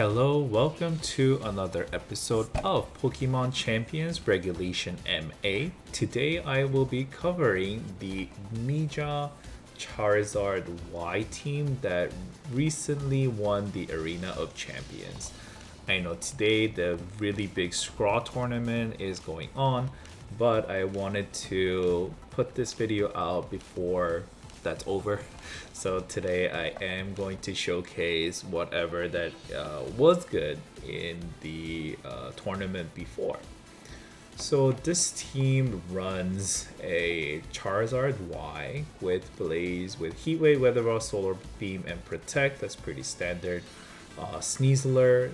Hello, welcome to another episode of Pokemon Champions Regulation M-A. Today I will be covering the Mega Charizard Y team that recently won the Arena of Champions. I know today the really big Scraw tournament is going on, but I wanted to put this video out before that's over. So today I am going to showcase whatever that was good in the tournament before. So this team runs a Charizard Y with Blaze, with Heat Wave, Weather Ball, Solar Beam, and Protect. That's pretty standard. Sneasler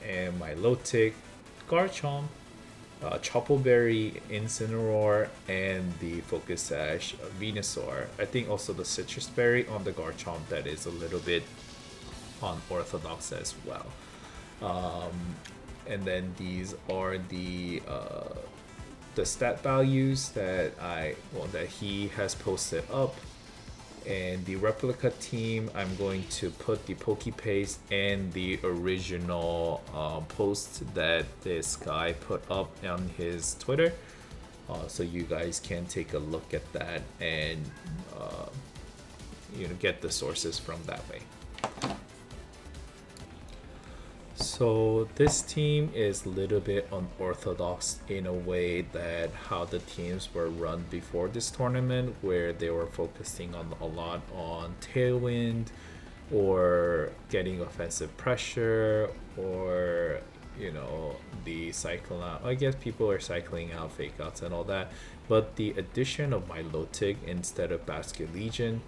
and Milotic, Garchomp, Chople Berry, Incineroar, and the Focus Sash Venusaur. I think also the Citrus Berry on the Garchomp that is a little bit unorthodox as well. And then these are the stat values that that he has posted up. And the replica team, I'm going to put the PokePaste and the original post that this guy put up on his Twitter, so you guys can take a look at that and get the sources from that way. So this team is a little bit unorthodox in a way that how the teams were run before this tournament, where they were focusing on a lot on tailwind or getting offensive pressure, or the cycle out. I guess people are cycling out fake outs and all that, but the addition of Milotic instead of Basket Legion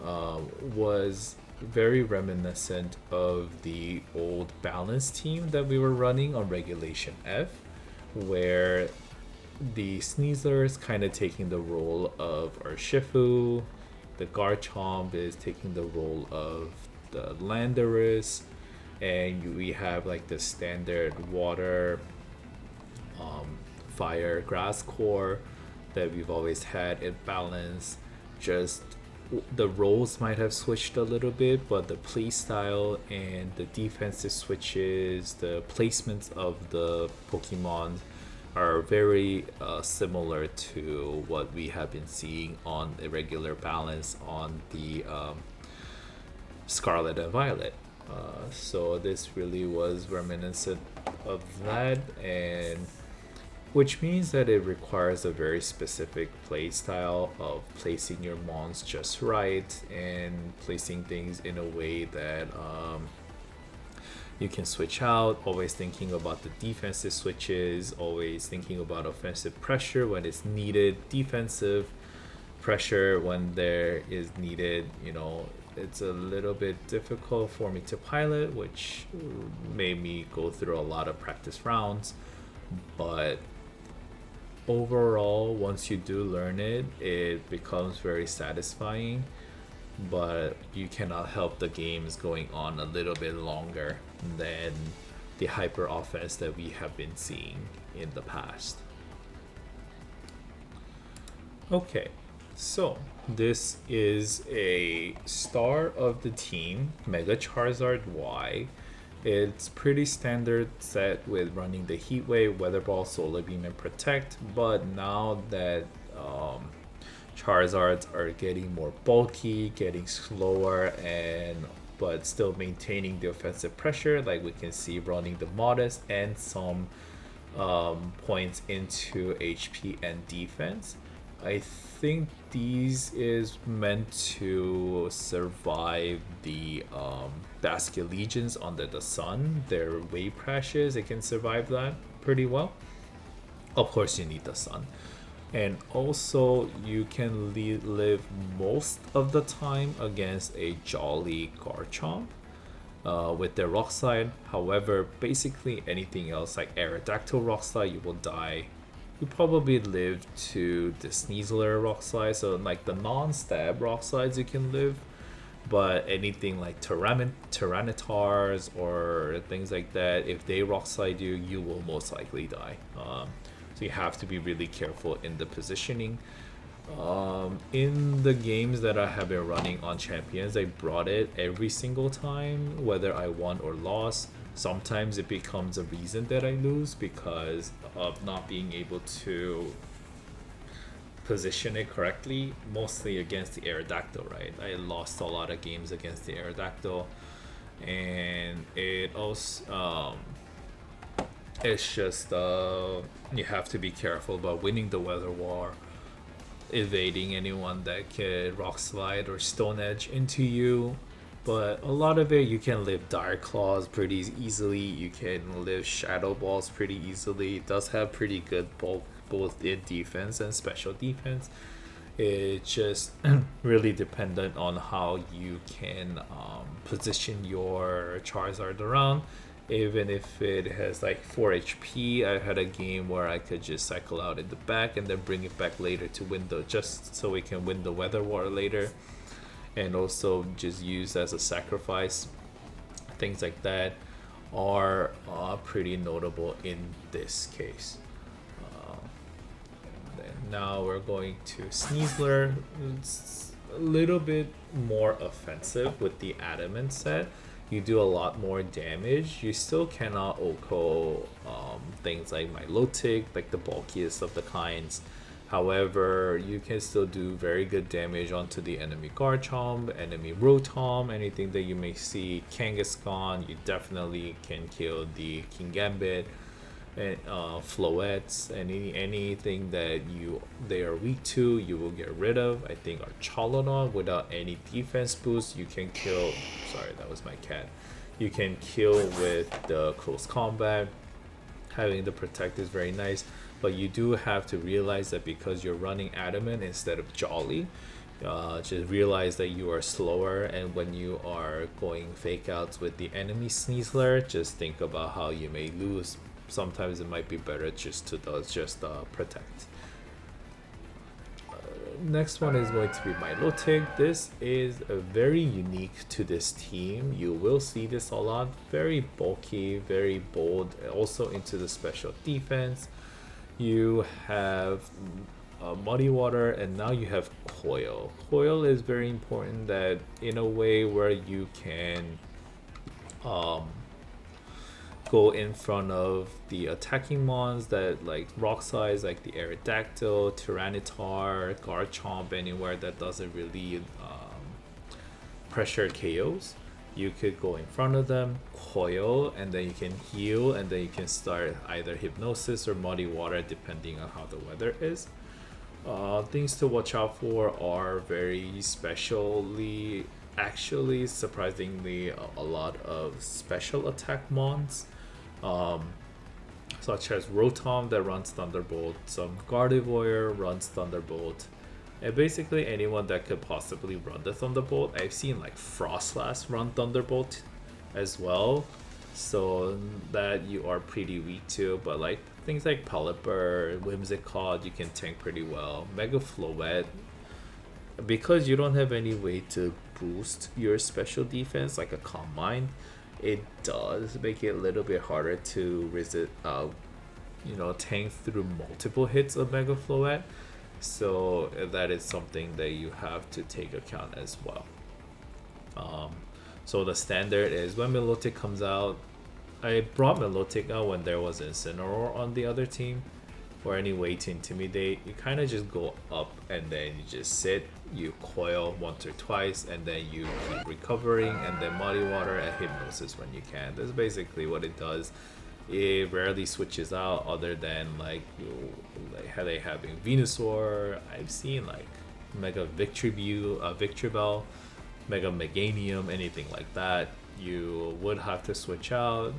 was very reminiscent of the old balance team that we were running on Regulation F, where the Sneasler is kind of taking the role of Urshifu, the Garchomp is taking the role of the Landorus, and we have like the standard water, fire, grass core that we've always had in balance. Just the roles might have switched a little bit, but the play style and the defensive switches, the placements of the Pokemon are very similar to what we have been seeing on a regular balance on the Scarlet and Violet. So this really was reminiscent of that, and which means that it requires a very specific play style of placing your mons just right and placing things in a way that you can switch out, always thinking about the defensive switches, always thinking about offensive pressure when it's needed, defensive pressure when there is needed. It's a little bit difficult for me to pilot, which made me go through a lot of practice rounds, but overall, once you do learn it, it becomes very satisfying. But you cannot help the games going on a little bit longer than the hyper offense that we have been seeing in the past. Okay, so this is a star of the team, Mega Charizard Y. It's pretty standard set with running the Heat Wave, Weather Ball, Solar Beam, and Protect, but now that Charizards are getting more bulky, getting slower, but still maintaining the offensive pressure, like we can see running the Modest and some points into HP and defense. I think these is meant to survive the Basket Legions under the sun. Their wave crashes, it can survive that pretty well. Of course, you need the sun. And also, you can live most of the time against a Jolly Garchomp with their Rock Slide. However, basically anything else like Aerodactyl Rock Slide, you will die. You probably live to the Sneasler Rock Slide, so like the non-stab Rock Slides you can live, but anything like Tyrannitars or things like that, if they Rock Slide you, you will most likely die. So you have to be really careful in the positioning. In the games that I have been running on Champions, I brought it every single time, whether I won or lost. Sometimes it becomes a reason that I lose because of not being able to position it correctly, mostly against the Aerodactyl, right? I lost a lot of games against the Aerodactyl, and it also it's just you have to be careful about winning the weather war, evading anyone that could rock slide or stone edge into you. But a lot of it, you can live Dire Claws pretty easily. You can live Shadow Balls pretty easily. It does have pretty good bulk both in defense and special defense. It's just really dependent on how you can position your Charizard around. Even if it has like 4 HP, I had a game where I could just cycle out in the back and then bring it back later to win the, just so we can win the weather war later, and also just use as a sacrifice. Things like that are pretty notable in this case. Now we're going to Sneasler. It's a little bit more offensive with the Adamant set. You do a lot more damage. You still cannot OHKO things like Milotic, like the bulkiest of the kinds. However, you can still do very good damage onto the enemy Garchomp, enemy Rotom, anything that you may see. Kangaskhan, you definitely can kill the Kingambit, and Floettes, anything that they are weak to, you will get rid of. I think our Chalodon, without any defense boost, you can kill. Sorry, that was my cat. You can kill with the close combat. Having the protect is very nice, but you do have to realize that because you're running Adamant instead of Jolly, just realize that you are slower, and when you are going fake outs with the enemy Sneasler, just think about how you may lose. Sometimes it might be better just to protect. Next one is going to be Milotic. This is very unique to this team. You will see this a lot. Very bulky, very bold, also into the special defense. You have Muddy Water, and now you have Coil. Coil is very important, that in a way where you can go in front of the attacking mons that like rock size, like the Aerodactyl, Tyranitar, Garchomp, anywhere that doesn't really pressure KOs. You could go in front of them, coil, and then you can heal, and then you can start either Hypnosis or Muddy Water depending on how the weather is. Things to watch out for are very specially, actually surprisingly, a lot of special attack mons, such as Rotom that runs Thunderbolt, some Gardevoir runs Thunderbolt, and basically anyone that could possibly run the Thunderbolt. I've seen like Frostlass run Thunderbolt as well, so that you are pretty weak to, but like things like Pelipper, Whimsicott, you can tank pretty well. Mega Floette, because you don't have any way to boost your special defense like a Calm Mind, it does make it a little bit harder to resist, tank through multiple hits of Mega Floette. So that is something that you have to take account as well. So the standard is when Milotic comes out. I brought Milotic out when there was Incineroar on the other team, or any way to intimidate. You kind of just go up and then you just sit, you coil once or twice, and then you keep recovering, and then Muddy Water and Hypnosis when you can. That's basically what it does. It rarely switches out, other than like having Venusaur. I've seen like Mega Victreebel, Mega Meganium, anything like that. You would have to switch out.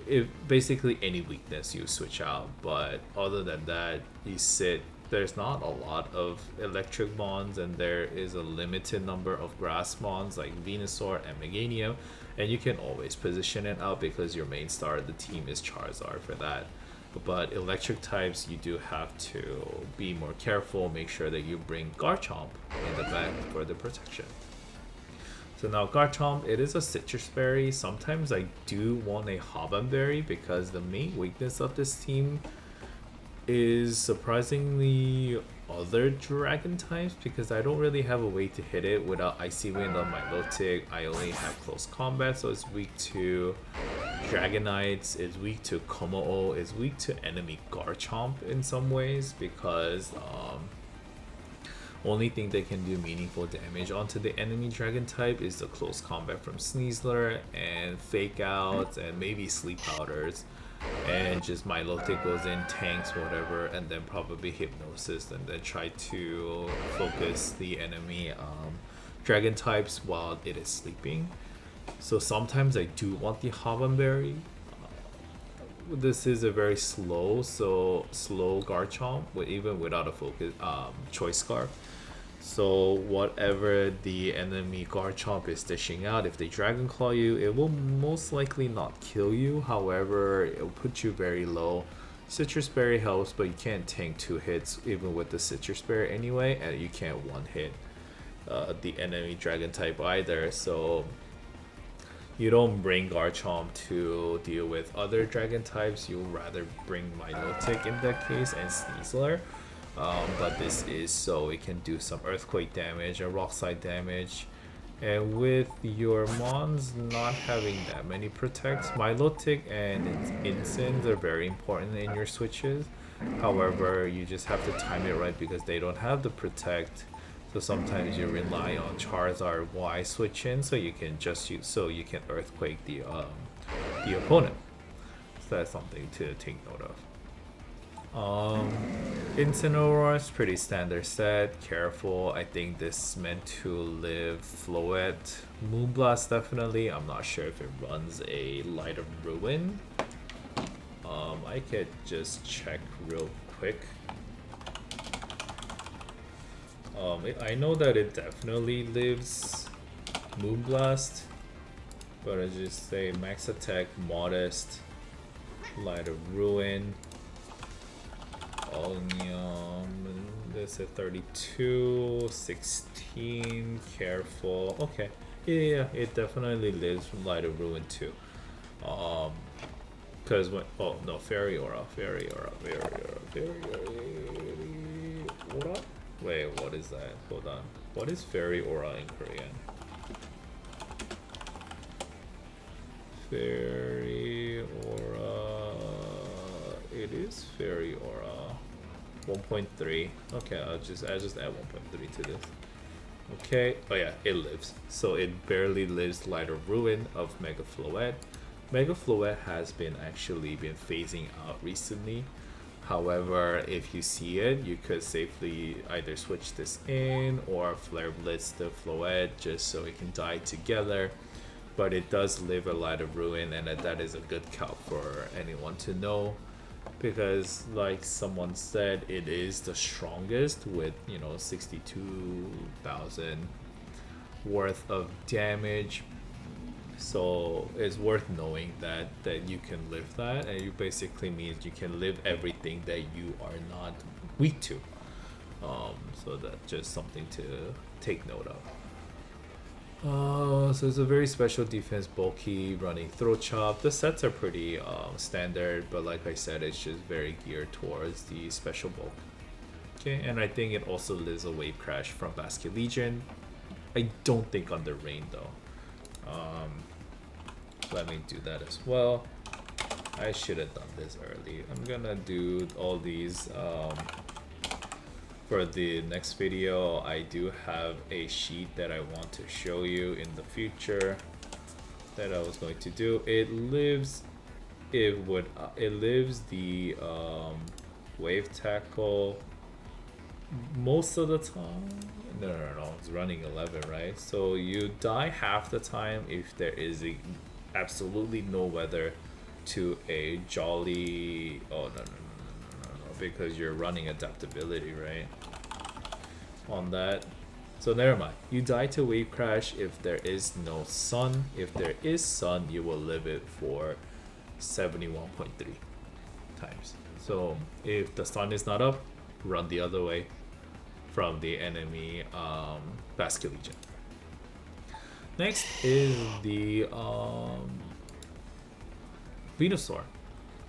If basically any weakness you switch out, but other than that, you sit. There's not a lot of electric mons, and there is a limited number of grass mons like Venusaur and Meganium, and you can always position it out because your main star of the team is Charizard for that. But electric types, you do have to be more careful. Make sure that you bring Garchomp in the back for the protection. So now Garchomp, it is a citrus berry. Sometimes I do want a Haban berry because the main weakness of this team is surprisingly other dragon types, because I don't really have a way to hit it without Icy Wind on Milotic. I only have close combat, so it's weak to Dragonites, is weak to Komo-o, is weak to enemy Garchomp in some ways because only thing that can do meaningful damage onto the enemy dragon type is the close combat from Sneasler and fake outs and maybe sleep powders, and just Milotic goes in, tanks whatever, and then probably hypnosis and then try to focus the enemy dragon types while it is sleeping. So sometimes I do want the Havanberry. This is a very slow Garchomp, even without a focus choice scarf. So whatever the enemy Garchomp is dishing out, if they Dragon Claw you, it will most likely not kill you. However, it will put you very low. Citrus Berry helps, but you can't tank 2 hits even with the Citrus Berry anyway, and you can't one hit the enemy Dragon type either. So you don't bring Garchomp to deal with other dragon types, you'll rather bring Milotic in that case and Sneasler. But this is so it can do some earthquake damage or rock slide damage. And with your mons not having that many protects, Milotic and Incins are very important in your switches. However, you just have to time it right because they don't have the protect. So sometimes you rely on Charizard Y switch in so you can just use earthquake the opponent. So that's something to take note of. Incineroar is pretty standard set. Careful, I think this is meant to live Floette. Moonblast definitely. I'm not sure if it runs a Light of Ruin. I could just check real quick. I know that it definitely lives Moonblast, but I just say max attack, modest, Light of Ruin. This at 32, 16, careful. Okay, yeah, it definitely lives Light of Ruin too. Because when Fairy Aura. Wait, what is that? Hold on. What is Fairy Aura in Korean? Fairy Aura. It is Fairy Aura. 1.3. Okay, I'll just add 1.3 to this. Okay. Oh yeah, it lives. So it barely lives Light of Ruin of Mega Floette. Mega Floette has been phasing out recently. However, if you see it, you could safely either switch this in or Flare Blitz the Floette just so it can die together. But it does live a Light of Ruin, and that is a good calc for anyone to know. Because like someone said, it is the strongest with 62,000 worth of damage. So it's worth knowing that you can live that, and it basically means you can live everything that you are not weak to. So that's just something to take note of. So it's a very special defense, bulky, running throat chop. The sets are pretty standard, but like I said, it's just very geared towards the special bulk. Okay, and I think it also lives a wave crash from Basket Legion. I don't think under rain though. Let me do that as well. I should have done this early. I'm gonna do all these for the next video. I do have a sheet that I want to show you in the future that I was going to do. It lives the wave tackle most of the time. No, it's running 11, right? So you die half the time if there is absolutely no weather to a jolly. Oh no, because you're running adaptability, right? On that. So never mind. You die to wave crash if there is no sun. If there is sun, you will live it for 71.3 times. So if the sun is not up, run the other way from the enemy Basket Legion. Next is the Venusaur.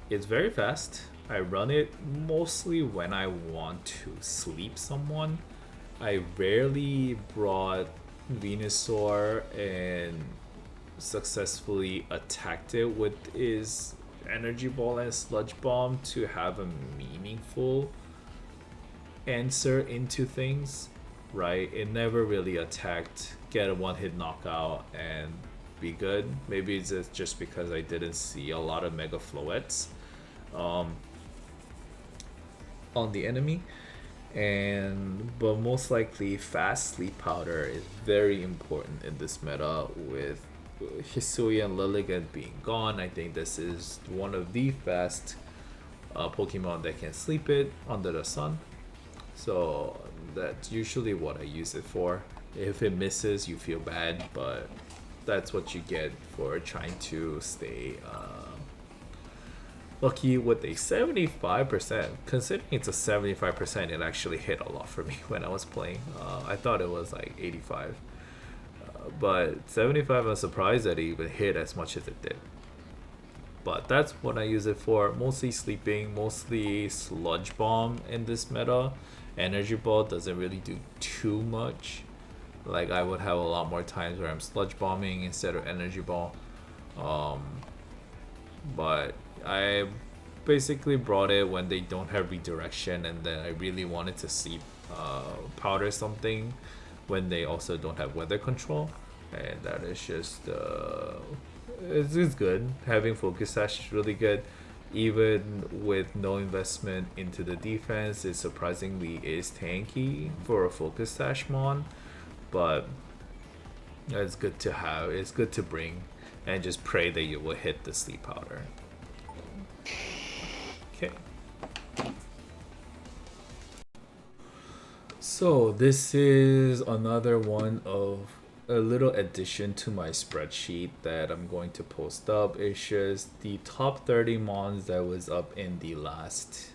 It's very fast. I run it mostly when I want to sleep someone. I rarely brought Venusaur and successfully attacked it with his energy ball and sludge bomb to have a meaningful answer into things, right? It never really attacked, get a one hit knockout, and be good. Maybe it's just because I didn't see a lot of Mega Floettes um, on the enemy. But most likely fast sleep powder is very important in this meta with Hisui and Lilligant being gone. I think this is one of the fast Pokemon that can sleep it under the sun. So that's usually what I use it for. If it misses, you feel bad, but that's what you get for trying to stay lucky with a 75%. Considering it's a 75%, it actually hit a lot for me when I was playing. I thought it was like 85. But 75, I'm surprised that it even hit as much as it did. But that's what I use it for. Mostly sleeping, mostly sludge bomb in this meta. Energy ball doesn't really do too much. Like I would have a lot more times where I'm sludge bombing instead of energy ball. But I basically brought it when they don't have redirection, and then I really wanted to see powder something when they also don't have weather control, and that is just it's good. Having focus sash is really good. Even with no investment into the defense, it surprisingly is tanky for a focus sash mon, but it's good to have. It's good to bring, and just pray that you will hit the sleep powder. Okay. So this is another one of a little addition to my spreadsheet that I'm going to post up. It's just the top 30 mons that was up in the last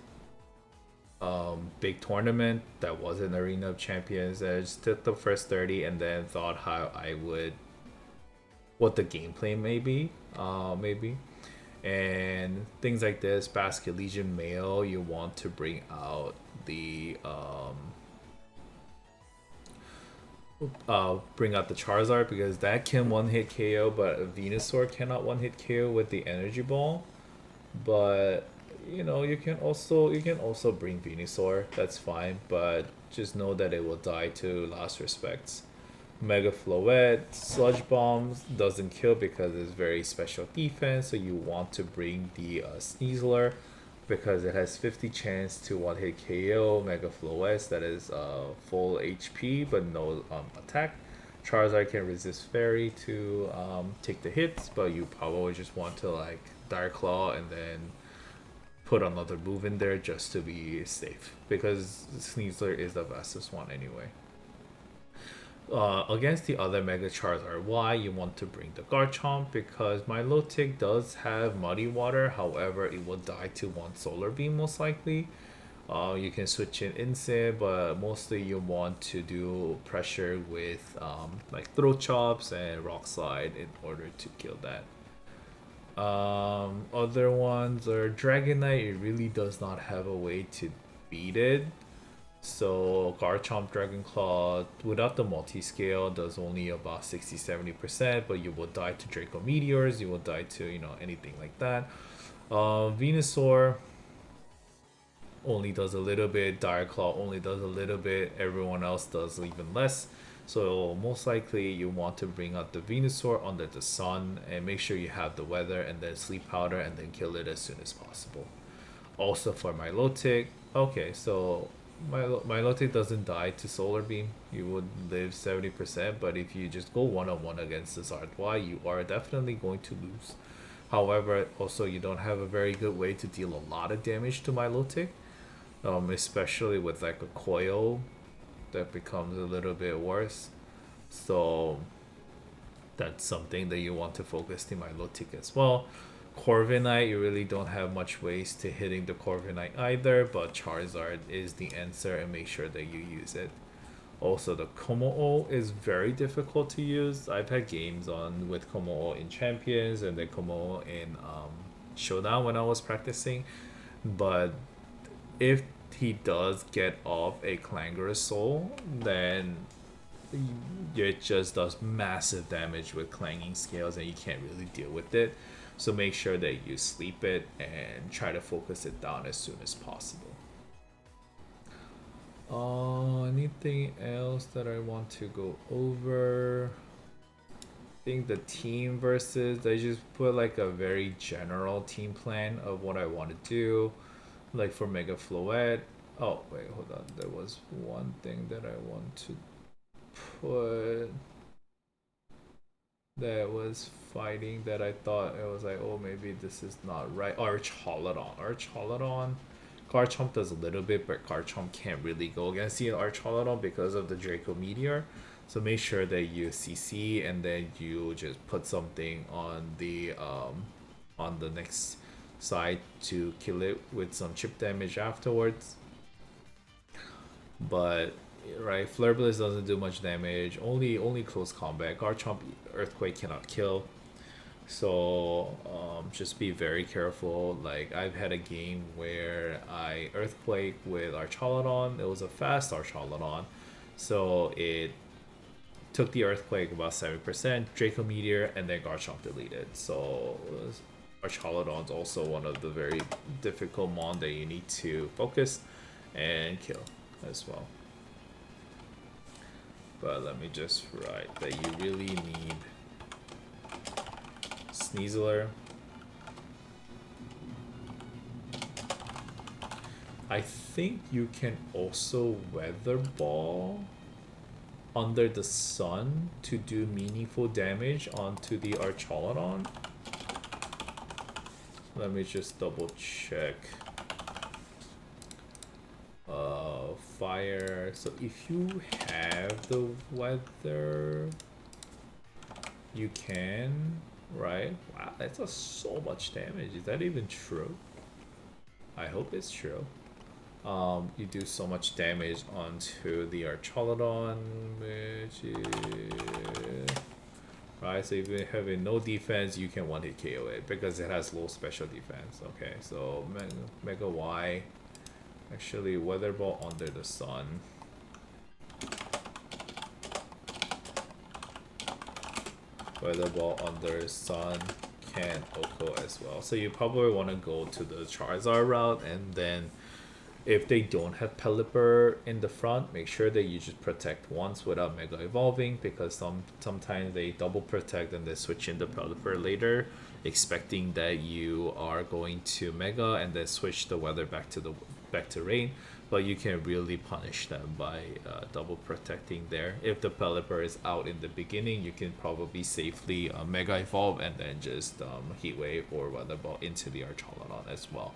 big tournament that was an Arena of Champions. I just took the first 30 and then thought how I would, what the gameplay may be, maybe. And things like this, Basket Legion Male, you want to bring out the Charizard because that can one hit KO, but a Venusaur cannot one hit KO with the energy ball. But you can also bring Venusaur, that's fine, but just know that it will die to last respects. Mega Floette, Sludge Bombs doesn't kill because it's very special defense, so you want to bring the Sneasler because it has 50 chance to one hit KO. Mega Floette, that is full HP but no attack. Charizard can resist Fairy to take the hits, but you probably just want to like Dire Claw and then put another move in there just to be safe because Sneasler is the fastest one anyway. Against the other Mega Charizard, why you want to bring the Garchomp? Because Milotic does have Muddy Water, however, it will die to one Solar Beam most likely. You can switch in Incin, but mostly you want to do pressure with like Throat Chops and Rock Slide in order to kill that. Other ones are Dragonite. It really does not have a way to beat it. So Garchomp Dragon Claw without the multi-scale does only about 60-70%, but you will die to Draco Meteors, you will die to anything like that. Venusaur only does a little bit, Dire Claw only does a little bit, everyone else does even less. So most likely you want to bring out the Venusaur under the sun and make sure you have the weather and then sleep powder and then kill it as soon as possible. Also for Milotic, okay, so Milotic doesn't die to Solar Beam. You would live 70%, but if you just go one-on-one against this Artois, you are definitely going to lose. However, also you don't have a very good way to deal a lot of damage to Milotic, especially with like a coil that becomes a little bit worse. So that's something that you want to focus the Milotic as well. Corviknight, you really don't have much ways to hitting the Corviknight either, but Charizard is the answer and make sure that you use it. Also, the Komo-o is very difficult to use. I've had games on with Komo-o in Champions and then Komo-o in Showdown when I was practicing, but if he does get off a Clangorous Soul, then it just does massive damage with clanging scales and you can't really deal with it. So make sure that you sleep it and try to focus it down as soon as possible. Anything else that I want to go over? I think the team versus, I just put like a very general team plan of what I want to do. Like for Mega Floette. Oh, wait, hold on. There was one thing that I want to put that was fighting that I thought it was like, oh, maybe this is not right. Archhalodon. Archhalodon. Garchomp does a little bit, but Garchomp can't really go against the Archhalodon because of the Draco Meteor. So make sure that you CC and then you just put something on the next side to kill it with some chip damage afterwards. But right, Flare Blitz doesn't do much damage. Only close combat. Garchomp Earthquake cannot kill. So just be very careful. Like I've had a game where I Earthquake with Archalodon. It was a fast Archalodon, so it took the Earthquake about 70%, Draco Meteor, and then Garchomp deleted. So Archalodon's also one of the very difficult mon that you need to focus and kill as well. But let me just write that you really need Sneasler. I think you can also Weather Ball under the sun to do meaningful damage onto the Archalodon. Let me just double check. Fire. So if you have the weather, you can, right? Wow, that's so much damage. Is that even true? I hope it's true. You do so much damage onto the Archalodon, which is right. So if you have no defense, you can one-hit KO it because it has low special defense. Okay, so Mega Y. Actually, Weather Ball under the sun. Weather Ball under sun can Oko as well. So you probably want to go to the Charizard route, and then if they don't have Pelipper in the front, make sure that you just protect once without Mega Evolving, because sometimes they double protect and they switch in the Pelipper later, expecting that you are going to Mega and then switch the weather back to rain. But you can really punish them by double protecting there. If the Pelipper is out in the beginning, you can probably safely Mega Evolve and then just Heat Wave or Weather Ball into the Archalodon as well.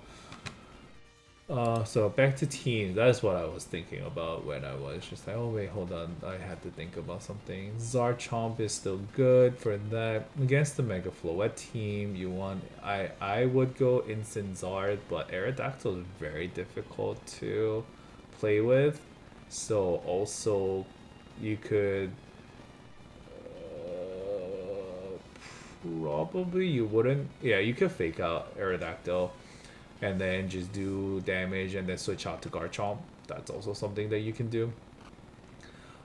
So back to teams. That's what I was thinking about when I was just like, oh wait, hold on, I had to think about something. Garchomp is still good for that. Against the Mega Floette team, you want I would go Incineroar, but Aerodactyl is very difficult to play with. So also you could probably you wouldn't, yeah, you could fake out Aerodactyl and then just do damage and then switch out to Garchomp. That's also something that you can do.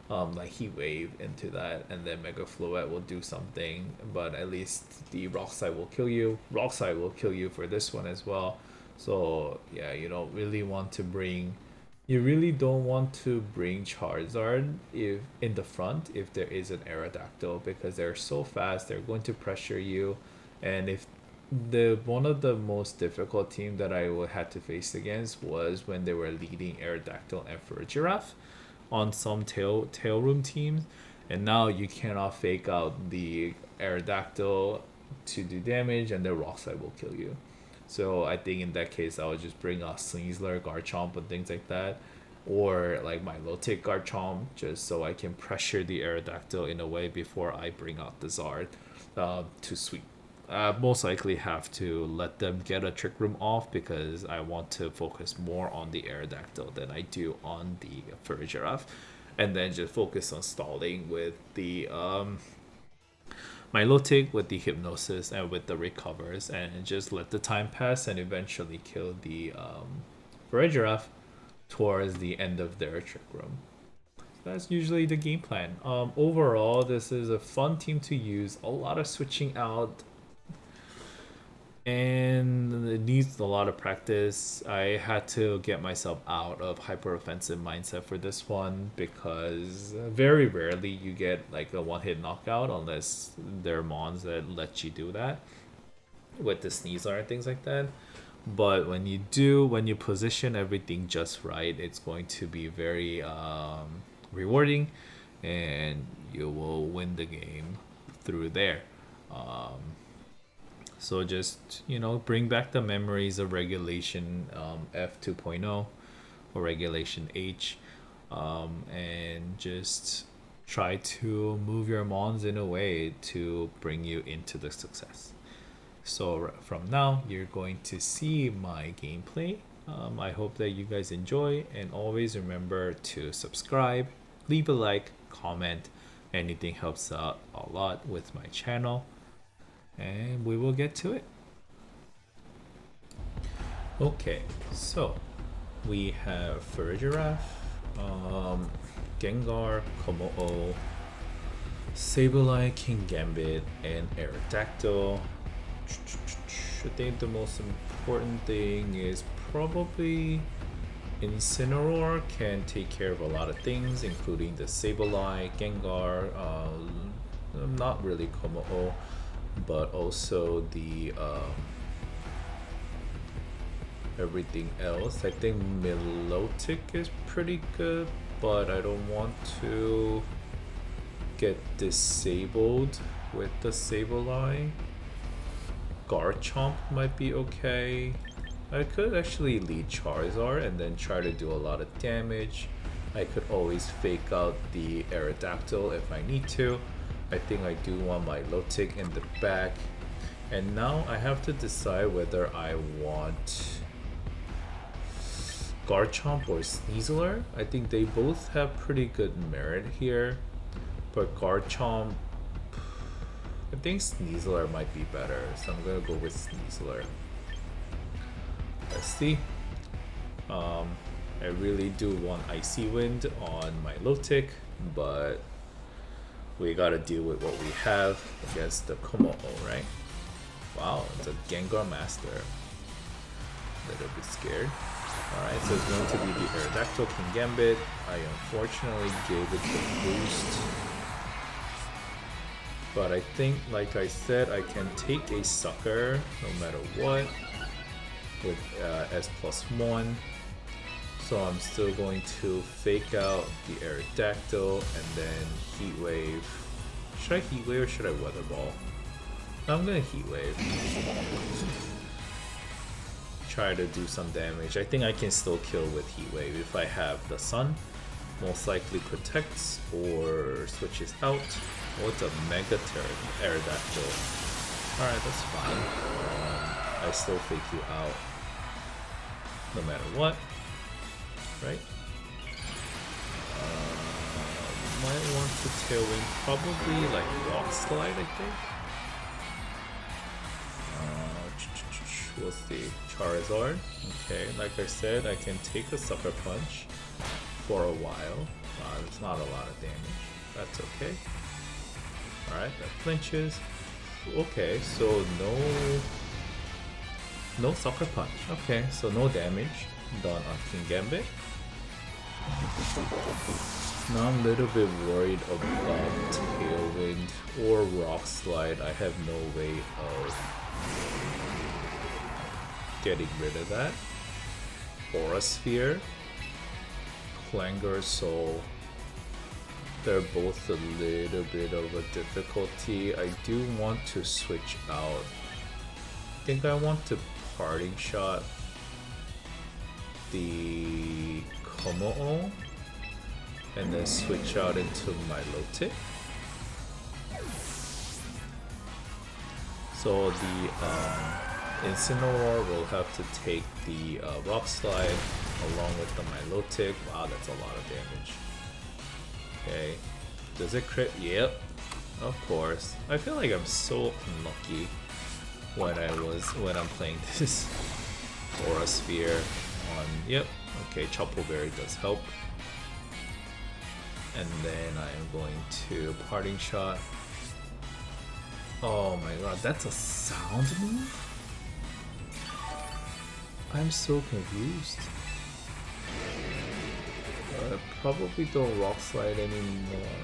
Like Heat Wave into that, and then Mega Floette will do something, but at least the Rock Slide will kill you. Rock Slide will kill you for this one as well. So yeah, you don't really want to bring Charizard if in the front if there is an Aerodactyl, because they're so fast, they're going to pressure you, and if the one of the most difficult team that I had to face against was when they were leading Aerodactyl and Farigiraf on some tail room teams, and now you cannot fake out the Aerodactyl to do damage, and the Rock Slide will kill you. So I think in that case, I would just bring out Sneasler, Garchomp, and things like that, or like Milotic Garchomp, just so I can pressure the Aerodactyl in a way before I bring out the Zard to sweep. Most likely have to let them get a Trick Room off because I want to focus more on the Aerodactyl than I do on the Farigiraf, and then just focus on stalling with the Milotic with the Hypnosis and with the Recovers, and just let the time pass and eventually kill the Farigiraf towards the end of their Trick Room. that's usually the game plan. Overall, this is a fun team to use. A lot of switching out, and it needs a lot of practice. I had to get myself out of hyper offensive mindset for this one because very rarely you get like a one hit knockout unless there are mons that let you do that with the Sneasler and things like that. But when you do, when you position everything just right, it's going to be very rewarding, and you will win the game through there. Um, so just bring back the memories of Regulation F 2.0 or Regulation H, and just try to move your mons in a way to bring you into the success. So from now, you're going to see my gameplay. I hope that you guys enjoy, and always remember to subscribe, leave a like, comment. Anything helps out a lot with my channel, and we will get to it. Okay, so we have Giraffe, Gengar, Komo-o, Sableye, King Gambit, and Aerodactyl. I think the most important thing is probably Incineroar can take care of a lot of things, including the Sableye, Gengar, not really Komo-o, but also the everything else. I think Milotic is pretty good, but I don't want to get disabled with the Sableye. Garchomp might be okay. I could actually lead Charizard and then try to do a lot of damage. I could always fake out the Aerodactyl if I need to. I think I do want my Milotic in the back. And now I have to decide whether I want Garchomp or Sneasler. I think they both have pretty good merit here, but Garchomp, I think Sneasler might be better, so I'm gonna go with Sneasler. Let's see. I really do want Icy Wind on my Milotic, but we gotta deal with what we have against the Komo-o, right? Wow, it's a Gengar Master. A little bit scared. Alright, so it's going to be the Aerodactyl King Gambit. I unfortunately gave it the boost. But I think, like I said, I can take a sucker no matter what with S+1. So I'm still going to fake out the Aerodactyl and then Heat Wave. Should I Heat Wave or should I Weather Ball? I'm gonna Heat Wave. Try to do some damage. I think I can still kill with Heat Wave if I have the Sun. Most likely protects or switches out. Oh, it's a Mega Aerodactyl. Alright, that's fine. I still fake you out no matter what. Right? Might want to Tailwind, probably like Rock Slide, I think. We'll see. Charizard. Okay, like I said, I can take a Sucker Punch for a while. There's not a lot of damage. That's okay. Alright, that flinches. Okay, so no Sucker Punch. Okay, so no damage done on King Gambit. Now I'm a little bit worried about Tailwind or Rock Slide. I have no way of getting rid of that. Aura Sphere, Clangor Soul. They're both a little bit of a difficulty. I do want to switch out. I think I want to Parting Shot the Komo-o and then switch out into my Milotic. So the Incineroar will have to take the Rock Slide along with the Milotic. Wow, that's a lot of damage. Okay, does it crit? Yep, of course. I feel like I'm so unlucky when I'm playing this Aura Sphere on. Yep, okay, Chople Berry does help. And then I am going to parting shot. Oh my god, that's a sound move? I'm so confused. Probably don't rock slide anymore.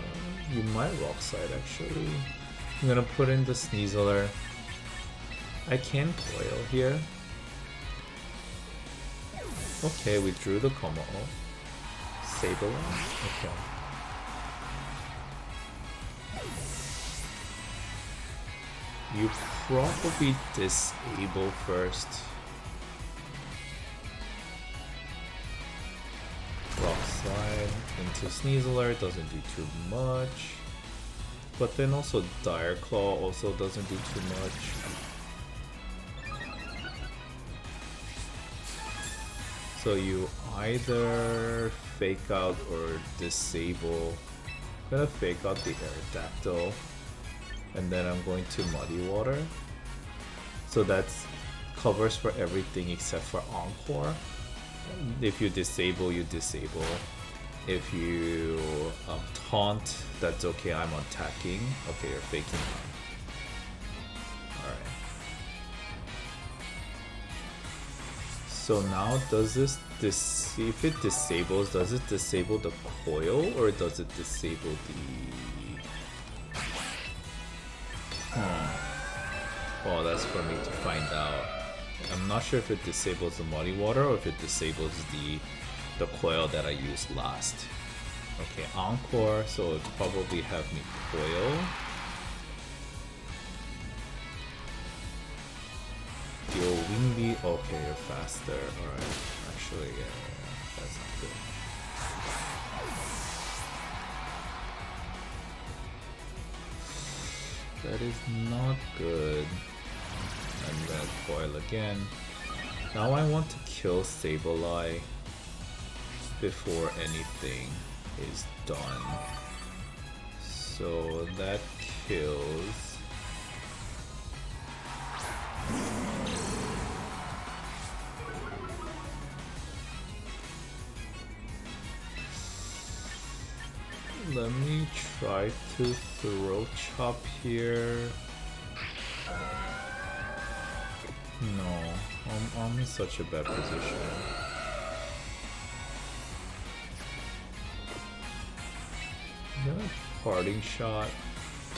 You might rock slide actually. I'm gonna put in the Sneasler. I can coil here. Okay, we drew the combo. Sableye? Okay. You probably disable first. Rock slide into Sneasler doesn't do too much. But then also Dire Claw also doesn't do too much. So you either fake out or disable. I'm gonna fake out the Aerodactyl. And then I'm going to Muddy Water. So that's covers for everything except for Encore. If you disable, you disable. If you taunt, that's okay, I'm attacking. Okay, you're faking out. Alright. So now does this, if it disables, does it disable the coil or does it disable the... Oh, that's for me to find out. I'm not sure if it disables the Muddy Water or if it disables the coil that I used last. Okay, Encore, so it probably have me coil. You're windy, okay, you're faster. Alright, actually, yeah, that's not good. That is not good. I'm gonna coil again. Now I want to kill Sableye before anything is done. So that kills. Let me try to throw chop here. No, I'm in such a bad position. I'm gonna parting shot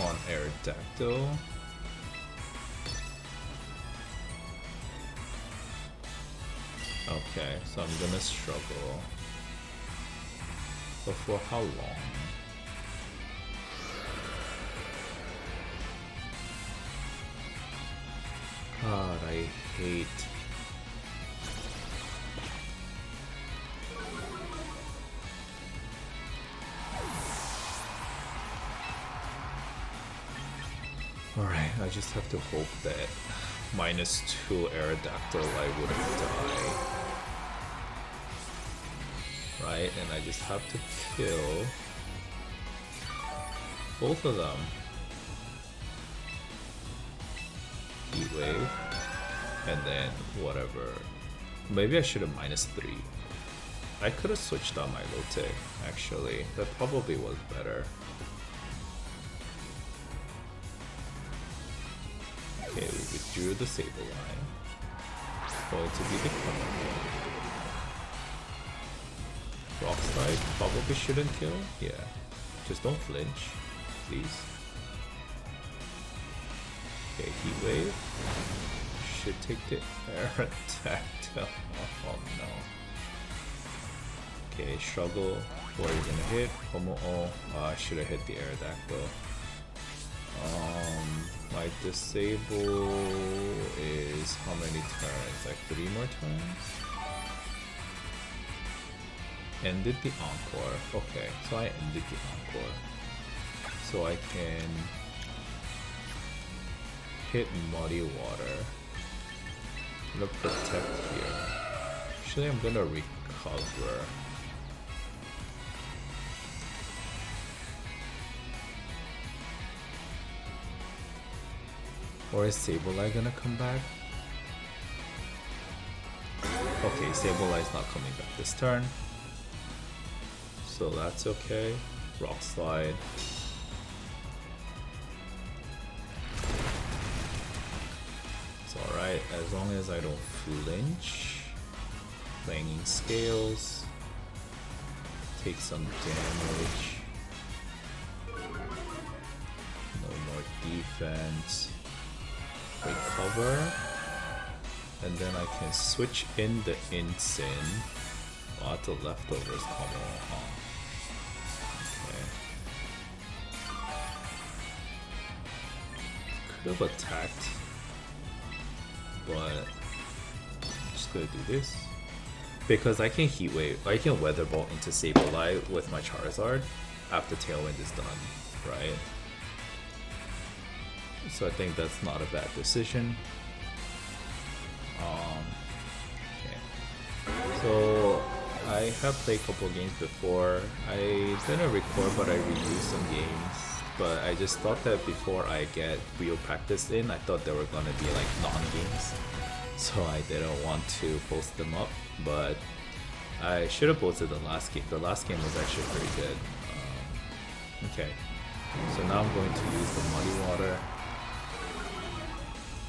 on Aerodactyl. Okay, so I'm gonna struggle. But for how long? God, I hate. Alright, I just have to hope that -2 Aerodactyl I wouldn't die. Right, and I just have to kill both of them. Heat Wave, and then whatever. Maybe I should have -3. I could have switched on Milotic, actually. That probably was better. Okay, we withdrew the Sableye. Going to be the combo. Rock Slide probably shouldn't kill. Yeah, just don't flinch, please. Okay, Heat Wave should take the Aerodactyl. Oh no. Okay, struggle. What are you gonna hit? Homo. I should have hit the Aerodactyl. My disable is how many turns? Like 3 more turns? Ended the Encore. Okay, so I ended the Encore. So I can hit Muddy Water. I'm gonna protect here. Actually, I'm gonna recover. Or is Sableye gonna come back? Okay, Sableye's not coming back this turn. So that's okay. Rock Slide. It's alright as long as I don't flinch. Clanging Scales. Take some damage. No more defense. Recover. And then I can switch in the Incin. Oh, the leftovers come on. Okay. Could have attacked. But I'm just gonna do this. Because I can Heat Wave, I can Weather Ball into Sableye with my Charizard after Tailwind is done, right? So I think that's not a bad decision. Okay. So I have played a couple games before. I didn't record, but I reviewed some games. But I just thought that before I get real practice in, I thought they were gonna be like non-games. So I didn't want to post them up, but I should have posted the last game. The last game was actually pretty good. Okay, so now I'm going to use the Muddy Water.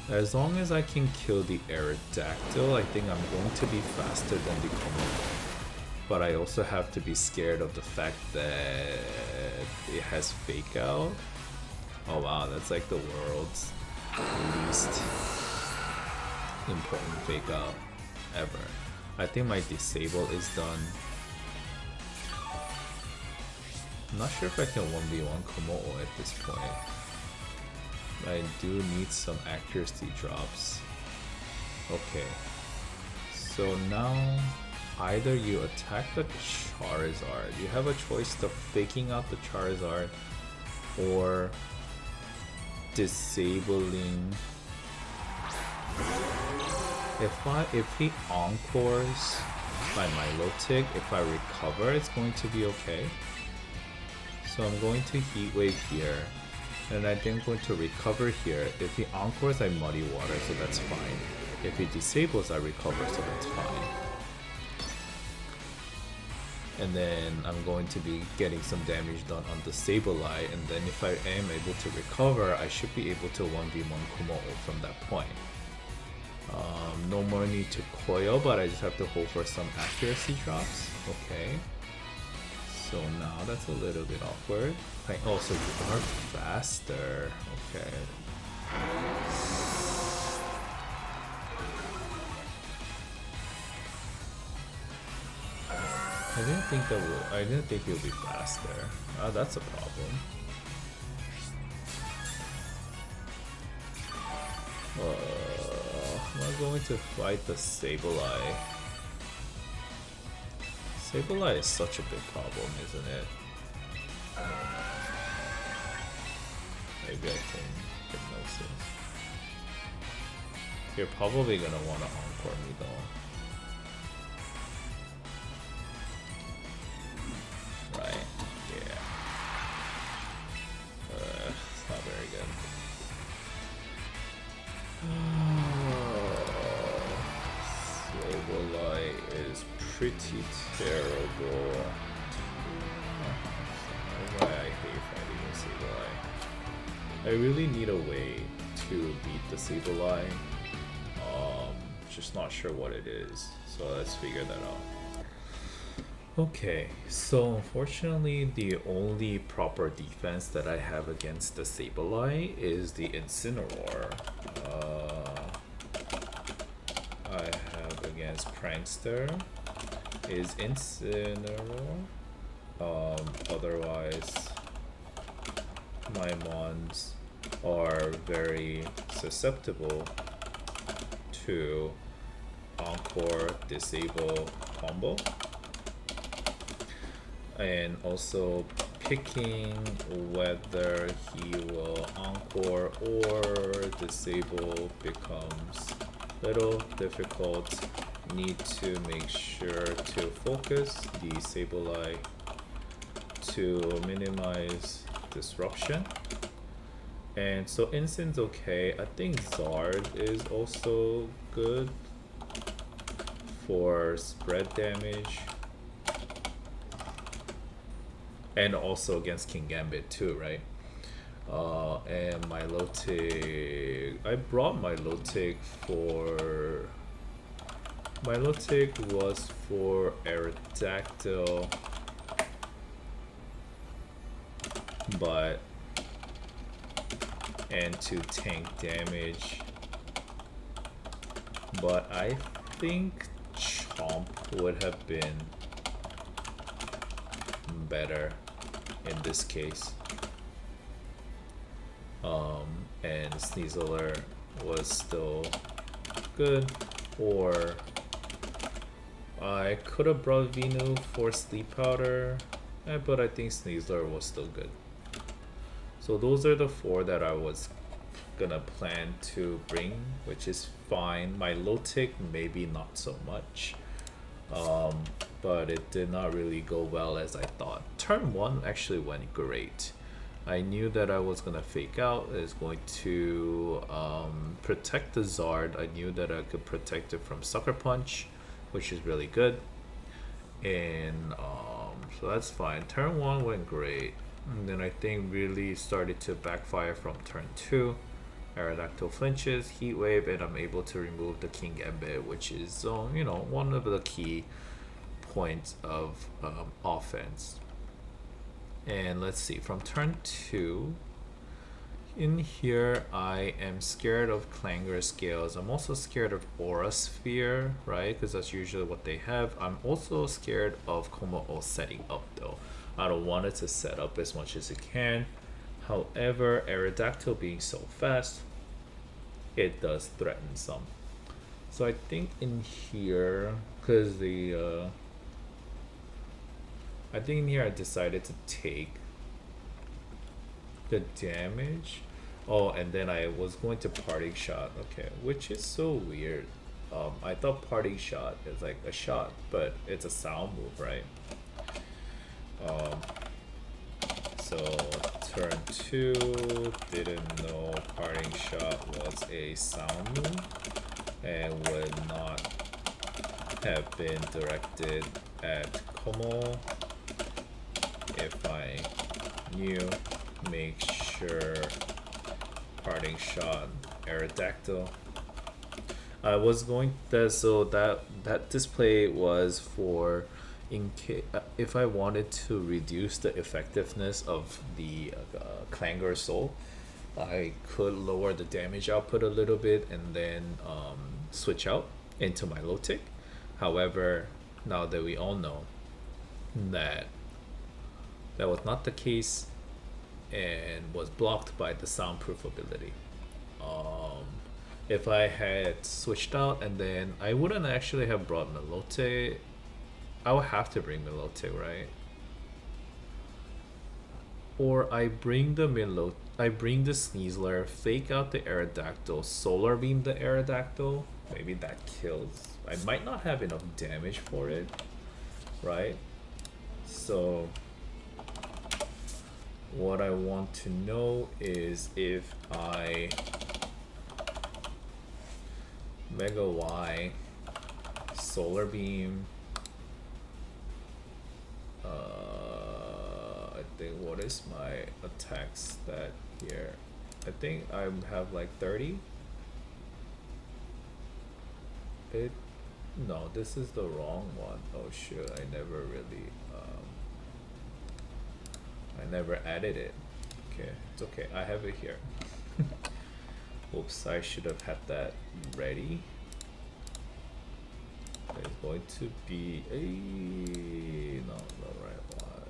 As long as I can kill the Aerodactyl, I think I'm going to be faster than the Komodo. But I also have to be scared of the fact that it has Fake Out. Oh wow, that's like the world's least important Fake Out ever. I think my Disable is done. I'm not sure if I can 1v1 Komodo at this point. I do need some accuracy drops. Okay. So now either you attack the Charizard. You have a choice of faking out the Charizard or disabling. If he encores my Milotic, if I recover, it's going to be okay. So I'm going to Heat Wave here, and I think I'm going to recover here. If he encores, I Muddy Water, so that's fine. If he disables, I recover, so that's fine. And then I'm going to be getting some damage done on the Sableye, and then if I am able to recover, I should be able to 1v1 Komodo from that point. No more need to coil, but I just have to hope for some accuracy drops. Okay. So now that's a little bit awkward. Oh, so you are faster. Okay. I didn't think you'll be faster. That's a problem. I'm going to fight the Sableye. Sableye is such a big problem, isn't it? Maybe I can Hypnosis. You're probably gonna want to Encore me though. Right, yeah. It's not very good. Sableye is pretty terrible. That's why I hate fighting with Sableye. I really need a way to beat the Sableye. Just not sure what it is. So let's figure that out. Okay, so unfortunately the only proper defense that I have against the Sableye is the Incineroar. I have against Prankster is Incineroar. Otherwise my mons are very susceptible to Encore Disable combo, and also picking whether he will Encore or Disable becomes a little difficult. Need to make sure to focus the Sableye to minimize disruption. And so Incin's okay. I think Zard is also good for spread damage. and also against King Gambit too, right? And Milotic, I brought Milotic for, Milotic was for Aerodactyl, but, and to tank damage, but I think Chomp would have been better in this case. And Sneasler was still good, or I could have brought Venu for Sleep Powder, but I think Sneasler was still good. So those are the four that I was gonna plan to bring, which is fine. Milotic maybe not so much, but it did not really go well as I thought. Turn 1 actually went great. I knew that I was gonna fake out. It's going to protect the Zard. I knew that I could protect it from Sucker Punch, which is really good. And so that's fine. Turn 1 went great. And then I think really started to backfire from turn 2. Aerodactyl flinches, Heat Wave, and I'm able to remove the King Gambit, which is you know, one of the key points of offense. And let's see, from turn 2, in here I am scared of Clanger Scales. I'm also scared of Aura Sphere, right? Because that's usually what they have. I'm also scared of Komo-o setting up though. I don't want it to set up as much as it can. However, Aerodactyl being so fast, it does threaten some. So I think in here, because the I think in here I decided to take the damage. Oh, and then I was going to Parting Shot. Okay, which is so weird. I thought Parting Shot is like a shot, but it's a sound move, right? So turn 2, didn't know Parting Shot was a sound move and would not have been directed at Como. If I knew, make sure Parting Shot Aerodactyl. I was going that, so that display was for in case if I wanted to reduce the effectiveness of the Clanger Soul, I could lower the damage output a little bit and then switch out into Milotic. However, now that we all know that that was not the case and was blocked by the soundproof ability. If I had switched out and then I wouldn't actually have brought Milotic. I would have to bring Milotic, right? Or I bring the Sneasler, fake out the Aerodactyl, Solar Beam the Aerodactyl. Maybe that kills. I might not have enough damage for it, right? So what I want to know is if I Mega Y, Solar Beam, I think, what is my attack stat here? I think I have like 30. No, this is the wrong one. Oh shoot, I never really I never added it. Okay, it's okay, I have it here. Oops, I should have had that ready. It's going to be a not the right one,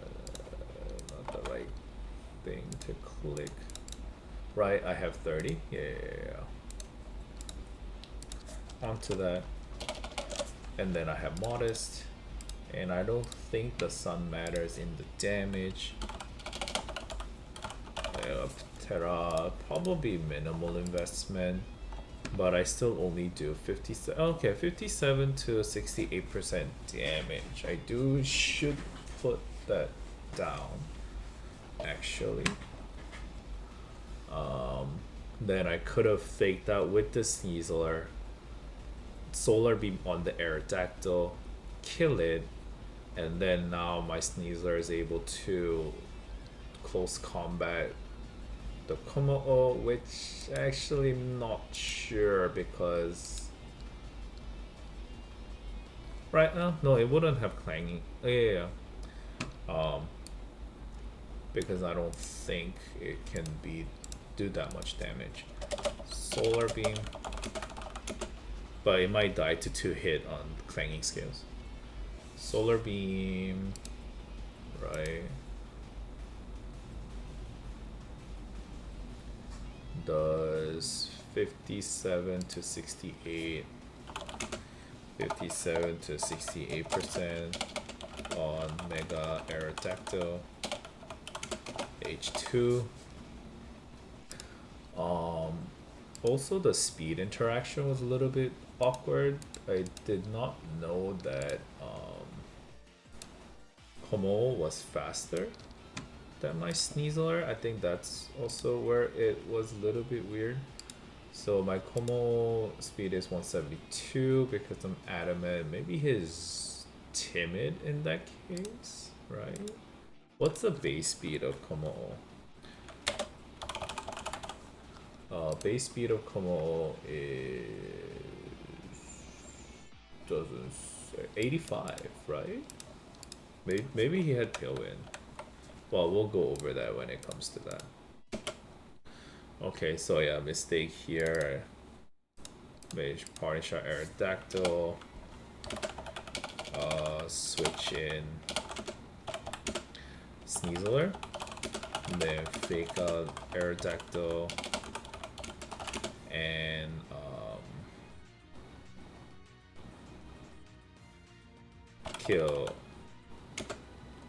not the right thing to click. Right, I have 30. Yeah. Onto that, and then I have Modest, and I don't think the Sun matters in the damage. Terra, probably minimal investment, but I still only do 57. Okay, 57 to 68% damage. I should put that down actually. Then I could have faked out with the Sneasler, Solar Beam on the Aerodactyl, kill it, And then now my Sneasler is able to close combat the Komo-o, which actually not sure because right now no, it wouldn't have clanging. Oh, yeah, yeah. Because I don't think it can do that much damage. Solar beam, but it might die to 2 hit on clanging scales. Solar beam, right? Does 57 to 68, 57 to 68% on Mega Aerodactyl. H2. Also the speed interaction was a little bit awkward. I did not know that Homo was faster than my Sneasler. I think that's also where it was a little bit weird. So my Como speed is 172 because I'm adamant. Maybe he's timid in that case, right? What's the base speed of Como? Base speed of Como is doesn't say 85, right? Maybe he had Tailwind. Well, we'll go over that when it comes to that. Okay, so yeah, mistake here. Mage Party Shot Aerodactyl. Switch in Sneasler. And then fake out Aerodactyl. And kill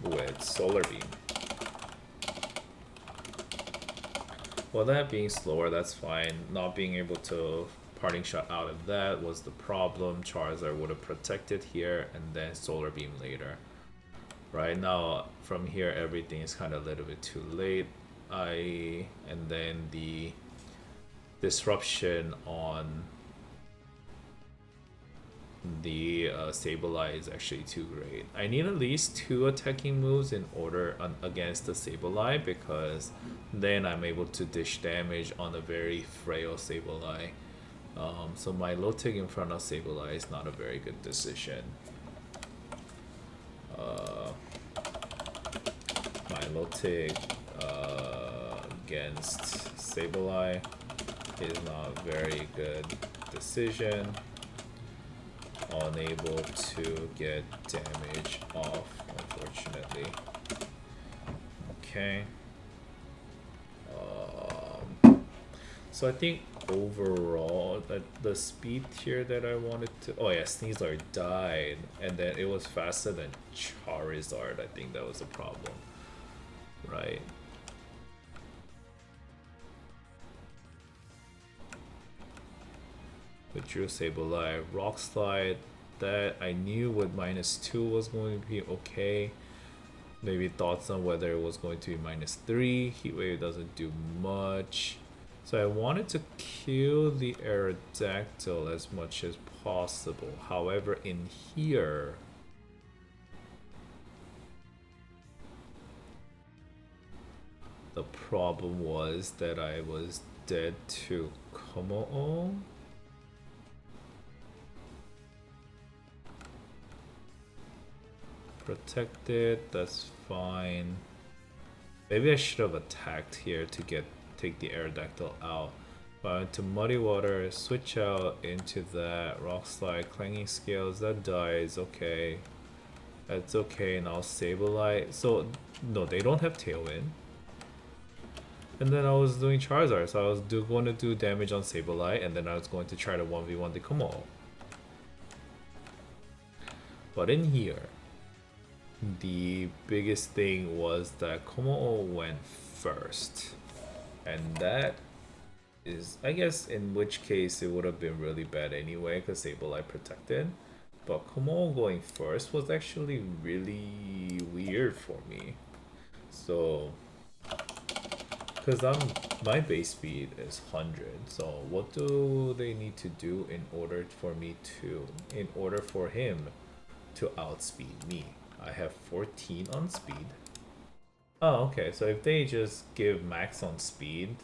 with Solar Beam. Well, that being slower, that's fine. Not being able to parting shot out of that was the problem. Charizard would have protected here and then Solar Beam later. Right now, from here, everything is kind of a little bit too late. And then the disruption on the Sableye is actually too great. I need at least 2 attacking moves in order against the Sableye because then I'm able to dish damage on a very frail Sableye. So my Milotic in front of Sableye is not a very good decision. My Milotic against Sableye is not a very good decision. Unable to get damage off, unfortunately. Okay. So I think overall that the speed tier that I wanted to, oh yeah, Sneasler died and then it was faster than Charizard. I think that was a problem, right? Withdrew Sableye, Rock Slide, that I knew with -2 was going to be okay. Maybe thoughts on whether it was going to be -3. Heat Wave doesn't do much. So I wanted to kill the Aerodactyl as much as possible. However, in here, the problem was that I was dead to Komo-o. Protected, that's fine. Maybe I should have attacked here to take the Aerodactyl out. But to Muddy Water, switch out into that Rock Slide, Clanging Scales, that dies, okay. That's okay, now Sableye. So, no, they don't have Tailwind. And then I was doing Charizard, so I was going to do damage on Sableye, and then I was going to try to 1v1 the Komo. But in here, the biggest thing was that Komo went first. And that is, I guess, in which case it would have been really bad anyway because Sableye protected. But Komo going first was actually really weird for me. So, because my base speed is 100. So what do they need to do in order for him to outspeed me? I have 14 on speed. Oh, okay, so if they just give max on speed,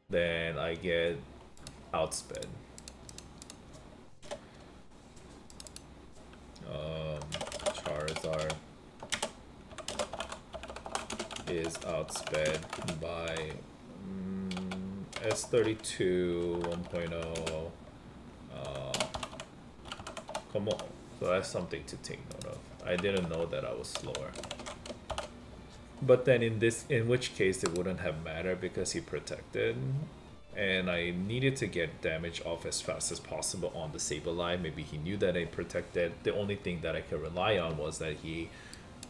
then I get outsped. Charizard is outsped by S32 1.0. Come on, so that's something to take note of. I didn't know that I was slower. But then in which case it wouldn't have mattered because he protected, and I needed to get damage off as fast as possible on the Sableye. Maybe he knew that I protected. The only thing that I could rely on was that he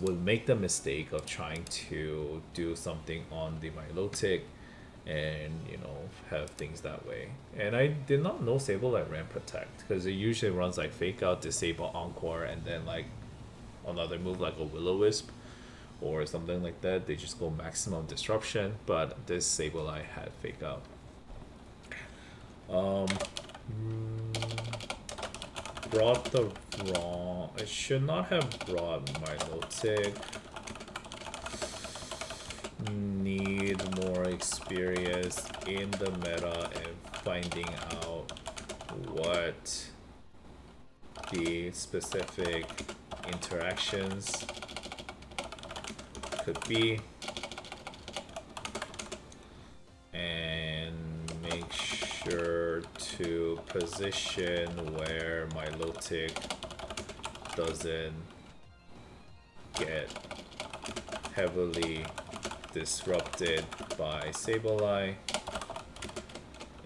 would make the mistake of trying to do something on the Milotic and, you know, have things that way. And I did not know Sableye ran protect because it usually runs like fake out, disable, encore, and then like another move like a Will-O-Wisp or something like that. They just go maximum disruption, but this Sableye had fake out. Brought the wrong. I should not have brought Milotic. Need more experience in the meta and finding out what the specific interactions could be, and make sure to position where Milotic doesn't get heavily disrupted by Sableye.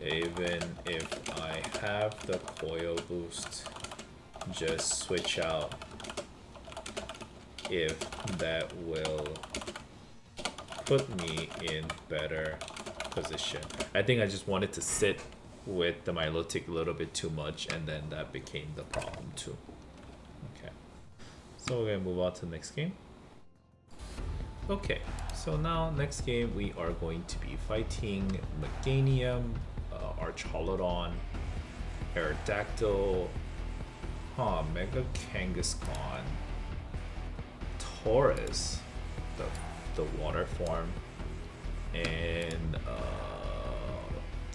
Even if I have the coil boost, just switch out if that will put me in better position. I think I just wanted to sit with the Milotic a little bit too much, and then that became the problem too. Okay, so we're gonna move on to the next game. Okay, so now next game we are going to be fighting Meganium, Archaludon, Aerodactyl, Mega Kangaskhan, Taurus, the water form, and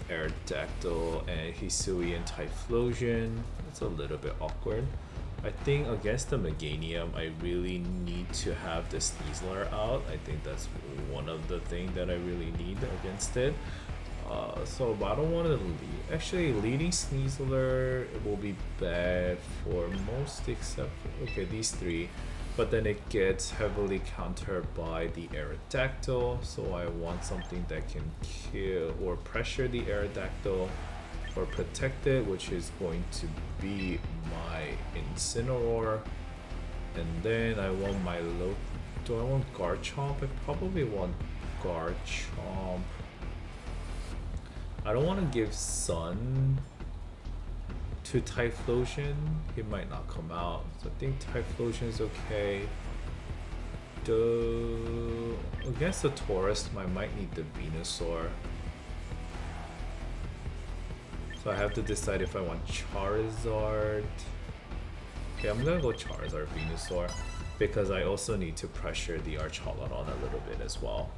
Aerodactyl and Hisuian Typhlosion. It's a little bit awkward. I think against the Meganium, I really need to have the Sneasler out. I think that's one of the things that I really need against it. So but I don't want to lead. Actually, leading Sneasler will be bad for most except for, okay, these three. But then it gets heavily countered by the Aerodactyl, so I want something that can kill or pressure the Aerodactyl or protect it, which is going to be my Incineroar. And then I want my do I want Garchomp? I probably want Garchomp. I don't want to give Sun to Typhlosion. It might not come out, so I think Typhlosion is okay. Against the Taurus, I might need the Venusaur. So I have to decide if I want Charizard. Okay, I'm gonna go Charizard Venusaur because I also need to pressure the Archaludon a little bit as well.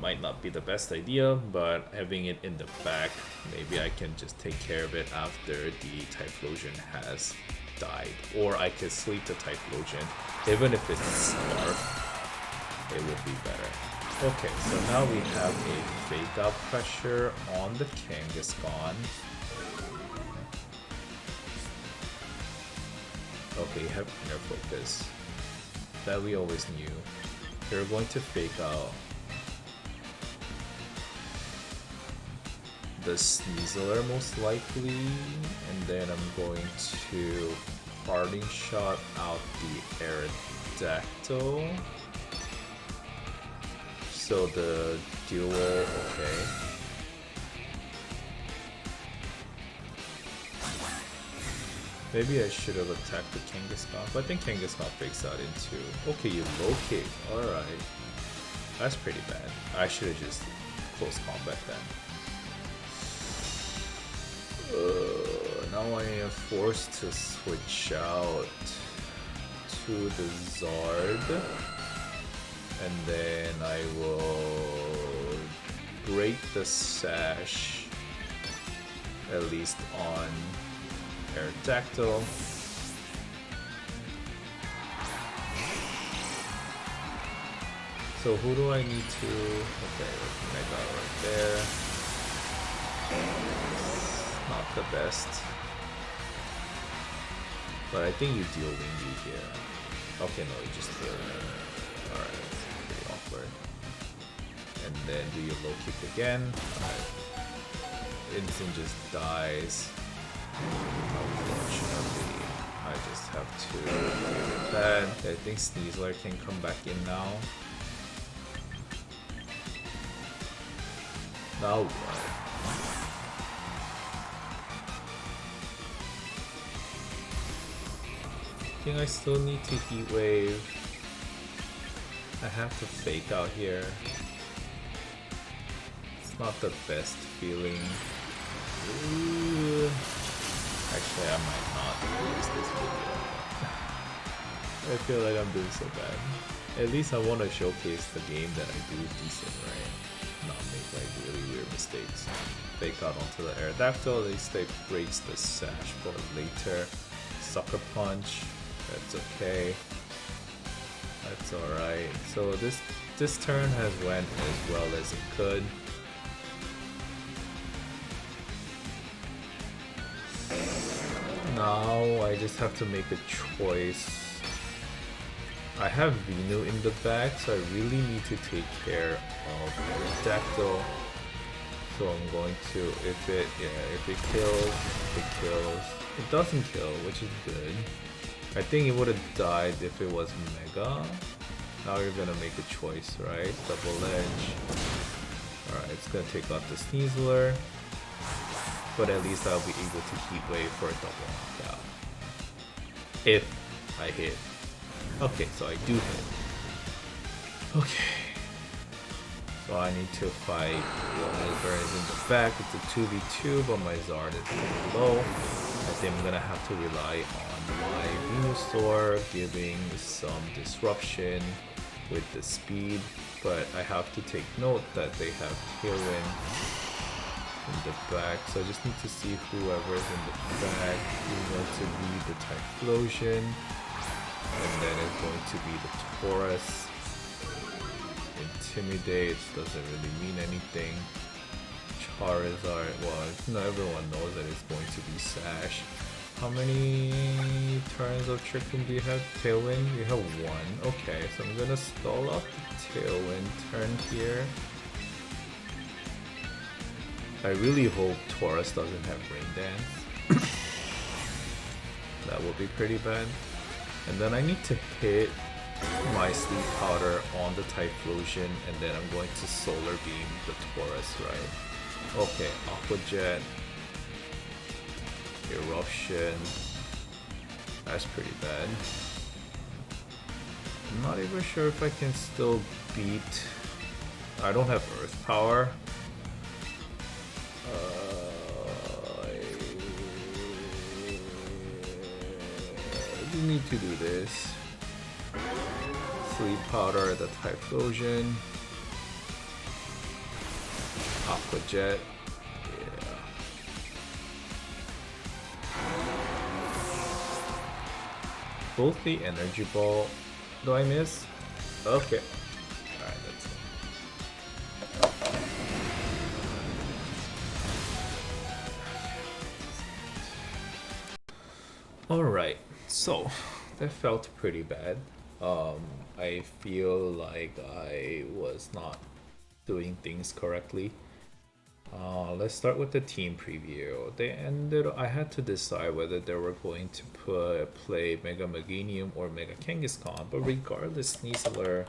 Might not be the best idea, but having it in the back, maybe I can just take care of it after the Typhlosion has died. Or I could sleep the Typhlosion. Even if it's Scarf, it would be better. Okay, so now we have a fake out pressure on the Kangaskhan. Okay, you have inner focus. That we always knew. You're going to fake out the Sneasler most likely, and then I'm going to parting shot out the Aerodactyl. So the duel, okay. Maybe I should have attacked the Kangaskhan, but I think Kangaskhan fakes out into... Okay, you locate. Alright. That's pretty bad. I should have just close combat then. Now I am forced to switch out to the Zard, and then I will break the Sash, at least on Aerodactyl. So who do I need to? Okay, Mega right there. Not the best. But I think you deal Wingy here. Okay, no, you just deal him. Alright, that's pretty awkward. And then do your low kick again. Alright. Instant just dies. Unfortunately, I just have to deal with that. I think Sneasler can come back in now. Now what? I think I still need to Heat Wave. I have to Fake Out here. It's not the best feeling. Ooh. Actually, I might not use this video. I feel like I'm doing so bad. At least I want to showcase the game that I do decent, right? Not make like really weird mistakes. Fake out onto the Aerodactyl, at least it breaks the Sash for later. Sucker Punch, that's okay. That's alright. So this turn has went as well as it could. Now I just have to make a choice. I have Venu in the back, so I really need to take care of Aerodactyl. So I'm going to, if it kills, it kills. It doesn't kill, which is good. I think it would have died if it was Mega. Now you're gonna make a choice, right? Double Edge. Alright, it's gonna take out the Sneasler. But at least I'll be able to Heat Wave for a double knockout. If I hit. Okay, so I do hit. Okay. So I need to fight whatever is in the back. It's a 2v2, but my Zard is low. I think I'm gonna have to rely on my Venusaur giving some disruption with the speed. But I have to take note that they have Tailwind in the back, so I just need to see whoever's in the back is going to be the Typhlosion, and then it's going to be the Taurus. Intimidate doesn't really mean anything. Charizard, well, not everyone knows that it's going to be Sash. How many turns of Trick Room do you have? Tailwind? You have one. Okay, so I'm gonna stall off the Tailwind turn here. I really hope Taurus doesn't have Rain Dance. That would be pretty bad. And then I need to hit my Sleep Powder on the Typhlosion, and then I'm going to Solar Beam the Taurus, right? Okay, Aqua Jet. Eruption. That's pretty bad. I'm not even sure if I can still beat... I don't have Earth Power. I need to do this. Sleep Powder, the Typhlosion. Aqua Jet. Yeah. Both the Energy Ball. Do I miss? Okay. Alright, that's it. Alright, so that felt pretty bad. I feel like I was not doing things correctly. Let's start with the team preview. I had to decide whether they were going to play Mega Meganium or Mega Kangaskhan, but regardless, Sneasler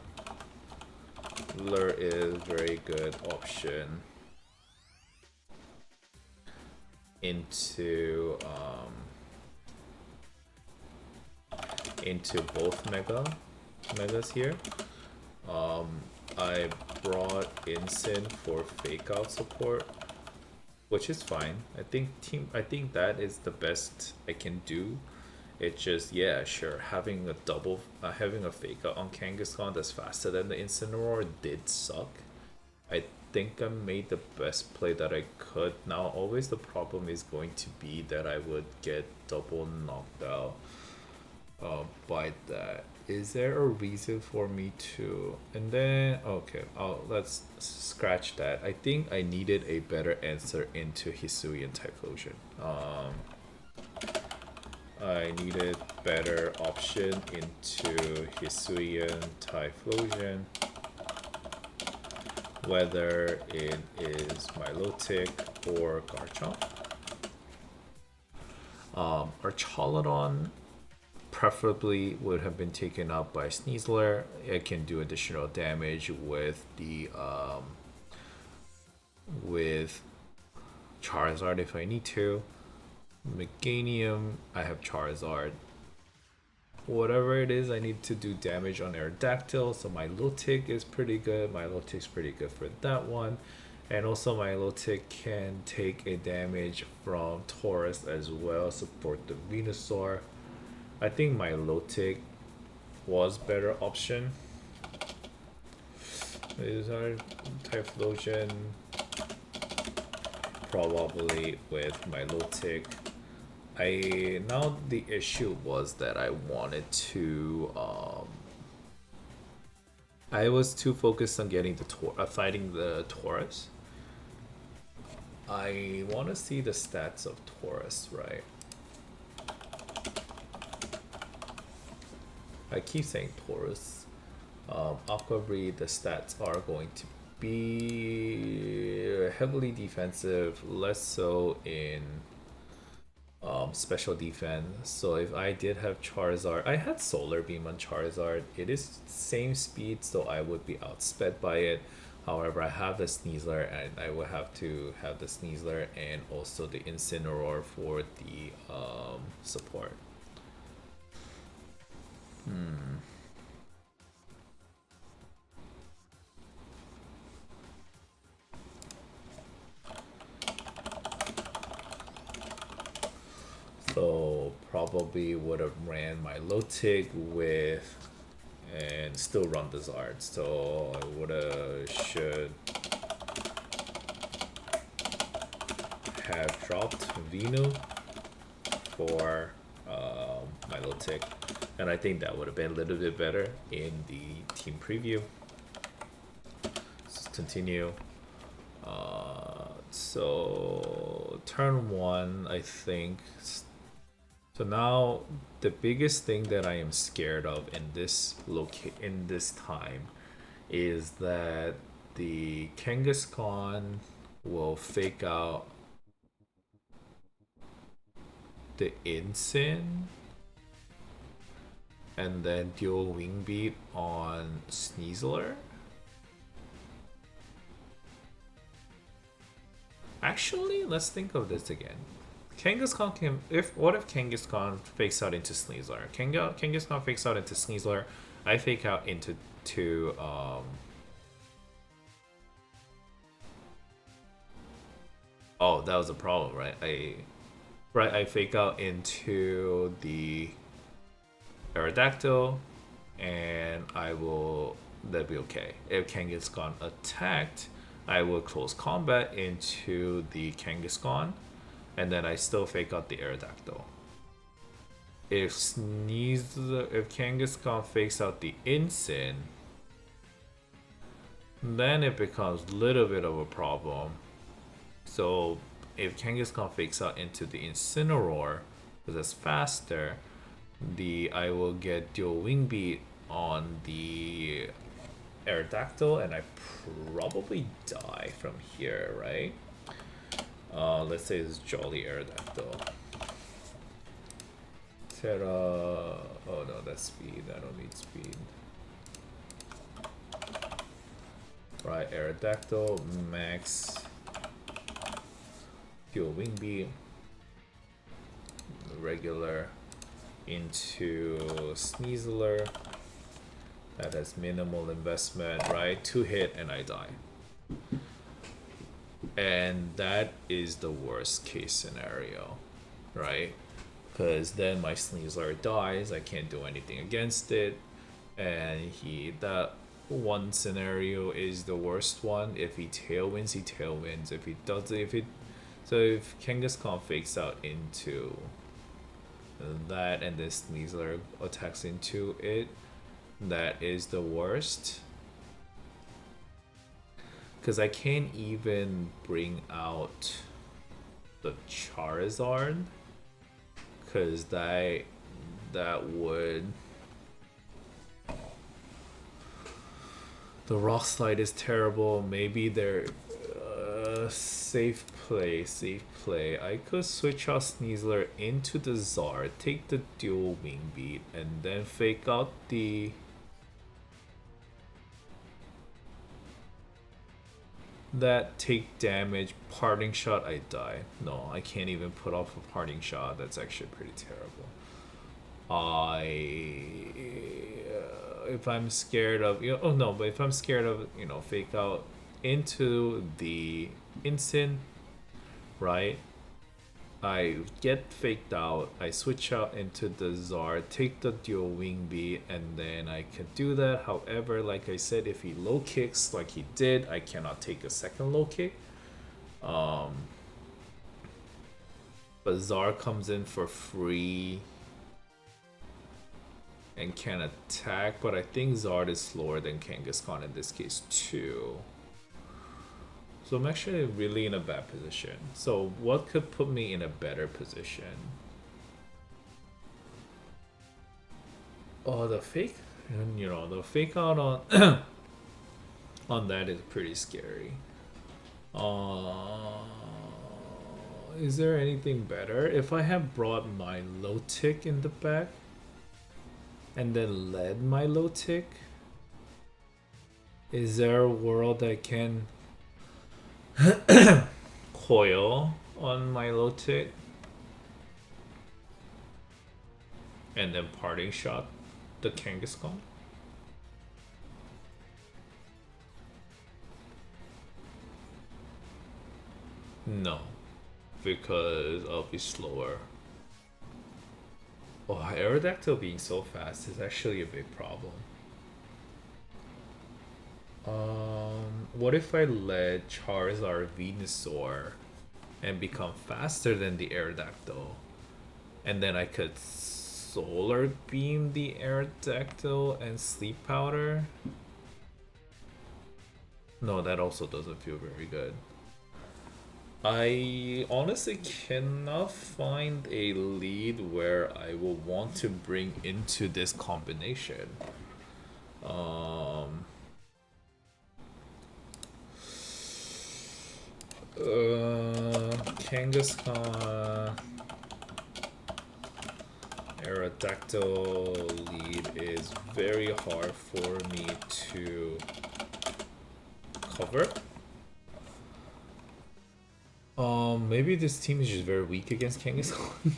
is a very good option into both megas here. I brought Incin for fake out support, which is fine. I think that is the best I can do. It's just, yeah, sure, having a fake out on Kangaskhan that's faster than the Incineroar did suck. I think I made the best play that I could. Now, always the problem is going to be that I would get double knocked out by that. Is there a reason for me to? And then, okay, let's scratch that. I think I needed a better answer into Hisuian Typhlosion. I needed better option into Hisuian Typhlosion, whether it is Milotic or Garchomp. Archaludon preferably would have been taken up by Sneasler. It can do additional damage with the with Charizard if I need to. Meganium, I have Charizard. Whatever it is, I need to do damage on Aerodactyl, so Milotic is pretty good. Milotic's pretty good for that one. And also Milotic can take a damage from Taurus as well, support the Venusaur. I think Milotic was better option. Is our Typhlosion probably with Milotic. Now the issue was that I wanted to I was too focused on getting the fighting the Taurus. I want to see the stats of Taurus, right? I keep saying Taurus. Aqua Breed, the stats are going to be heavily defensive, less so in special defense. So if I did have Charizard, I had Solar Beam on Charizard. It is same speed, so I would be outsped by it. However, I have the Sneasler, and I will have to have the Sneasler and also the Incineroar for the support. So probably would have ran my Milotic with and still run the Zard. So I would have should have dropped Venu for Milotic, and I think that would have been a little bit better in the team preview. Let's continue. So turn one, I think. So now the biggest thing that I am scared of in this time is that the Kangaskhan will fake out the Incin and then dual Wing Beat on Sneasler. Actually, let's think of this again. Kangaskhan can what if Kangaskhan fakes out into Sneasler? Kangaskhan fakes out into Sneasler. I fake out into oh, that was a problem, right? I fake out into the Aerodactyl, and that'd be okay. If Kangaskhan attacked, I will close combat into the Kangaskhan, and then I still fake out the Aerodactyl. If Kangaskhan fakes out the Incin, then it becomes a little bit of a problem. So if Kangaskhan fakes out into the Incineroar, because it's faster, I will get dual Wing Beat on the Aerodactyl, and I probably die from here, right? Let's say it's Jolly Aerodactyl. Terra. Oh no, that's speed. I don't need speed. Right, Aerodactyl, max. Dual Wing Beat. Regular into Sneasler. That has minimal investment, right? 2 hit and I die. And that is the worst case scenario, right? because then my Sneasler dies. I can't do anything against it, and that one scenario is the worst one. If he tailwinds, he tailwinds. If he does, if Kangaskhan fakes out into that and this Sneasler attacks into it, that is the worst. Because I can't even bring out the Charizard, because that would, the Rock Slide is terrible. Maybe they're safe play. I could switch out Sneasler into the Zard, take the dual wing beat, and then fake out the that take damage. Parting shot, I die. No, I can't even put off a parting shot. That's actually pretty terrible. If I'm scared of, if I'm scared of, fake out into the instant, right? I get faked out, I switch out into the Zard, take the dual wing beat, and then I can do that. However, like I said, if he low kicks like he did, I cannot take a second low kick. But Zard comes in for free and can attack, but I think Zard is slower than Kangaskhan in this case too. So I'm actually really in a bad position. So what could put me in a better position? Oh, the fake, the fake out on on that is pretty scary. Is there anything better? If I have brought my Milotic in the back and then led my Milotic, is there a world that can coil on my Milotic and then parting shot the Kangaskhan? No, because I'll be slower. Oh, Aerodactyl being so fast is actually a big problem. What if I let Charizard Venusaur and become faster than the Aerodactyl, and then I could Solar Beam the Aerodactyl and Sleep Powder? No, that also doesn't feel very good. I honestly cannot find a lead where I will want to bring into this combination. Kangaskhan Aerodactyl lead is very hard for me to cover. Maybe this team is just very weak against Kangaskhan.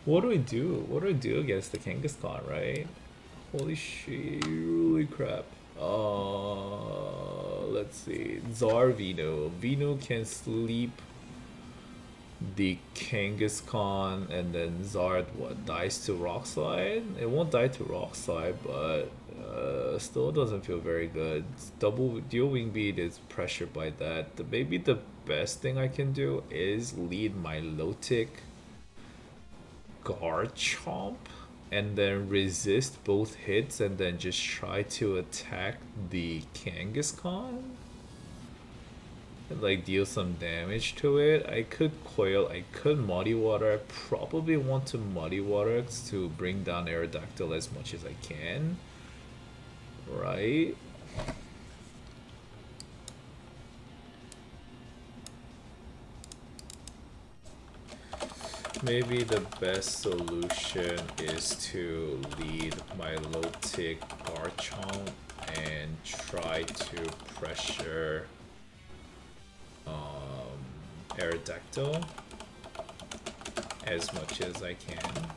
What do I do? What do I do against the Kangaskhan, right? Holy shit, holy crap. Let's see. Vino. Vino can sleep the Kangaskhan, and then Zard dies to Rock Slide? It won't die to Rock Slide, but still doesn't feel very good. Dual Wing Beat is pressured by that. Maybe the best thing I can do is lead my Milotic Garchomp and then resist both hits and then just try to attack the Kangaskhan, like deal some damage to it. I could coil, I could Muddy Water. I probably want to Muddy Water to bring down Aerodactyl as much as I can, right? Maybe the best solution is to lead my Milotic Garchomp and try to pressure Aerodactyl as much as I can,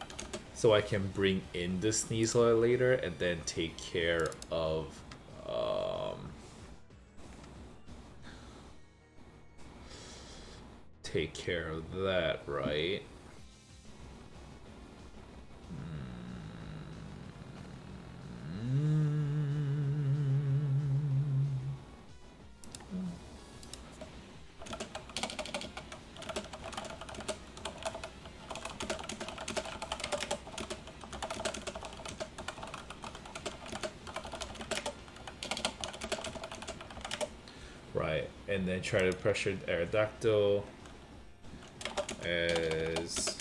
so I can bring in the Sneasler later and then take care of that, right? and then try to pressure Aerodactyl. As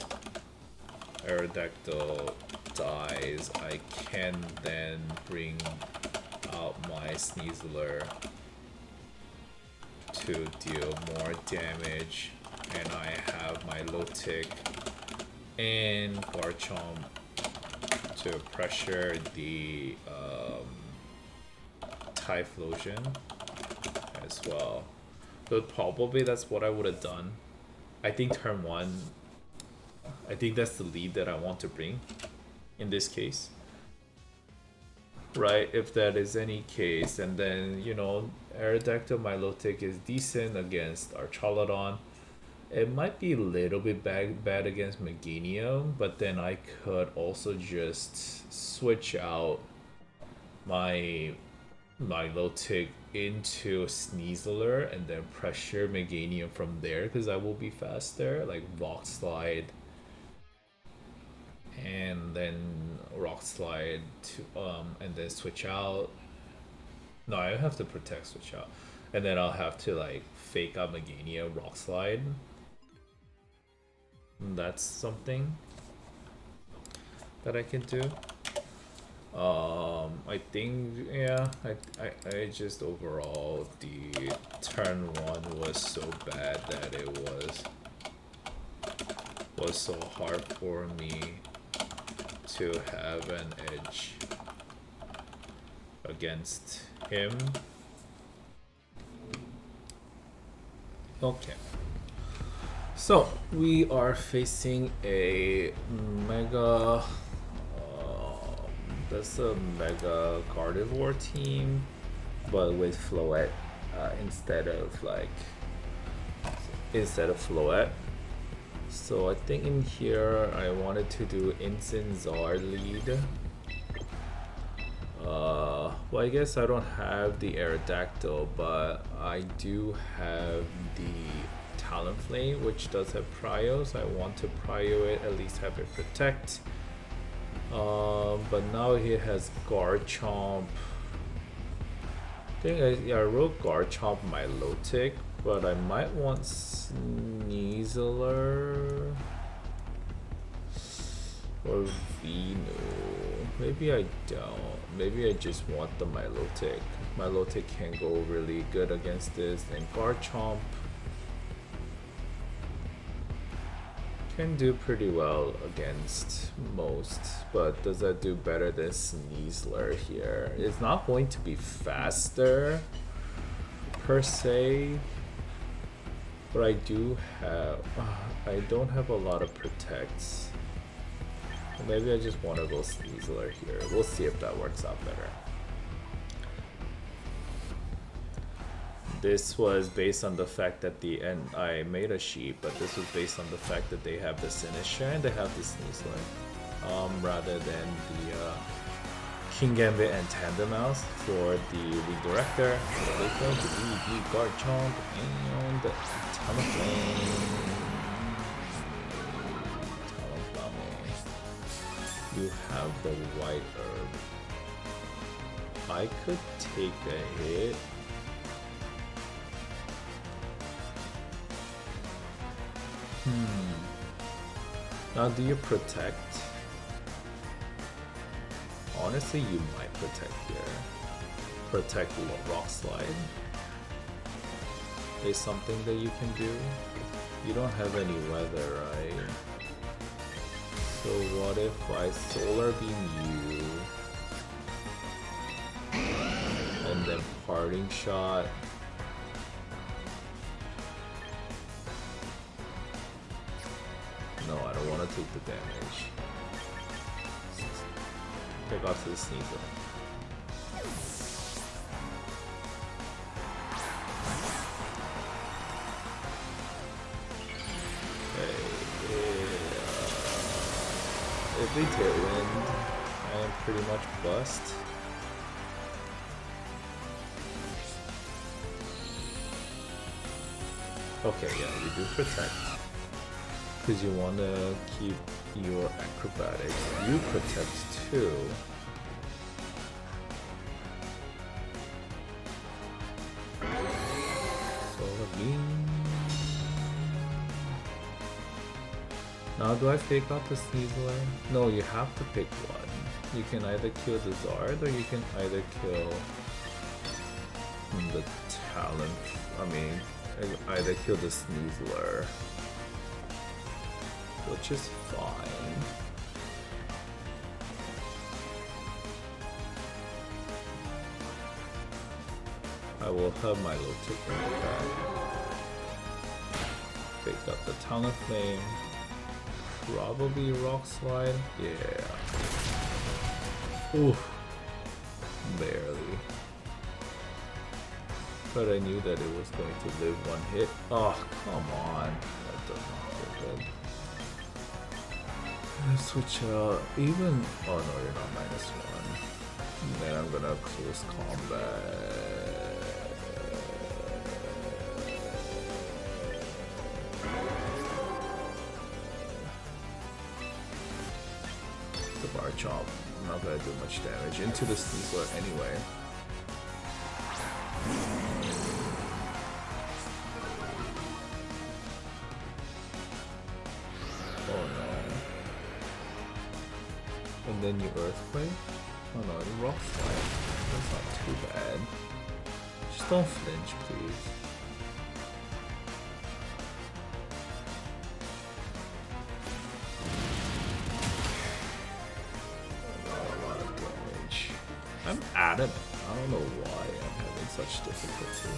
Aerodactyl dies, I can then bring out my Sneasler to deal more damage, and I have my Milotic and Garchomp to pressure the Typhlosion as well. So probably that's what I would have done. I think turn 1, I think that's the lead that I want to bring in this case. Right, if that is any case, and then, you know, Aerodactyl Milotic is decent against Archaludon. It might be a little bit bad against Meganium, but then I could also just switch out my Milotic into Sneasler and then pressure Meganium from there, because I will be faster, like Rock Slide and then Rock Slide to and then switch out. No, I have to protect, switch out, and then I'll have to like fake out Meganium, Rock Slide. That's something that I can do. I think, yeah, I just overall, the turn 1 was so bad that it was so hard for me to have an edge against him. Okay. So we are facing a Mega that's a Mega Gardevoir team, but with Floette instead of Floette. So I think in here I wanted to do Incineroar lead. Well, I guess I don't have the Aerodactyl, but I do have the Talonflame, which does have Prio, so I want to Prio it, at least have it protect. But now he has Garchomp. I think I wrote Garchomp Milotic, but I might want Sneasler or Venu. Maybe I don't. Maybe I just want the Milotic. Milotic can go really good against this, and Garchomp can do pretty well against most, but does that do better than Sneasler here? It's not going to be faster per se, but I do have I don't have a lot of protects. Maybe I just want to go Sneasler here. We'll see if that works out better. This was based on the fact that I made a sheet, but this was based on the fact that they have the Sinister and they have the Sneasler, rather than the King Gambit and Tandem Mouse for the redirector. So they're going to be the Garchomp and the Talonflame. You have the White Herb. I could take a hit. Now, do you protect? Honestly, you might protect here. Protect Rock Slide is something that you can do. You don't have any weather, right? So what if I Solar Beam you and then Parting Shot? No, I don't want to take the damage. Take off to the Sneasler. If they Tailwind, I am pretty much bust. Okay, yeah, you do protect. Because you want to keep your acrobatics. You protect too. So Bing. Now do I fake out the Sneasler? No, you have to pick one. You can either kill the Zard or you can either kill the Talent. I mean, either kill the Sneasler, which is fine. I will have my Milotic in the back. Fake out the Talent Flame. Probably Rock Slide. Yeah. Oof. Barely. But I knew that it was going to live one hit. Oh, come on. That does not feel good. Let's switch out. Even. Oh no, you're not -1. And then I'm gonna close combat. The Garchomp. I'm not gonna do much damage into the Sneasler anyway. Oh no. And then you Earthquake? Oh no, you Rock Slide. That's not too bad. Just don't flinch, please. I'm adamant. I don't know why I'm having such difficulty.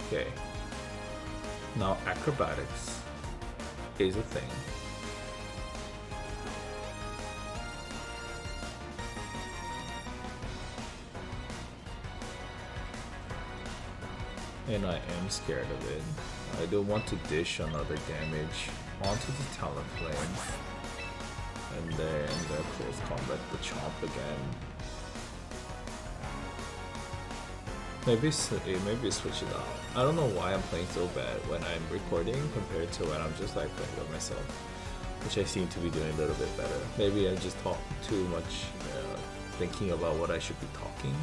Okay. Now acrobatics is a thing. And I am scared of it. I don't want to dish another damage onto the Talent Flame. And then close combat the Chomp again. Maybe switch it out. I don't know why I'm playing so bad when I'm recording compared to when I'm just like playing with myself, which I seem to be doing a little bit better. Maybe I just talk too much, thinking about what I should be talking.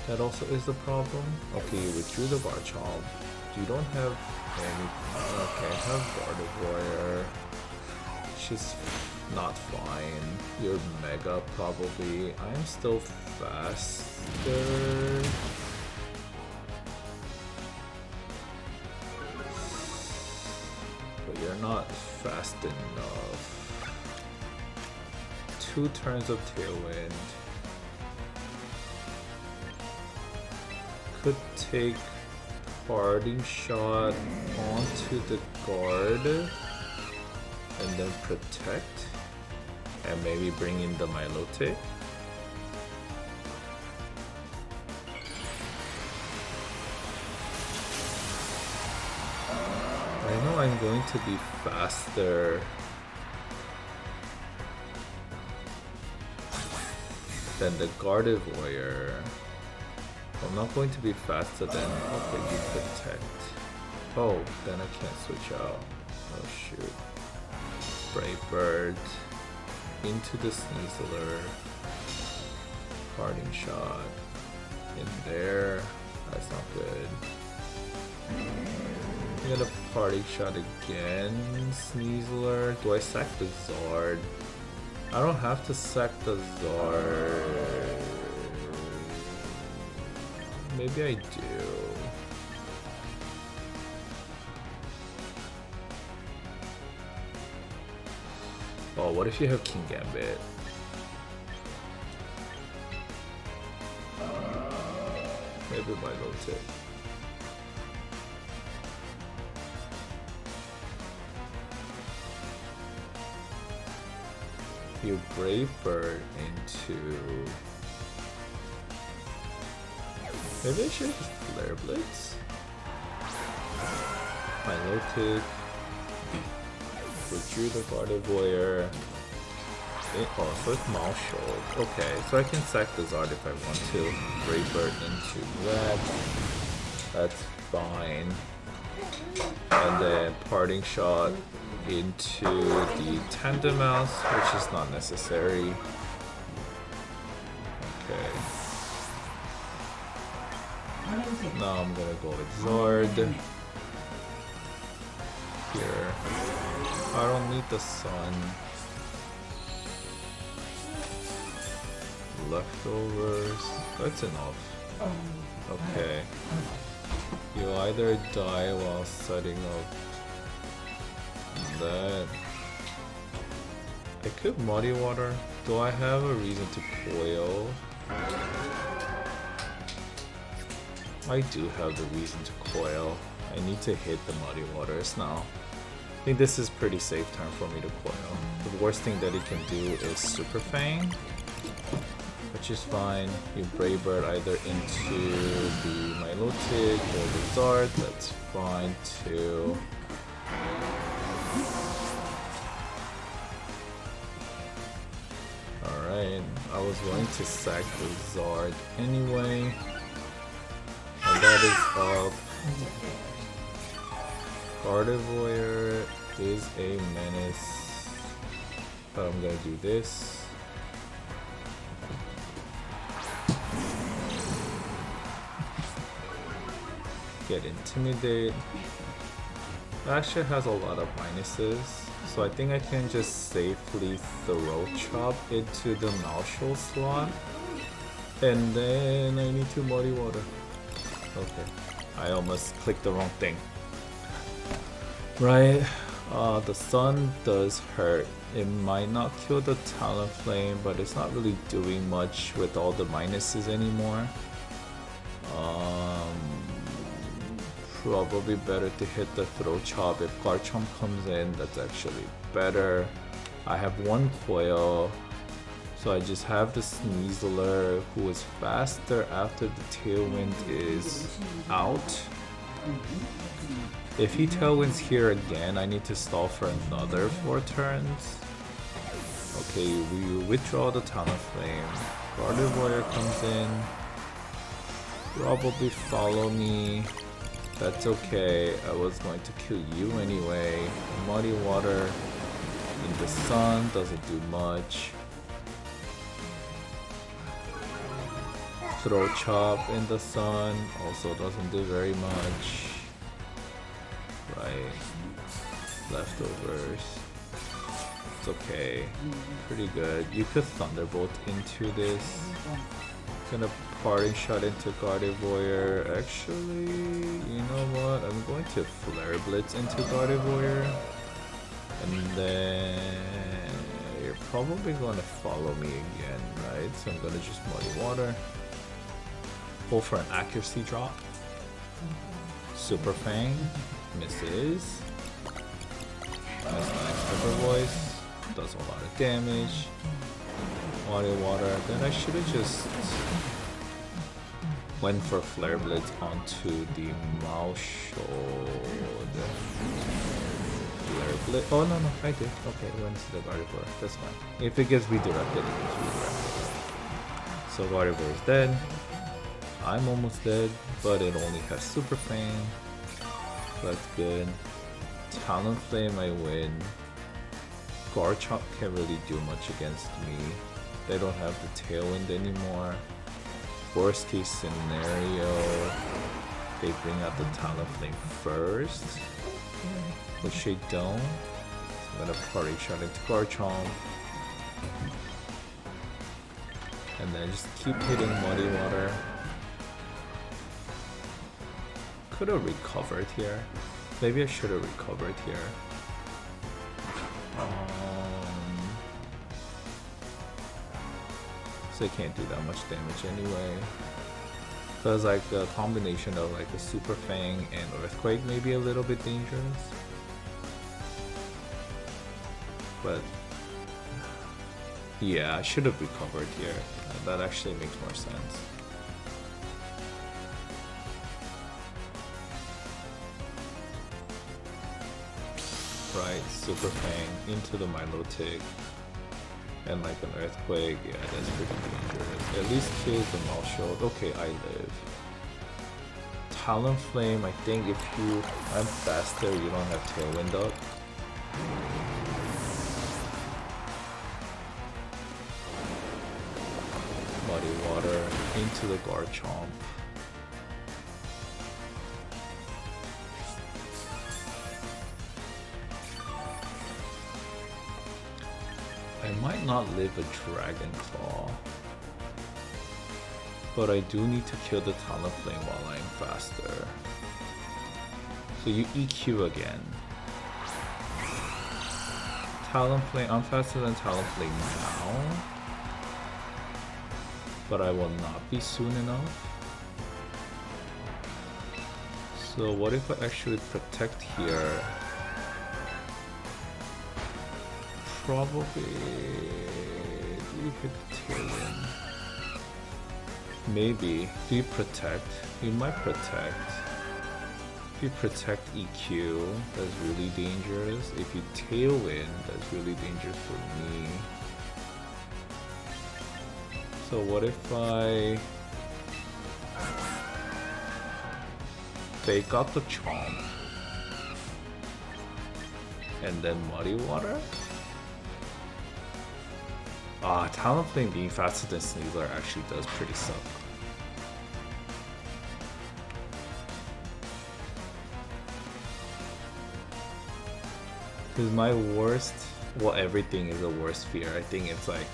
That also is the problem. Okay, you withdrew the Garchomp. You don't have any. Okay, I have Gardevoir. She's not fine. You're Mega probably. I am still faster. But you're not fast enough. 2 turns of Tailwind. Could take Parting Shot onto the guard and then protect and maybe bring in the Milotic. I know I'm going to be faster than the Gardevoir. I'm not going to be faster than okay, you protect. Oh, then I can't switch out. Oh shoot. Brave Bird into the Sneasler. Parting Shot in there. That's not good. I'm gonna Parting Shot again. Sneasler. Do I sack the Zard? I don't have to sack the Zard. Maybe I do. Oh, what if you have King Gambit? Maybe my Milotic. You Brave Bird into. Maybe I should just Flare Blitz. Milotic. Withdrew the Gardevoir. Oh, so it's Marshall. Okay, so I can sack the Zard if I want to. Brave Bird into that. That's fine. And then Parting Shot into the Tandem Mouse, which is not necessary. Okay. Now I'm gonna go with Zord. Here. I don't need the sun. Leftovers. That's enough. Okay. You either die while setting up that. I could muddy water. Do I have a reason to coil? I do have the reason to coil. I need to hit the muddy waters now. I think this is pretty safe turn for me to coil. The worst thing that he can do is Super Fang, which is fine. You Brave Bird either into the Milotic or the Zard, that's fine too. Alright, I was going to sack the Zard anyway. And that is up. Gardevoir is a menace. But I'm gonna do this. Get Intimidate. It actually has a lot of minuses. So I think I can just safely throw Chop into the Malshol slot. And then I need to Muddy Water. Okay, I almost clicked the wrong thing. Right, the sun does hurt. It might not kill the Talonflame, but it's not really doing much with all the minuses anymore. Probably better to hit the Throw Chop. If Garchomp comes in, that's actually better. I have one coil. So I just have the Sneasler, who is faster after the Tailwind is out. If he Tailwinds here again, I need to stall for another 4 turns. Okay, we withdraw the Talonflame. Gardevoir comes in. Probably follow me. That's okay, I was going to kill you anyway. Muddy Water in the sun doesn't do much. Throw Chop in the sun also doesn't do very much. Right. Leftovers. It's okay. Pretty good. You could Thunderbolt into this. Gonna Parting Shot into Gardevoir. Actually, you know what? I'm going to Flare Blitz into Gardevoir. And then you're probably gonna follow me again, right? So I'm gonna just Muddy Water. Go for an accuracy drop. Super Fang. Misses. That's nice. Pepper Voice. Does a lot of damage. Muddy Water. Then I should have just went for Flare Blitz onto the Malshol. Flare Blitz. Oh no, I did. Okay, I went to the Gardevoir. That's fine. If it gets redirected, it gets redirected. So Gardevoir is dead. I'm almost dead, but it only has Super Fang. That's good. Talonflame I win. Garchomp can't really do much against me. They don't have the Tailwind anymore. Worst case scenario, they bring out the Talonflame first, which they don't. I'm gonna Party Shot into Garchomp. And then just keep hitting Muddy Water. Could have recovered here. Maybe I should have recovered here. So I can't do that much damage anyway. Cause like the combination of like the Super Fang and Earthquake may be a little bit dangerous. But yeah, I should have recovered here. That actually makes more sense. Right, Super Fang into the Milotic. And like an Earthquake, yeah, that's pretty dangerous. At least kills the Malshol. Okay, I live. Talonflame, I think if I'm faster, you don't have Tailwind up. Muddy Water into the Garchomp. I might not live a Dragon Claw, but I do need to kill the Talonflame while I'm faster. So you EQ again. Talonflame, I'm faster than Talonflame now, but I will not be soon enough. So what if I actually protect here? Probably... do you hit Tailwind? Maybe. Do you protect? You might protect. If you protect EQ, that's really dangerous. If you Tailwind, that's really dangerous for me. So what if I... fake out the Chomp and then Muddy Water? Talonflame being faster than Sneasler actually does pretty suck. Because my worst, well, everything is a worst fear. I think it's like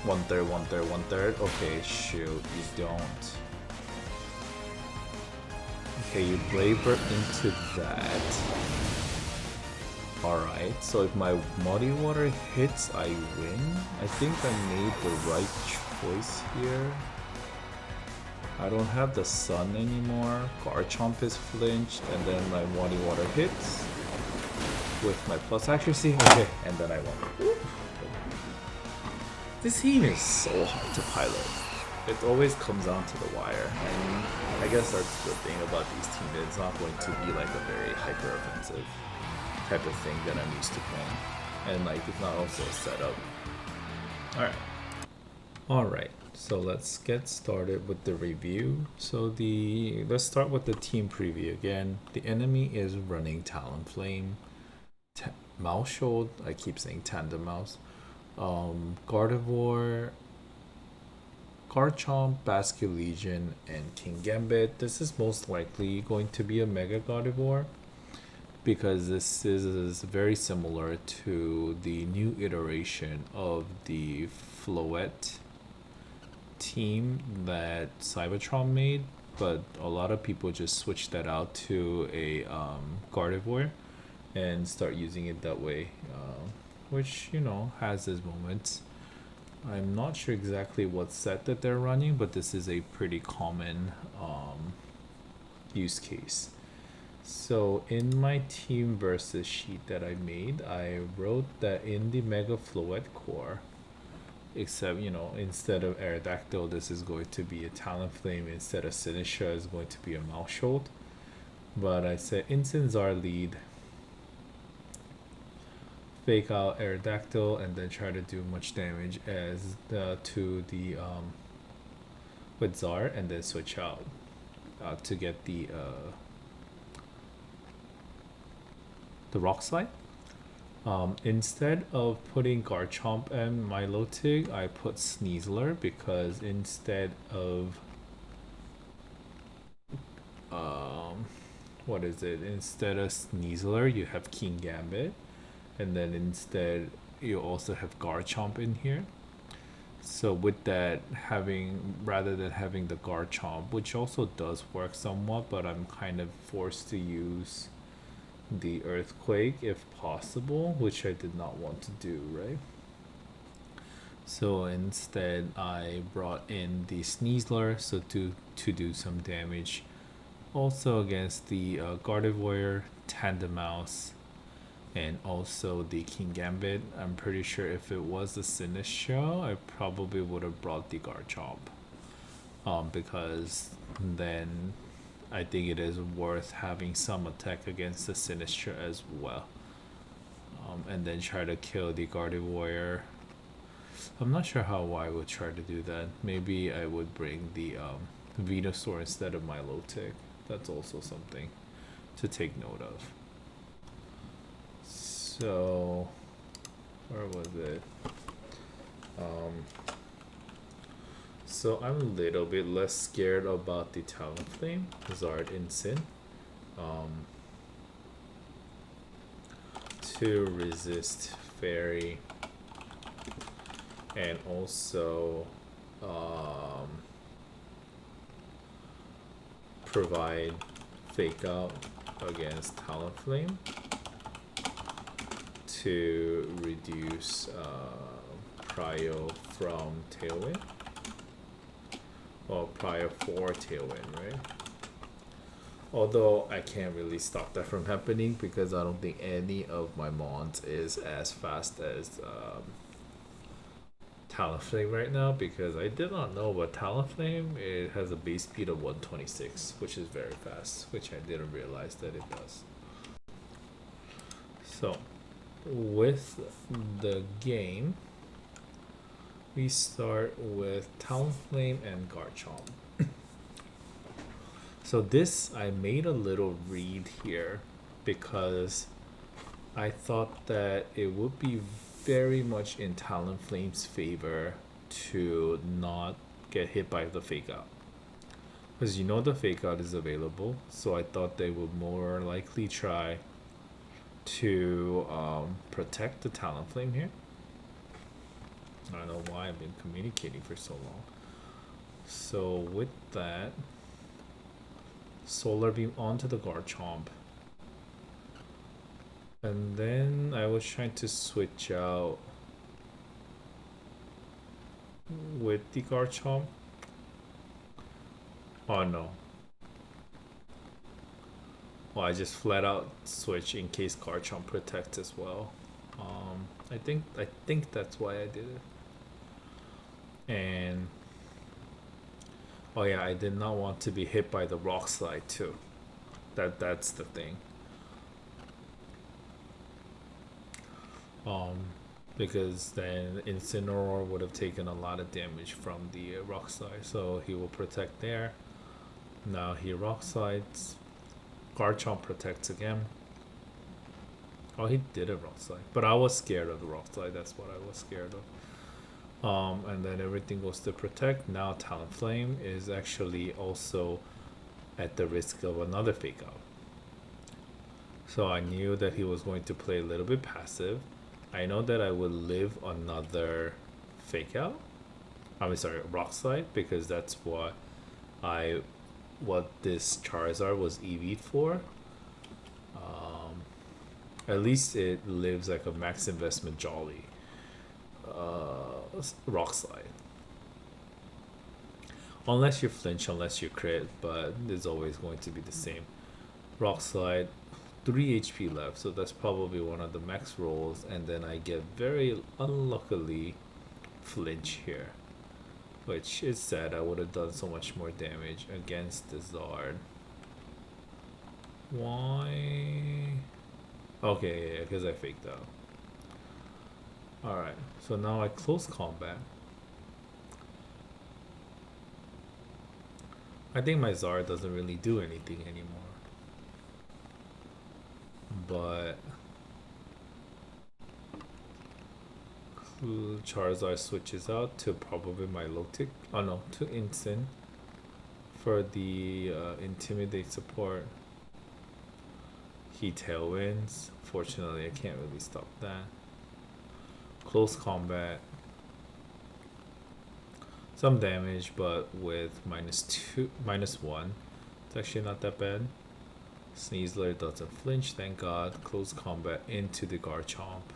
1/3, 1/3, 1/3. Okay, shoot, you don't. Okay, you Brave Bird into that. Alright, so if my Muddy Water hits, I win. I think I made the right choice here. I don't have the Sun anymore. Garchomp is flinched, and then my Muddy Water hits with my plus accuracy. Okay, and then I won. This team is so hard to pilot. It always comes down to the wire, and I guess that's the thing about these teams. It's not going to be like a very hyper-offensive type of thing that I'm used to playing, and like it's not also a setup. Alright, so let's get started with the review. So let's start with the team preview again. The enemy is running Talonflame, Moushold, I keep saying Tandem Mouse, Gardevoir, Garchomp, Basculegion, and King Gambit. This is most likely going to be a Mega Gardevoir, because this is very similar to the new iteration of the Floette team that Cybertron made, but a lot of people just switch that out to a Gardevoir and start using it that way, which, you know, has its moments. I'm not sure exactly what set that they're running, but this is a pretty common use case. So in my team versus sheet that I made, I wrote that in the Mega Floette core, except, you know, instead of Aerodactyl, this is going to be a Talonflame. Instead of Sinistra, is going to be a Moushold. But I said incineroar lead, fake out Aerodactyl, and then try to do much damage as to the with Zar, and then switch out to get the Rock Slide. Instead of putting Garchomp and Milotic, I put Sneasler, because instead of what is it? Instead of Sneasler, you have King Gambit, and then instead you also have Garchomp in here. So with that, rather than having the Garchomp, which also does work somewhat, but I'm kind of forced to use the Earthquake if possible, which I did not want to do, right? So instead I brought in the Sneasler, so to do some damage also against the Gardevoir, Tandem Mouse, and also the King Gambit. I'm pretty sure if it was a Sinistra, I probably would have brought the Garchomp, because then I think it is worth having some attack against the Sinistra as well, and then try to kill the Gardevoir. I'm not sure how I would try to do that. Maybe I would bring the Venusaur instead of Milotic. That's also something to take note of. So, where was it? So I'm a little bit less scared about the Talonflame, Zard Incin, to resist Fairy and also provide fake out against Talonflame to reduce prio from Tailwind, or prio for Tailwind, right? Although I can't really stop that from happening because I don't think any of my mons is as fast as Talonflame right now, because I did not know, but Talonflame, it has a base speed of 126, which is very fast, which I didn't realize that it does. So with the game, we start with Talonflame and Garchomp. So this, I made a little read here because I thought that it would be very much in Talonflame's favor to not get hit by the fake out, because you know the fake out is available, so I thought they would more likely try to protect the Talonflame here. I don't know why I've been communicating for so long. So with that, Solar Beam onto the Garchomp. And then I was trying to switch out with the Garchomp. Oh no. Well, I just flat out switch in case Garchomp protects as well. I think that's why I did it. And oh yeah, I did not want to be hit by the Rock Slide too. That's the thing. Because then Incineroar would have taken a lot of damage from the Rock Slide, so he will protect there. Now he Rock Slides. Garchomp protects again. Oh, he did a Rock Slide, but I was scared of the Rock Slide. That's what I was scared of. And then everything goes to protect. Now Talonflame is actually also at the risk of another fake out. So I knew that he was going to play a little bit passive. I know that I would live another fake out. I'm sorry, Rock Slide, because that's what this Charizard was EV'd for. At least it lives like a max investment Jolly Rock Slide. Unless you flinch, unless you crit, but it's always going to be the same. Rock Slide, 3 HP left, so that's probably one of the max rolls, and then I get very unluckily flinch here, which is sad. I would have done so much more damage against the Zard. Why? Okay, yeah, because I faked out. Alright, so now I close combat. I think my Zard doesn't really do anything anymore. But Charizard switches out to probably Milotic. Oh no, to Incin for the Intimidate support. He Tailwinds. Fortunately, I can't really stop that. Close combat. Some damage, but with -1. It's actually not that bad. Sneasler doesn't flinch, thank god. Close combat into the Garchomp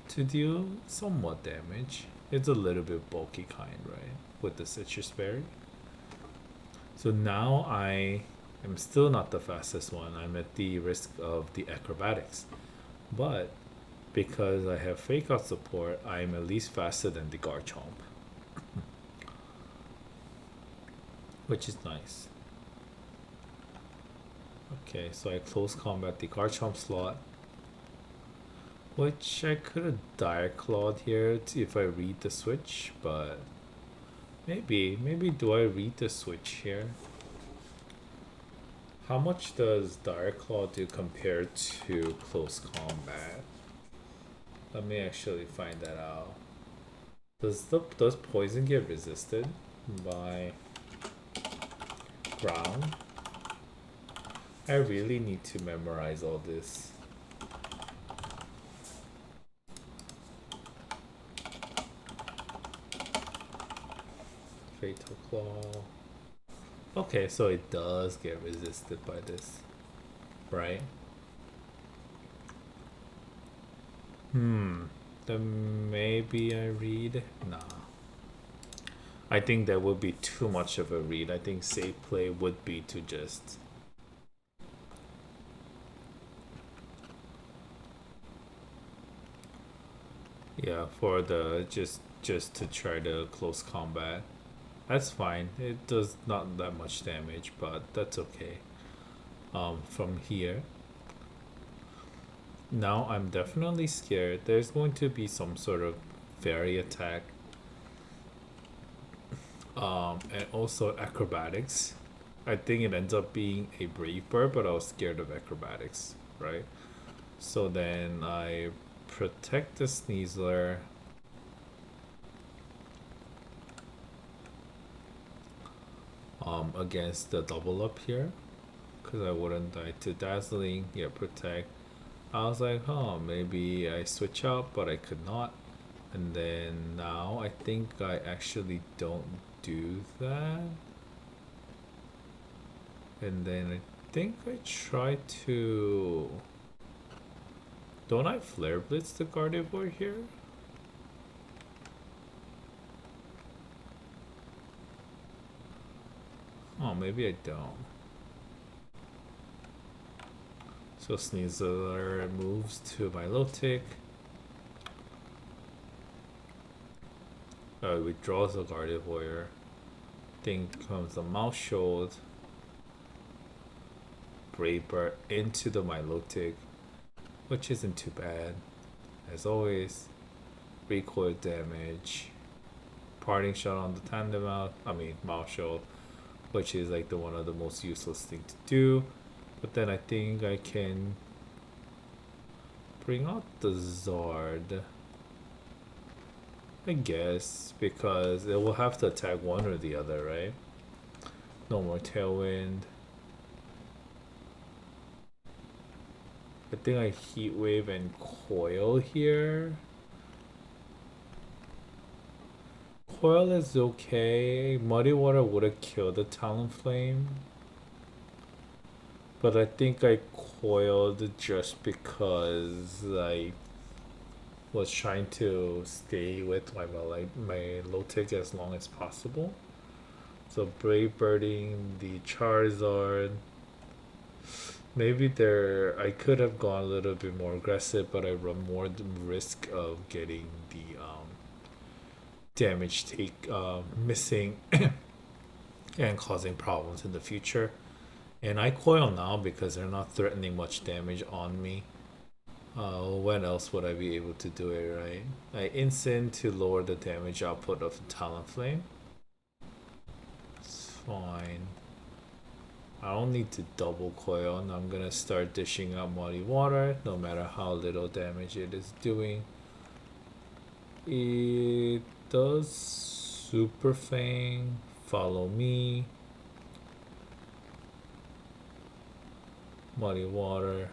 to deal somewhat damage. It's a little bit bulky kind, right? With the Citrus Berry. So now I am still not the fastest one. I'm at the risk of the Acrobatics. But because I have Fake Out support, I'm at least faster than the Garchomp. Which is nice. Okay, so I close combat the Garchomp slot, which I could have Dire Clawed here if I read the switch, but maybe do I read the switch here? How much does Dire Claw do compared to close combat? Let me actually find that out. Does poison get resisted by ground? I really need to memorize all this. Fatal Claw. Okay, so it does get resisted by this, right? Then maybe I read? Nah. I think that would be too much of a read. I think safe play would be to just... Yeah, for the just to try to close combat. That's fine. It does not that much damage, but that's okay. From here, now I'm definitely scared. There's going to be some sort of fairy attack. And also acrobatics. I think it ends up being a brave bird, but I was scared of acrobatics, right? So then I protect the Sneasler. Against the double up here, because I wouldn't die to dazzling. Yeah, protect. I was like, huh, maybe I switch out, but I could not. And then now I think I actually don't do that. And then I think I try to... Don't I Flare Blitz the Gardevoir here? Oh, maybe I don't. So Sneasler moves to Milotic. Withdraws the Gardevoir. Then comes the Mouse Shield. Brave Bird into the Milotic, which isn't too bad. As always, recoil damage. Parting shot on the tandem out. Mouse Shield, which is like one of the most useless thing to do. But then I think I can bring out the Zard. I guess, because it will have to attack one or the other, right? No more Tailwind. I think I Heat Wave and Coil here. Coil is okay. Muddy Water would have killed the Talonflame. But I think I coiled just because I was trying to stay with my Milotic as long as possible. So Brave Birding the Charizard. Maybe I could have gone a little bit more aggressive, but I run more the risk of getting the damage missing and causing problems in the future. And I coil now because they're not threatening much damage on me. When else would I be able to do it, right? I Incin to lower the damage output of the Talonflame. It's fine. I don't need to double coil, and I'm gonna start dishing out Muddy Water, no matter how little damage it is doing. It does Super Fang, follow me. Muddy Water.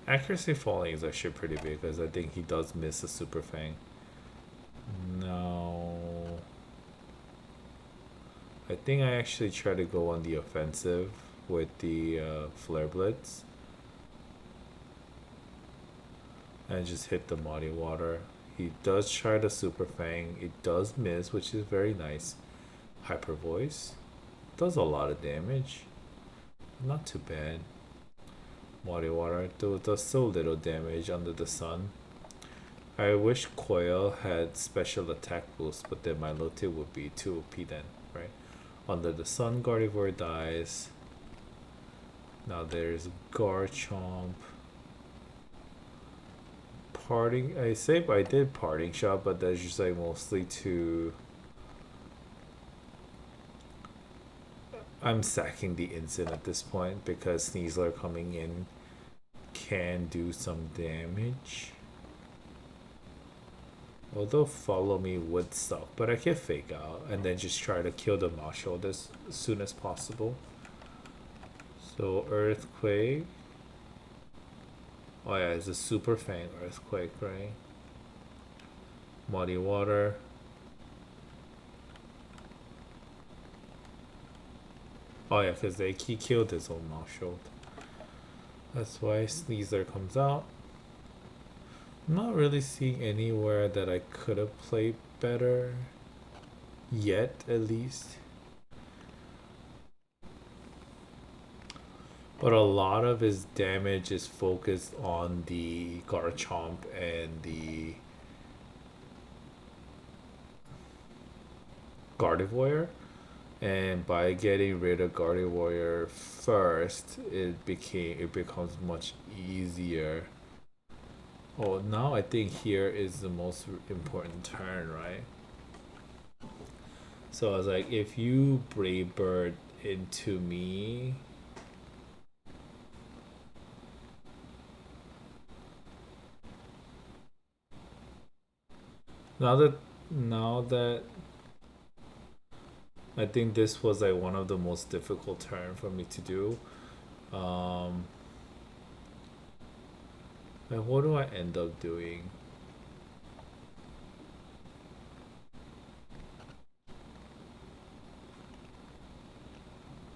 Accuracy falling is actually pretty big because I think he does miss a Super Fang. No. I think I actually try to go on the offensive with the Flare Blitz. And just hit the Muddy Water. He does try the Super Fang. It does miss, which is very nice. Hyper Voice. Does a lot of damage. Not too bad. Muddy Water does so little damage under the sun. I wish Coil had special attack boost, but then my Milotic would be too OP then, right? Under the sun, Gardevoir dies. Now there's Garchomp. I did parting shot, but that's just like mostly to... I'm sacking the Incin at this point because Sneasler coming in can do some damage. Although follow me would suck, but I can fake out and then just try to kill the Marshall as soon as possible. So Earthquake. Oh yeah, it's a Super Fang Earthquake, right? Muddy Water. Oh yeah, because he killed his own Marshall. That's why Sneasler comes out. I'm not really seeing anywhere that I could have played better. Yet, at least. But a lot of his damage is focused on the Garchomp and the Gardevoir. And by getting rid of Gardevoir first, it becomes much easier. Oh, now I think here is the most important turn, right? So I was like, if you Brave Bird into me, now that I think this was like one of the most difficult turn for me to do. Um, and what do I end up doing?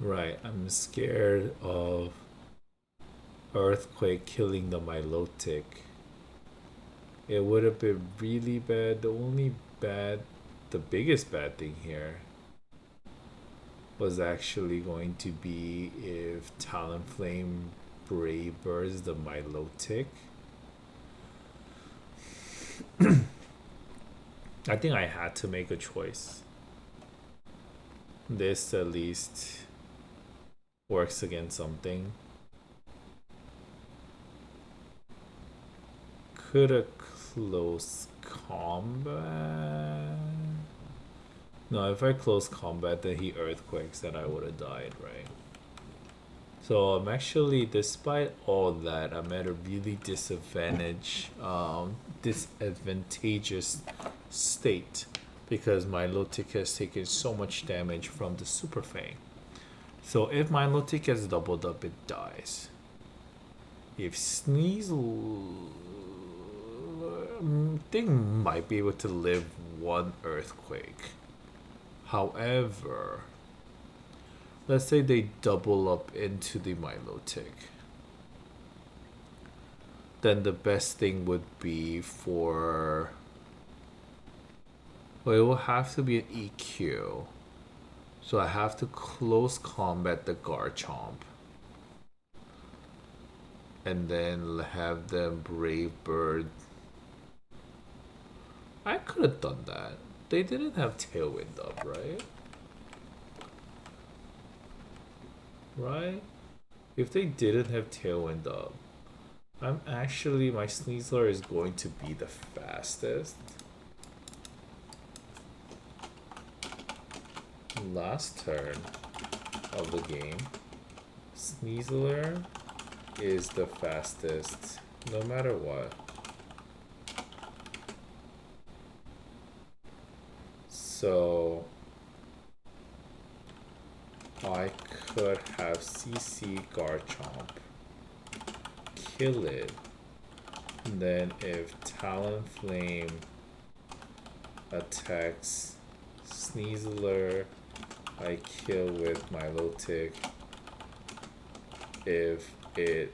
Right, I'm scared of Earthquake killing the Milotic. It would have been really bad. The biggest bad thing here was actually going to be if Talonflame Brave Birds the Milotic. I think I had to make a choice. This at least works against something. Could a close combat? No, if I close combat, then he earthquakes, then I would have died, right? So I'm actually, despite all that, I'm at a really disadvantageous state because my Milotic has taken so much damage from the Super Fang. So if my Milotic has doubled up, it dies. If Sneasler thing might be able to live one earthquake. However, let's say they double up into the Milotic. Then the best thing would be for. Well, it will have to be an EQ. So I have to close combat the Garchomp. And then have them Brave Bird. I could have done that. They didn't have Tailwind up, right? Right? If they didn't have Tailwind up, my Sneasler is going to be the fastest. Last turn of the game, Sneasler is the fastest no matter what. So I could have CC Garchomp, kill it, and then if Talonflame attacks Sneasler, I kill with Milotic. If it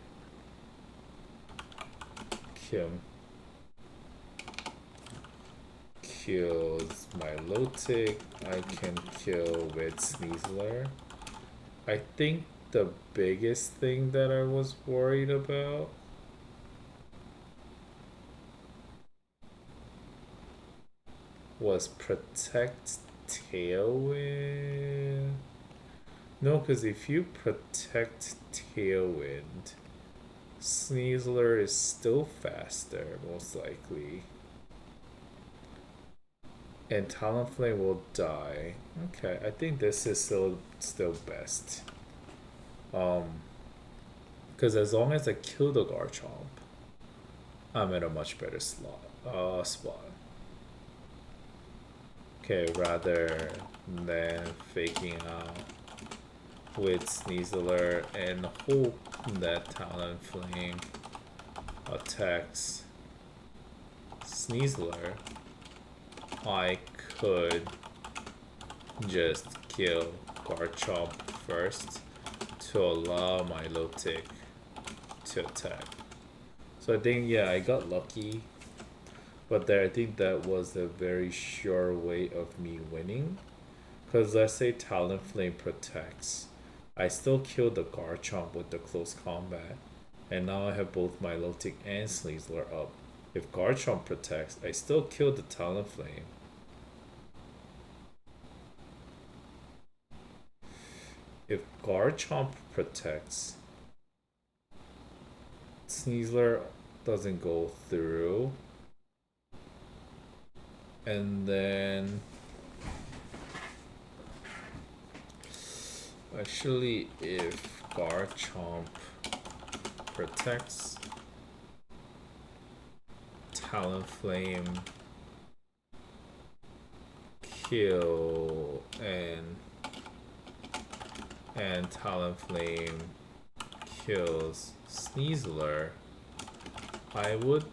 kills Milotic, I can kill with Sneasler. I think the biggest thing that I was worried about was protect Tailwind. No, because if you protect Tailwind, Sneasler is still faster, most likely. And Talonflame will die. Okay, I think this is still best. Because as long as I kill the Garchomp, I'm at a much better spot. Okay, rather than faking out with Sneasler and hope that Talonflame attacks Sneasler, I could just kill Garchomp first to allow Milotic to attack. So I think, yeah, I got lucky. But there, I think that was a very sure way of me winning. Because let's say Talonflame protects. I still kill the Garchomp with the close combat. And now I have both Milotic and Sneasler up. If Garchomp protects, I still kill the Talonflame. If Garchomp protects, Sneasler doesn't go through. And then actually if Garchomp protects, Talonflame kill and Talonflame kills Sneasler, I would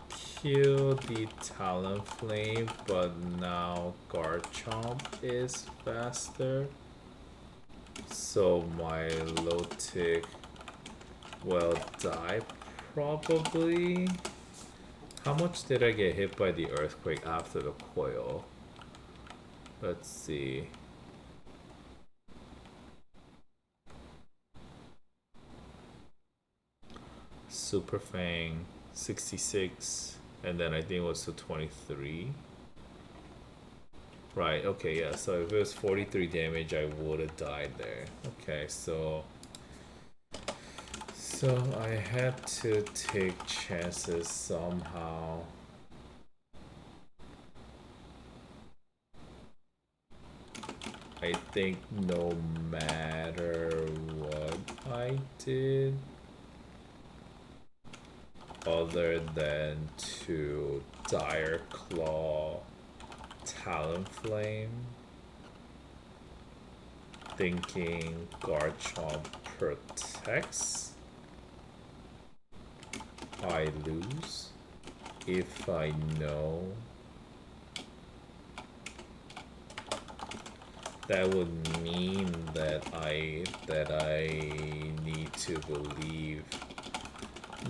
kill the Talonflame, but now Garchomp is faster. So Milotic will die probably. How much did I get hit by the earthquake after the coil? Let's see. Super Fang 66, and then I think it was to 23. Right, okay, yeah, so if it was 43 damage, I would have died there. Okay, so I had to take chances somehow. I think no matter what I did, other than to Dire Claw Talonflame, thinking Garchomp protects, I lose. If I know, that would mean that I need to believe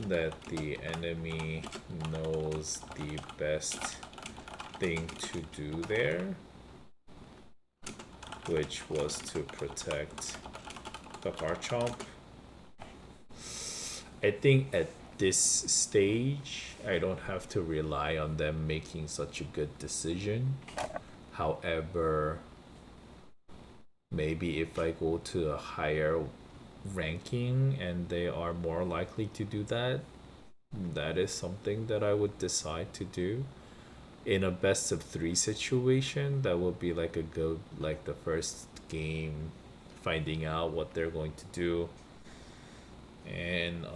that the enemy knows the best thing to do there, which was to protect the Garchomp. I think at this stage, I don't have to rely on them making such a good decision. However, maybe if I go to a higher ranking and they are more likely to do that, that is something that I would decide to do. In a best of 3 situation, that would be like a good, like the first game, finding out what they're going to do and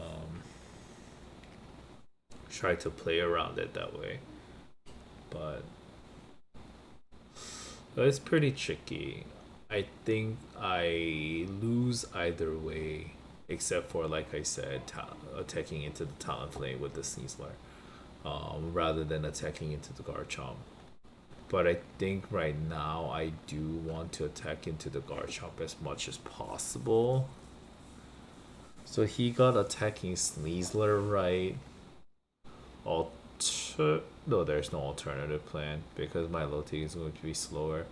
try to play around it that way. But it's pretty tricky. I think I lose either way, except for, like I said, attacking into the Talonflame with the Sneasler, rather than attacking into the Garchomp. But I think right now I do want to attack into the Garchomp as much as possible. So he got attacking Sneasler, right? No, there's no alternative plan because Milotic is going to be slower.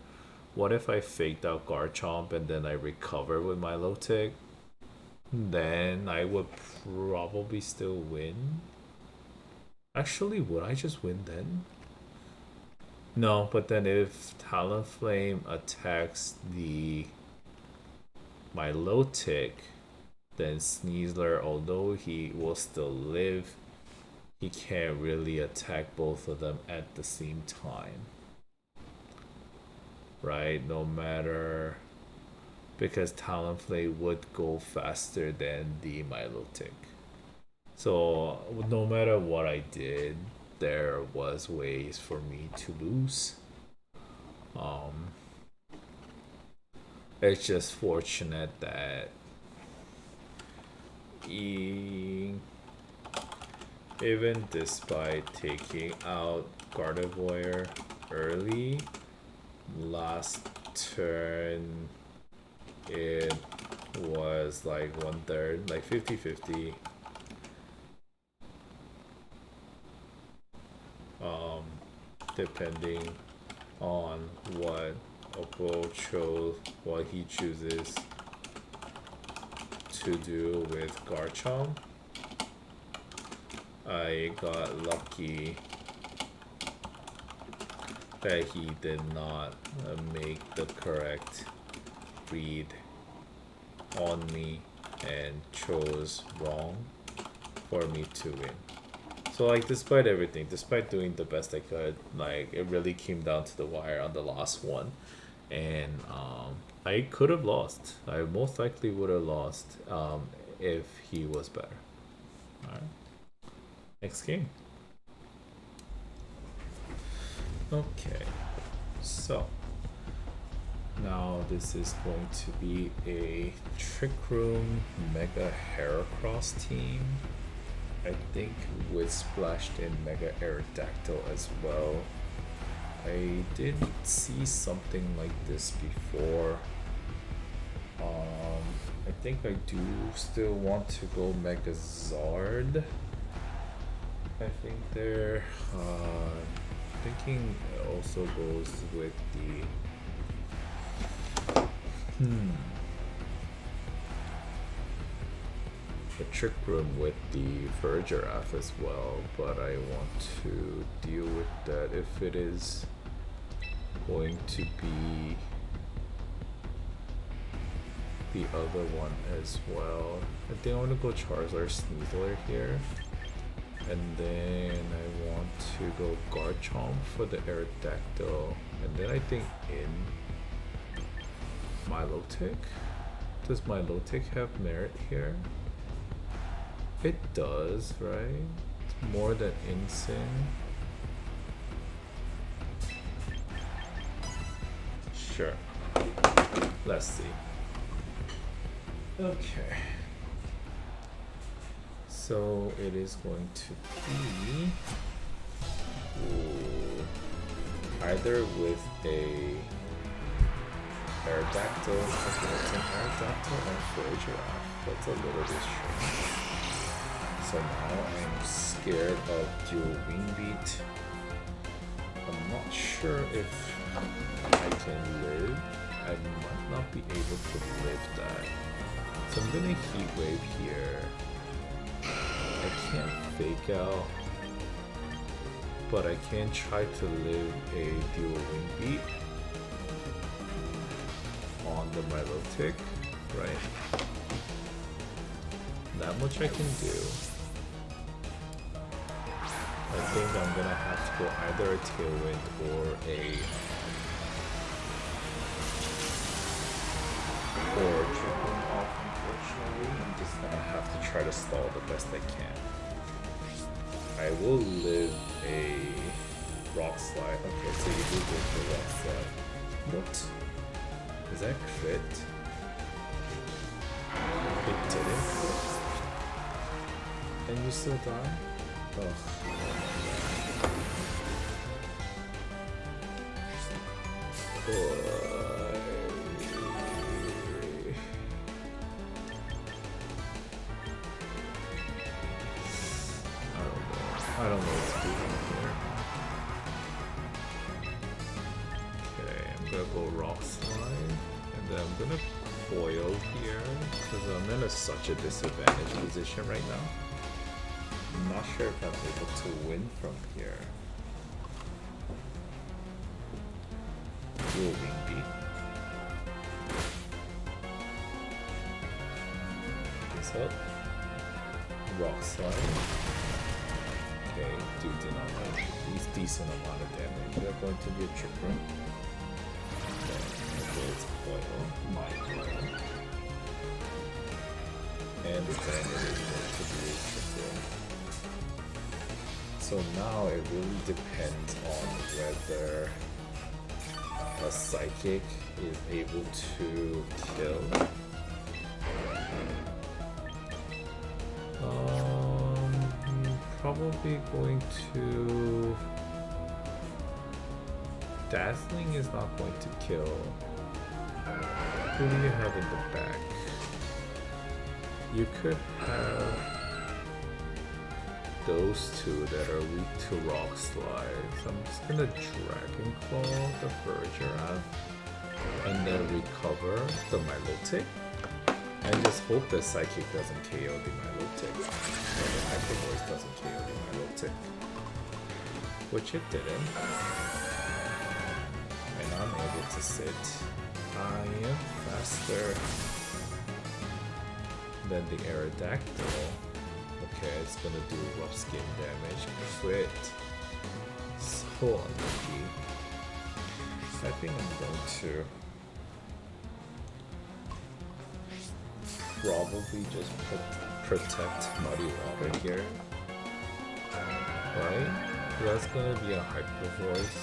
What if I faked out Garchomp and then I recover with Milotic? Then I would probably still win. Actually, would I just win then? No, but then if Talonflame attacks the Milotic, then Sneasler, although he will still live, he can't really attack both of them at the same time. Right? No matter, because Talonflame would go faster than the Milotic. So no matter what I did, there was ways for me to lose. It's just fortunate that Even despite taking out Gardevoir early, last turn it was like 1/3, like 50-50. Depending on what Oppo chose, what he chooses to do with Garchomp. I got lucky that he did not make the correct read on me and chose wrong for me to win. So like despite everything, despite doing the best I could, like it really came down to the wire on the last one. And I could have lost. I most likely would have lost if he was better. Alright. Next game. Okay. So now this is going to be a Trick Room Mega Heracross team. I think with splashed in Mega Aerodactyl as well. I did see something like this before. I think I do still want to go Mega Zard. I think they're thinking it also goes with the Trick Room with the Vergiraffe as well, but I want to deal with that if it is going to be the other one as well. I think I want to go Charizard Sneasler here, and then I want to go Garchomp for the Aerodactyl, and then I think in Milotic. Does Milotic have merit here? It does, right? It's more than Incin. Sure. Let's see. Okay. So it is going to be either with a Aerodactyl, it's an Aerodactyl and Vergiraffe. That's a little bit strange. So now I'm scared of dual wing beat. I'm not sure if I can live. I might not be able to live that. So I'm gonna Heat Wave here. I can't Fake Out, but I can try to live a dual wing beat on the Milotic, right? That much I can do. I think I'm gonna have to go either a Tailwind or Trick Room off, unfortunately. I'm just gonna have to try to stall the best I can. I will live a Rock Slide. Okay, so you do go for Rock Slide. What? Is that crit? It didn't. And you still die? Oh. I don't know what to do here. Okay, I'm gonna go Rock Slide, and then I'm gonna Coil here, because I'm in such a disadvantaged position right now. I'm not sure if I'm able to win from here. Dual Wing Beat. This up. Rock Slide. Okay, dude did not have at least decent amount of damage. They're going to be a Trick Room. Okay, it's Coil. My Coil. And then it is going to be a Trick Room. So now it really depends on whether a Psychic is able to kill. probably going to... Dazzling is not going to kill. Who do you have in the back? You could have those two that are weak to Rock Slide. So I'm just gonna Dragon Claw the Vergiraffe and then recover the Milotic. And just hope the Psychic doesn't KO the Milotic. Or the Hyper Voice doesn't KO the Milotic. Which it didn't. And I'm able to sit. I am faster than the Aerodactyl. Okay, it's gonna do rough skin damage. Crit. So unlucky. I think I'm going to probably just protect Muddy Water here. Right? That's gonna be a Hyper Voice.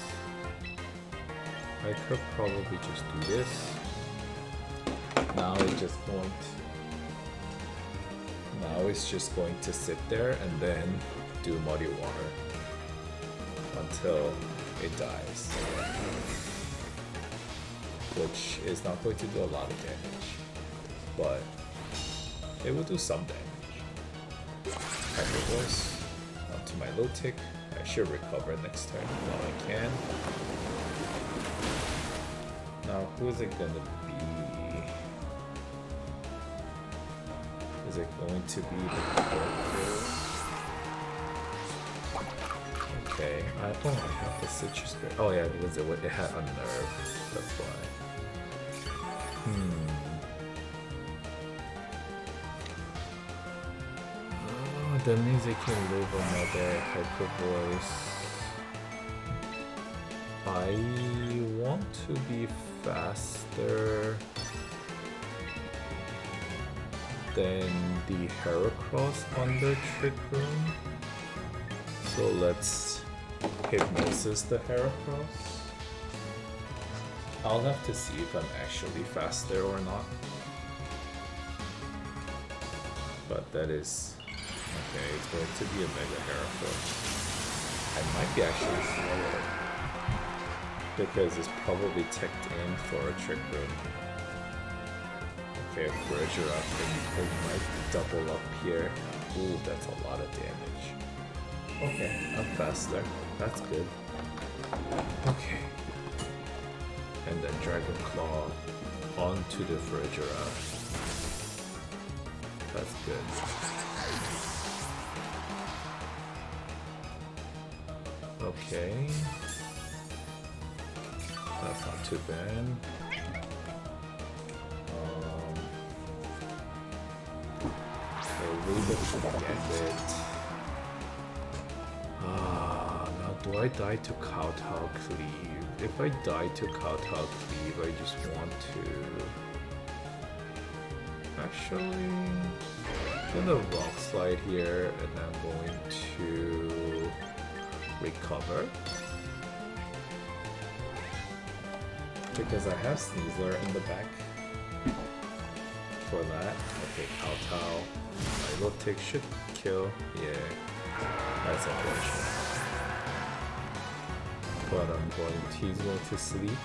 I could probably just do this. Now it's just going to sit there and then do Muddy Water until it dies. Which is not going to do a lot of damage, but it will do some damage. Hyper Voice onto my Milotic. I should recover next turn while I can. Now, who is it gonna be? Is it going to be the character? Okay, I have the Citrus Berry. Oh yeah, because it had a nerve. That's why. Oh, that means it can live another Hyper Voice. I want to be faster than the Heracross under Trick Room. So let's Hypnosis the Heracross. I'll have to see if I'm actually faster or not. But that is... okay, it's going to be a Mega Heracross. I might be actually slower, because it's probably teched in for a Trick Room. Okay, Vergiraffe and might double up here. Ooh, that's a lot of damage. Okay, I'm faster. That's good. Okay. And then Dragon Claw onto the Vergiraffe. That's good. Okay. That's not too bad. Gambit. Now do I die to Kowtow Cleave? If I die to Kowtow Cleave, I just want to... actually... I'm gonna Rock Slide here, and I'm going to... recover. Because I have Sneasler in the back. For that. Okay, Kowtow. Milotic should kill. Yeah, that's unfortunate. But he's going to sleep,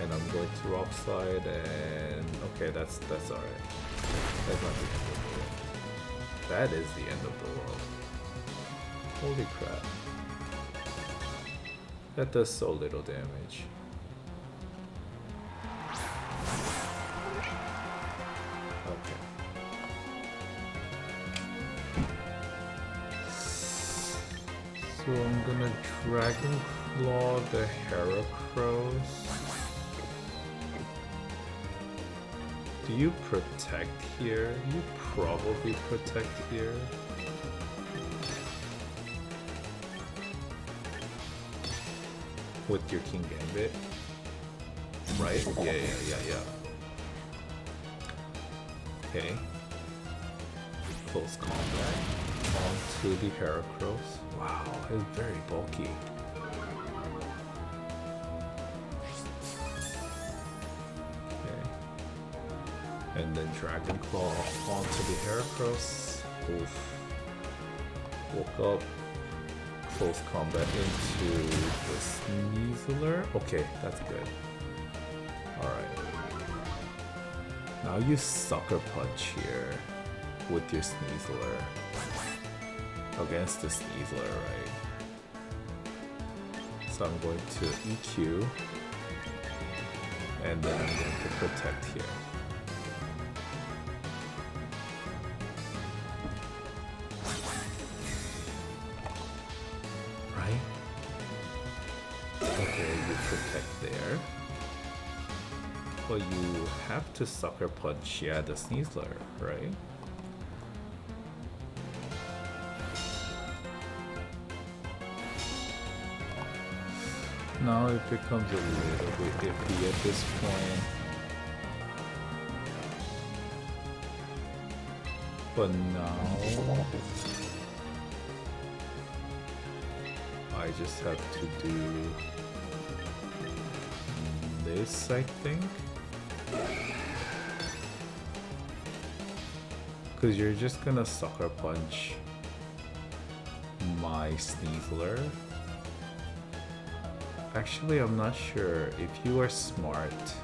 and I'm going to Rock Slide, and okay, that's alright. That's not the end of the world. That is the end of the world. Holy crap. That does so little damage. So I'm gonna Dragon Claw the Heracross. Do you protect here? You probably protect here. With your King Gambit. Right? Yeah. Okay. Close combat. Onto the Heracross. Wow, it's very bulky. Okay. And then Dragon Claw onto the Heracross. Oof. Woke up. close combat into the Sneasler. Okay, that's good. Alright. Now you sucker punch here with your Sneasler. Against the Sneasler, right? So I'm going to EQ. And then I'm going to protect here. Right? Okay, you protect there. But you have to sucker punch, yeah, the Sneasler, right? Now it becomes a little bit iffy at this point. But now I just have to do this, I think. Because you're just gonna sucker punch my Sneasler. Actually, I'm not sure. If you are smart,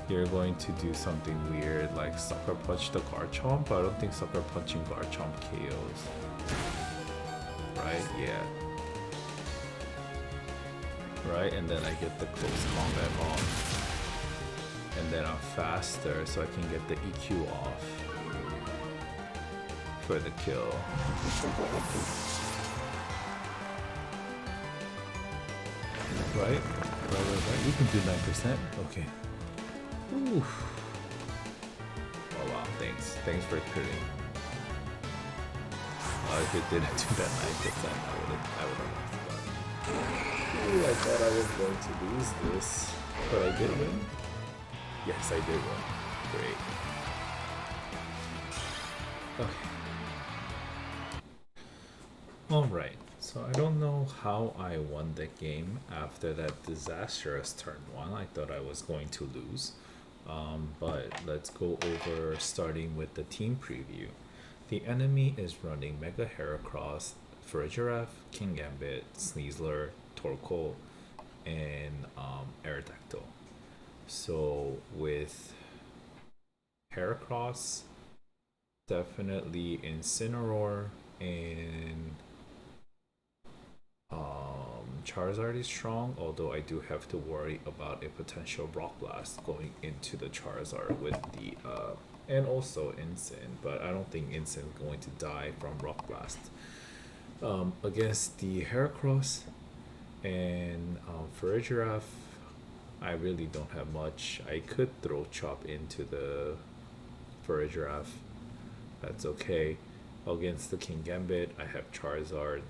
you're going to do something weird like sucker punch the Garchomp. I don't think sucker punching Garchomp KOs. Right? Yeah. Right? And then I get the close combat on. And then I'm faster so I can get the EQ off for the kill. Right? You can do 9%. Okay. Oof. Oh wow, thanks. Thanks for critting. If it didn't do that 9%, I would have lost that. Ooh, I thought I was going to lose this. But I did win? Yes, I did win. Great. Okay. Alright. So I don't know how I won the game after that disastrous turn 1. I thought I was going to lose. But let's go over starting with the team preview. The enemy is running Mega Heracross, Farigiraf, Kingambit, Sneasler, Torkoal, and Aerodactyl. So with Heracross, definitely Incineroar and Charizard is strong, although I do have to worry about a potential Rock Blast going into the Charizard with the and also Incin, but I don't think Incin is going to die from Rock Blast. Against the Heracross and Farigiraf, I really don't have much. I could throw Chop into the Farigiraf. That's okay. Against the Kingambit, I have Charizard,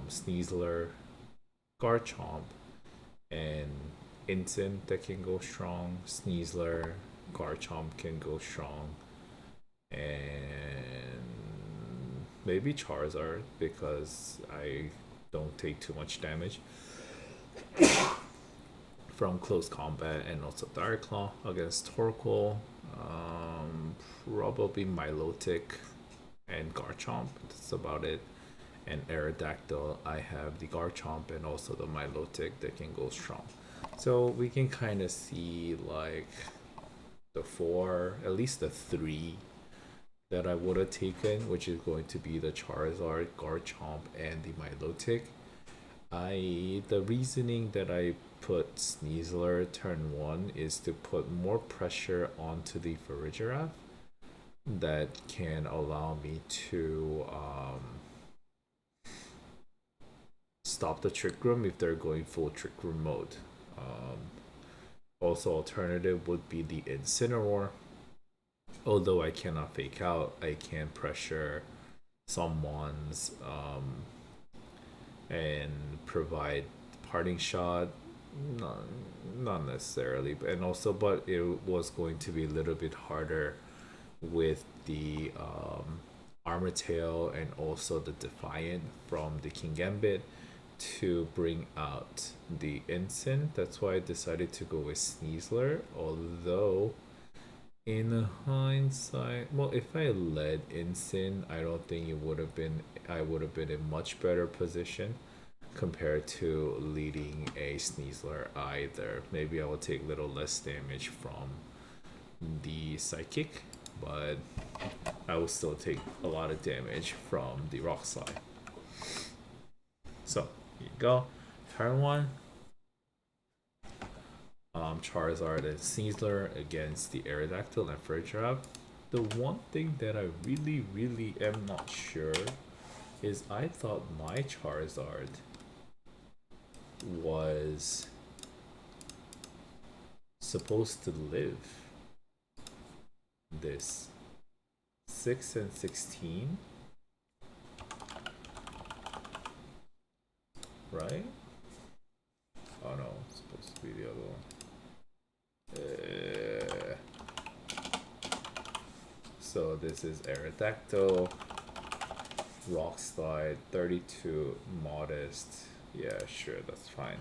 Sneasler, Garchomp, and Incin that can go strong. Sneasler, Garchomp can go strong, and maybe Charizard because I don't take too much damage from close combat, and also Direct Claw against Torkoal. Probably Milotic and Garchomp. That's about it. And Aerodactyl, I have the Garchomp and also the Milotic that can go strong. So we can kind of see like the 4, at least the 3 that I would have taken, which is going to be the Charizard, Garchomp, and the Milotic. The reasoning that I put Sneasler turn 1 is to put more pressure onto the Farigiraf that can allow me to stop the Trick Room if they're going full Trick Room mode. Also, alternative would be the Incineroar. Although I cannot fake out, I can pressure someone's and provide parting shot. Not necessarily, and also, but it was going to be a little bit harder with the Armor Tail and also the Defiant from the Kingambit to bring out the Incin. That's why I decided to go with Sneasler, although in hindsight, well, if I led Incin, I don't think it would have been I would have been in much better position compared to leading a Sneasler either. Maybe I would take a little less damage from the Psychic, but I will still take a lot of damage from the Rock Slide. So, here you go. Turn 1. Charizard and Sneasler against the Aerodactyl and Furgiraf. The one thing that I really am not sure is I thought my Charizard was supposed to live this 6 and 16, right? Oh no, it's supposed to be the other one. So this is Aerodactyl, Rock Slide, 32, Modest. Yeah, sure, that's fine.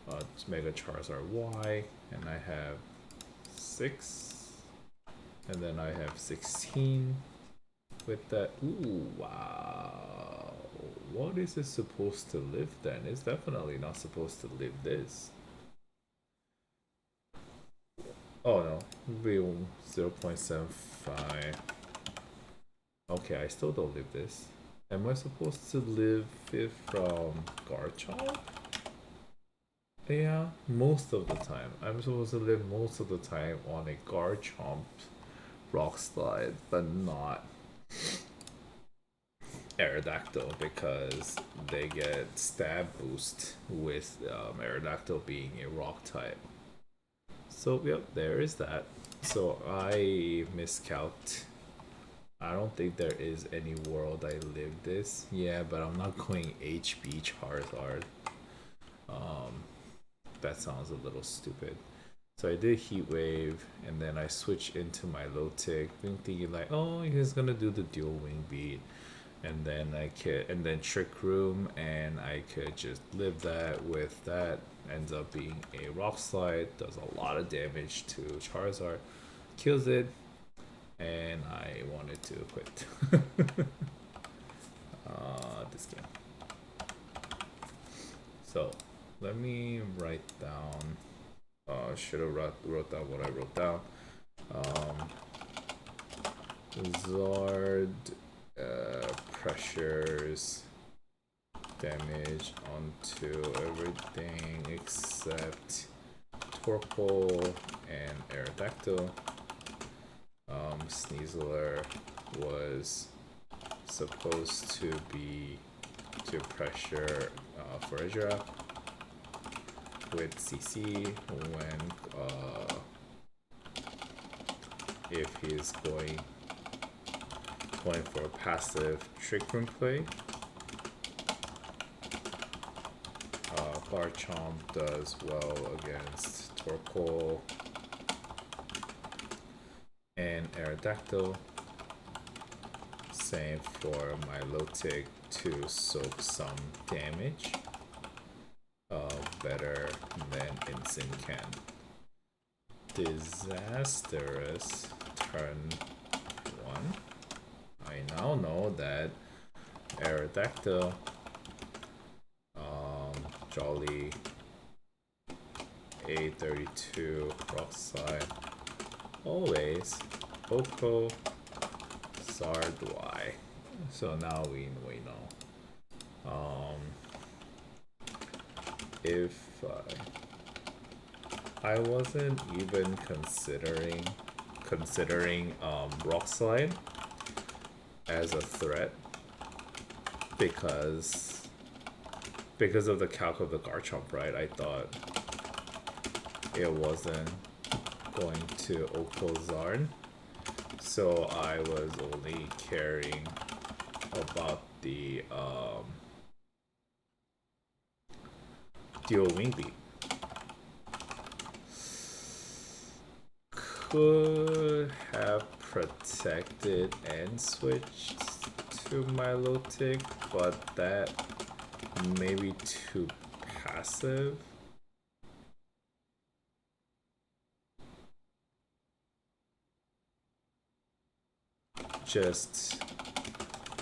It's Mega Charizard Y, and I have 6, and then I have 16 with that. Ooh, wow. What is it supposed to live then? It's definitely not supposed to live this. Oh no, be 0.75. Okay, I still don't live this. Am I supposed to live it from Garchomp? Yeah, most of the time. I'm supposed to live most of the time on a Garchomp Rock Slide, but not Aerodactyl because they get stab boost with Aerodactyl being a rock type. So yep, there is that. So I miscalculated. I don't think there is any world I live this. Yeah, but I'm not going HB Charizard. That sounds a little stupid. So I did Heat Wave, and then I switched into my Milotic, thinking like, oh, he's gonna do the dual wing beat, and then Trick Room, and I could just live that with that. Ends up being a Rock Slide, does a lot of damage to Charizard, kills it, and I wanted to quit this game. So let me write down. Should have wrote down what I wrote down. Zard pressures damage onto everything except Torkoal and Aerodactyl. Sneasler was supposed to be to pressure Furgiraf with CC when if he's going for a passive Trick Room play. Garchomp does well against Torkoal and Aerodactyl. Same for Milotic to soak some damage. Better than Incin can. Disastrous turn 1. I now know that Aerodactyl, Jolly, A32, Rock Slide, always, Oko, Zard Y. So now we know. If I wasn't even considering Rock Slide as a threat because of the calc of the Garchomp, right? I thought it wasn't going to Oko Zard, so I was only caring about the dual wing beat. Could have protected and switched to Milotic, but that may be too passive. just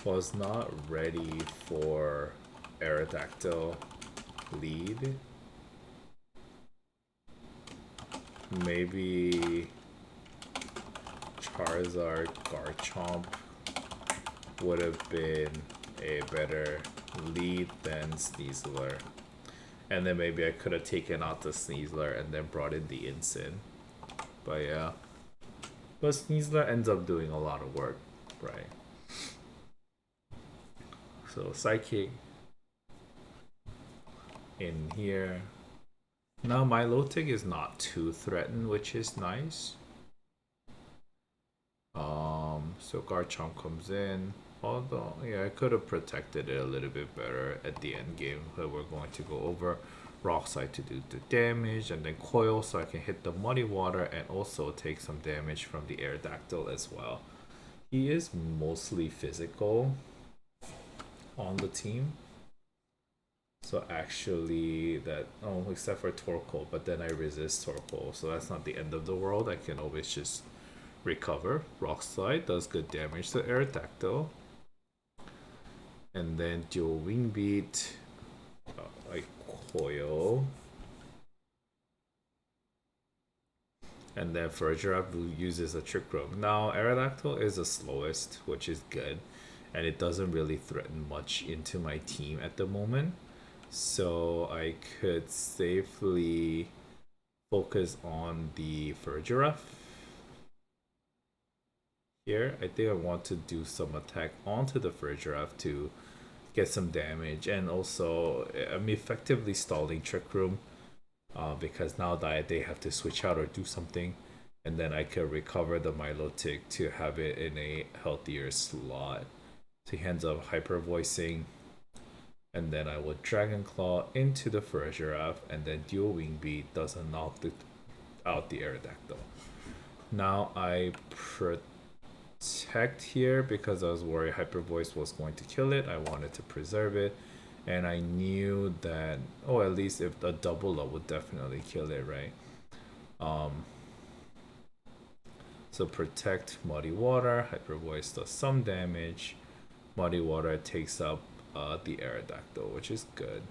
was not ready for Aerodactyl lead. Maybe Charizard Garchomp would have been a better lead than Sneasler. And then maybe I could have taken out the Sneasler and then brought in the Incin. But yeah. But Sneasler ends up doing a lot of work, right? So Psychic in here. Now Milotic is not too threatened, which is nice. So Garchomp comes in. Although, yeah, I could have protected it a little bit better at the end game. But we're going to go over Rock Slide to do the damage, and then Coil so I can hit the Muddy Water and also take some damage from the Aerodactyl as well. He is mostly physical on the team. So actually that, oh, except for Torkoal, but then I resist Torkoal, so that's not the end of the world. I can always just recover. Rock Slide does good damage to Aerodactyl. And then dual Wing Beat, like Coil. And then Fergiraf uses a Trick Room. Now Aerodactyl is the slowest, which is good. And it doesn't really threaten much into my team at the moment. So I could safely focus on the Fergiraf. Here, I think I want to do some attack onto the Fergiraf to get some damage. And also, I'm effectively stalling Trick Room. Because now that they have to switch out or do something. And then I could recover the Milotic to have it in a healthier slot. So he ends up Hyper Voicing. And then I would Dragon Claw into the Fergiraf, and then Dual Wing Beat doesn't knock out the Aerodactyl. Now I protect here because I was worried Hyper Voice was going to kill it. I wanted to preserve it, and I knew that, oh, at least if a double up would definitely kill it, right? So protect Muddy Water. Hyper Voice does some damage. Muddy Water takes up the Aerodactyl, which is good.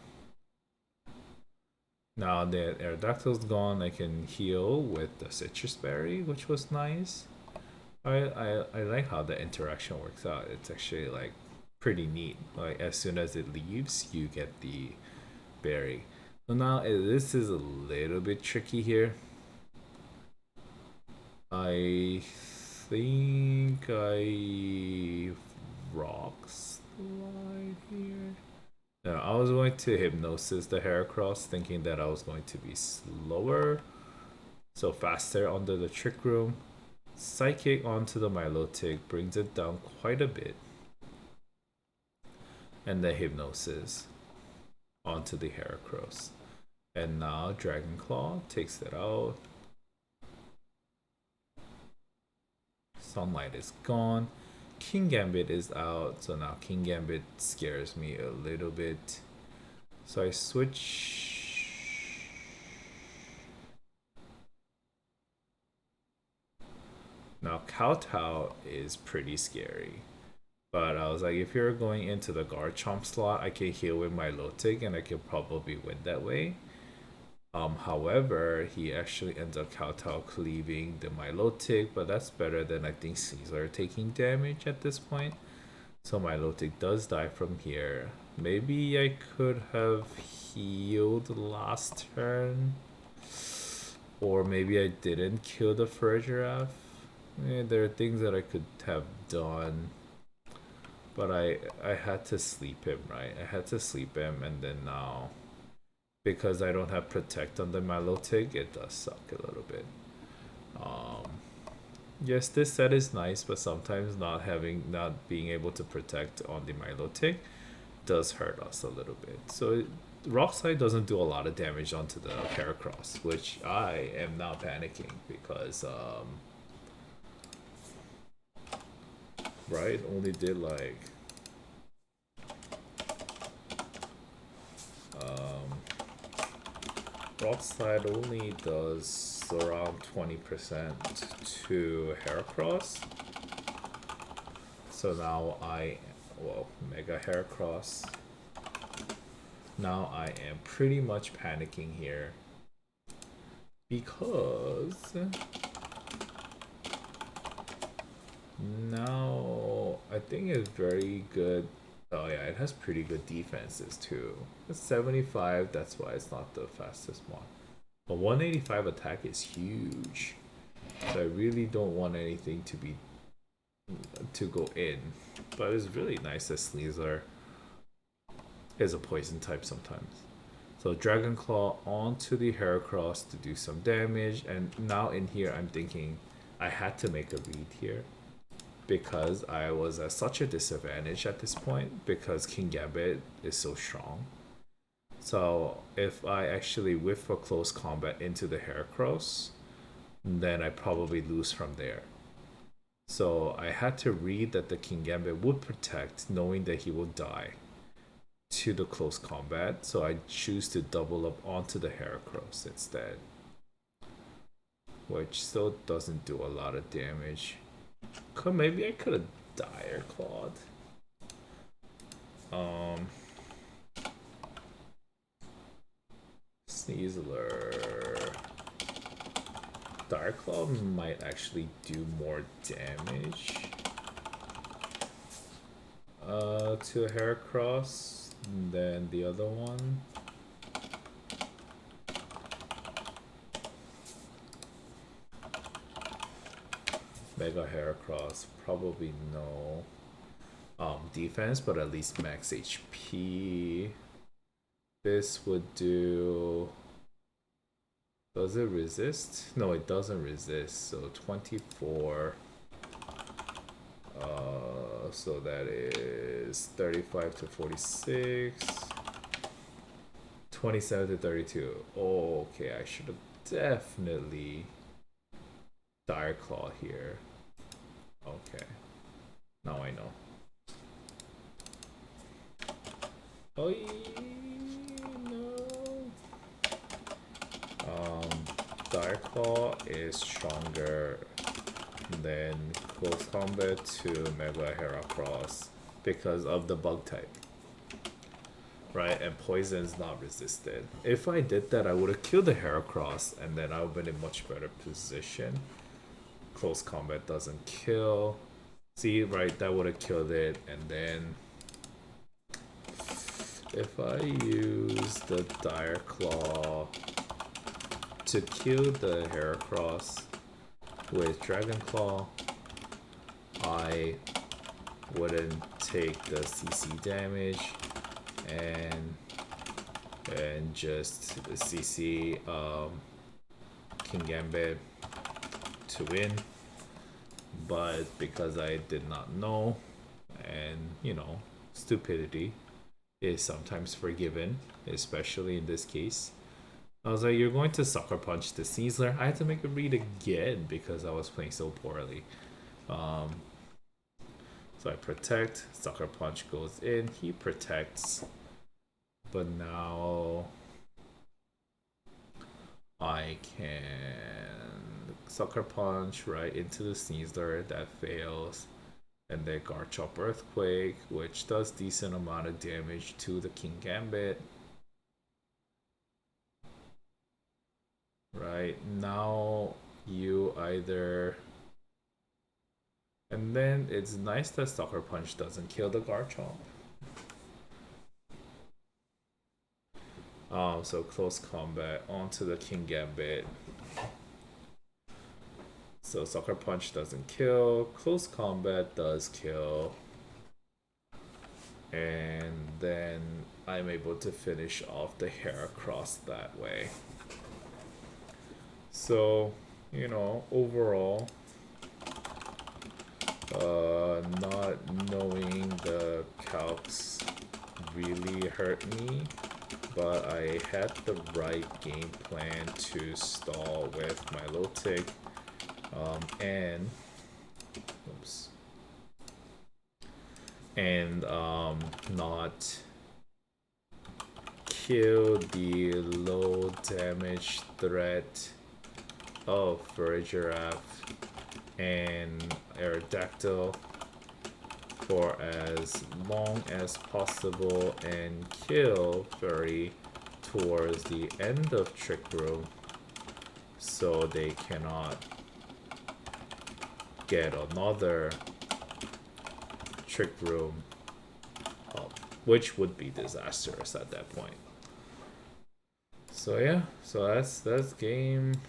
Now that Aerodactyl's gone, I can heal with the Citrus Berry, which was nice. I like how the interaction works out. It's actually like pretty neat. Like as soon as it leaves, you get the berry. So now this is a little bit tricky here. I think I Rock Slide here. Now I was going to Hypnosis the Heracross, thinking that I was going to be slower, so faster under the Trick Room. Psychic onto the Milotic brings it down quite a bit, and the Hypnosis onto the Heracross. And now Dragon Claw takes it out. Sunlight is gone. King Gambit is out, so now King Gambit scares me a little bit. So I switch. Now Kowtow is pretty scary. But I was like, if you're going into the Garchomp slot, I can heal with my Milotic and I can probably win that way. However, he actually ends up Kowtow cleaving the Milotic, but that's better than I think Sneasler taking damage at this point. So Milotic does die from here. Maybe I could have healed last turn. Or maybe I didn't kill the Fergiraf. There are things that I could have done. But I had to sleep him, right? I had to sleep him, and then now, because I don't have Protect on the Milotic, it does suck a little bit. Yes, this set is nice, but sometimes not being able to Protect on the Milotic does hurt us a little bit. So Rock Slide doesn't do a lot of damage onto the Heracross, which I am now panicking because right, only did like Rock Slide only does around 20% to Heracross. So now Mega Heracross. Now I am pretty much panicking here because now I think it's very good. Oh yeah, it has pretty good defenses too. It's 75, that's why it's not the fastest one. But 185 attack is huge. So I really don't want anything to go in. But it's really nice that Sneasler is a poison type sometimes. So Dragon Claw onto the Heracross to do some damage, and now in here I'm thinking I had to make a read here because I was at such a disadvantage at this point because King Gambit is so strong. So if I actually whiff for close combat into the Heracross, then I probably lose from there. So I had to read that the King Gambit would protect, knowing that he will die to the close combat. So I choose to double up onto the Heracross instead, which still doesn't do a lot of damage. Maybe I could have Dire Clawed. Sneasler. Dire Claw might actually do more damage to a Heracross than the other one. Mega Heracross, probably no defense, but at least max HP. This would do... Does it resist? No, it doesn't resist. So 24. So that is 35 to 46. 27 to 32. Oh, okay, I should have definitely Dire Claw here. Okay. Now I know. Oh, no. Dire Claw is stronger than close combat to Mega Heracross because of the bug type. Right, and poison's not resisted. If I did that, I would have killed the Heracross and then I would have been in a much better position. Close combat doesn't kill. See, right, that would have killed it. And then if I use the Dire Claw to kill the Heracross with Dragon Claw, I wouldn't take the CC damage and just CC King Gambit to win. But because I did not know, and you know, stupidity is sometimes forgiven, especially in this case, I was like, you're going to Sucker Punch the Sneasler. I had to make a read again because I was playing so poorly. So I protect, Sucker Punch goes in, he protects, but now I can Sucker Punch right into the Sneasler, that fails, and then Garchomp Earthquake, which does decent amount of damage to the King Gambit. Right, now you either... And then it's nice that Sucker Punch doesn't kill the Garchomp. So close combat onto the King Gambit. So Sucker Punch doesn't kill, close combat does kill. And then I'm able to finish off the Heracross that way. So, you know, overall, not knowing the calcs really hurt me, but I had the right game plan to stall with Milotic and not kill the low damage threat of Giraffe and Aerodactyl, for as long as possible and kill Furry towards the end of Trick Room so they cannot get another Trick Room up, which would be disastrous at that point. So yeah, so that's game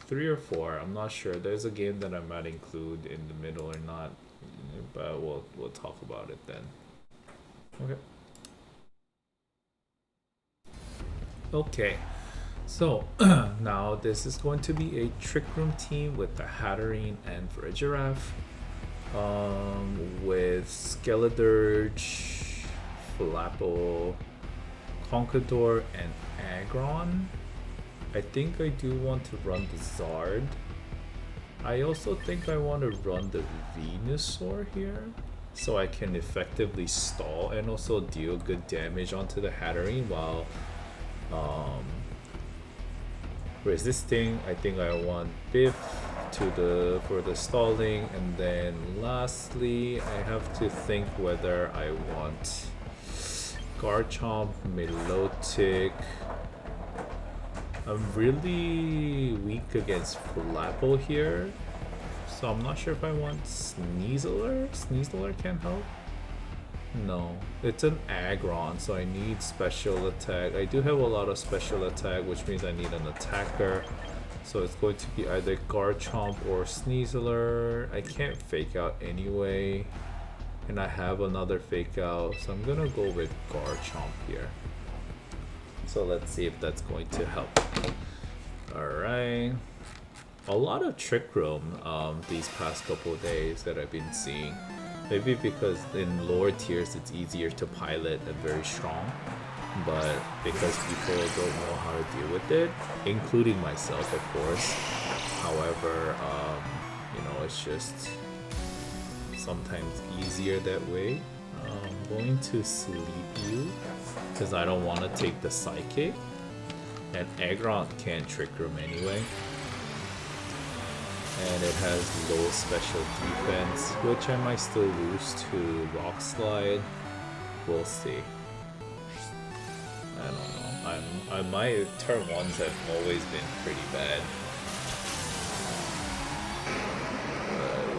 3 or 4. I'm not sure. There's a game that I might include in the middle or not, but we'll talk about it then. Okay. Okay. So now this is going to be a Trick Room team with the Hatterene and Giraffe, with Skeledirge, Flapple, Conquador, and Aggron. I think I do want to run the Zard. I also think I want to run the Venusaur here, so I can effectively stall and also deal good damage onto the Hatterene while resisting. I think I want Biff for the stalling, and then lastly I have to think whether I want Garchomp, Milotic. I'm really weak against Flapple here, so I'm not sure if I want Sneasler. Sneasler can help. No, it's an Aggron, so I need special attack. I do have a lot of special attack, which means I need an attacker. So it's going to be either Garchomp or Sneasler. I can't fake out anyway, and I have another fake out, so I'm gonna go with Garchomp here. So let's see if that's going to help. Alright. A lot of Trick Room these past couple of days that I've been seeing. Maybe because in lower tiers it's easier to pilot and very strong. But because people don't know how to deal with it, including myself of course. However, you know, it's just sometimes easier that way. I'm going to sleep you because I don't want to take the Psychic, and Aggron can't Trick Room anyway, and it has low special defense, which I might still lose to Rock Slide. We'll see. I don't know. My turn ones have always been pretty bad.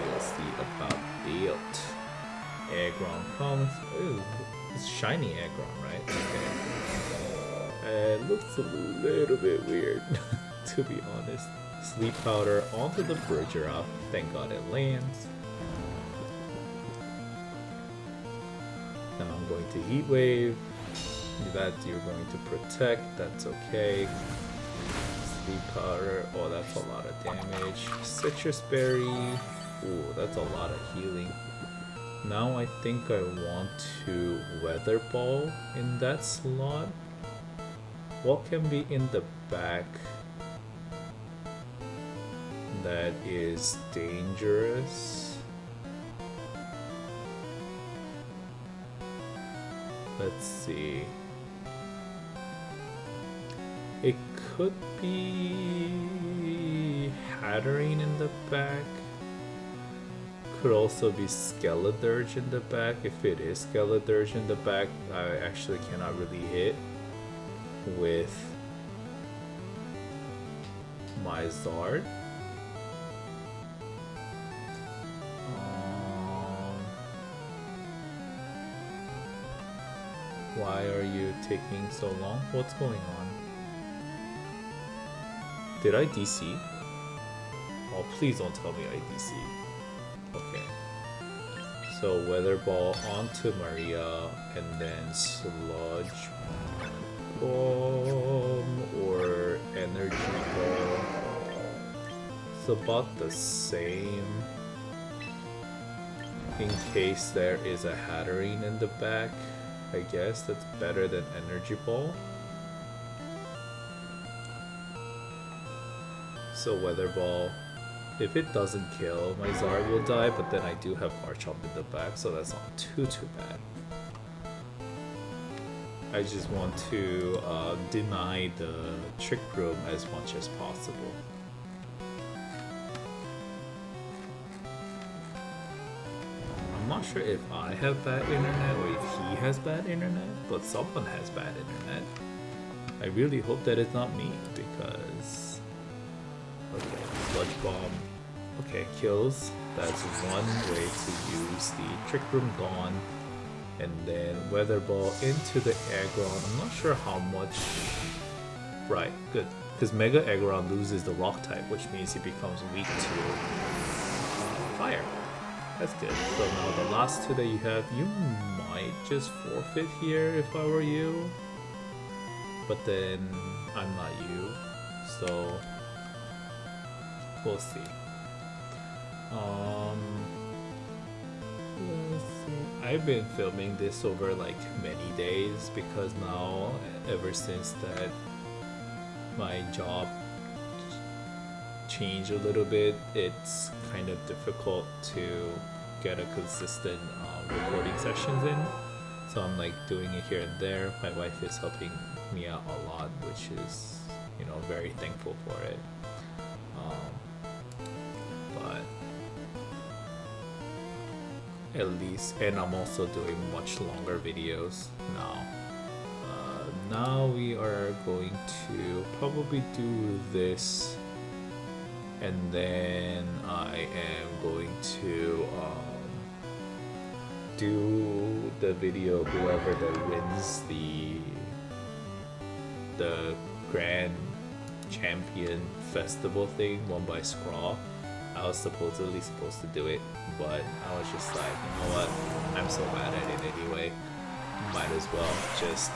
We'll see about it. Aggron comes. Ooh, it's shiny Aggron, right? Okay. It looks a little bit weird, to be honest. Sleep Powder onto the Giraffe. Thank God it lands. Now I'm going to Heat Wave. That you're going to protect. That's okay. Sleep Powder. Oh, that's a lot of damage. Citrus Berry. Ooh, that's a lot of healing. Now I think I want to Weather Ball in that slot. What can be in the back that is dangerous? Let's see. It could be Hatterene in the back. Could also be Skeledirge in the back. If it is Skeledirge in the back, I actually cannot really hit with my Zard. Why are you taking so long? What's going on? Did I DC? Oh, please don't tell me I DC. Okay. So Weather Ball onto Maria, and then Sludge Bomb or Energy Ball. It's about the same. In case there is a Hatterene in the back, I guess that's better than Energy Ball. So Weather Ball. If it doesn't kill, my Zard will die, but then I do have Garchomp in the back, so that's not too bad. I just want to deny the Trick Room as much as possible. I'm not sure if I have bad internet or if he has bad internet, but someone has bad internet. I really hope that it's not me because... Okay, Sludge Bomb. Okay, kills. That's one way to use the Trick Room gone. And then Weather Ball into the Aggron. I'm not sure how much... Right, good. Because Mega Aggron loses the Rock type, which means he becomes weak to Fire. That's good. So now the last two that you have, you might just forfeit here if I were you. But then I'm not you, so we'll see. Let's see. I've been filming this over like many days because now, ever since that my job changed a little bit, it's kind of difficult to get a consistent recording sessions in. So I'm like doing it here and there. My wife is helping me out a lot, which is, you know, very thankful for it. But at least, and I'm also doing much longer videos now. Now we are going to probably do this, and then I am going to do the video whoever that wins the Grand Champion Festival thing won by Scraw. I was supposedly supposed to do it, but I was just like, you know what, I'm so bad at it anyway, might as well just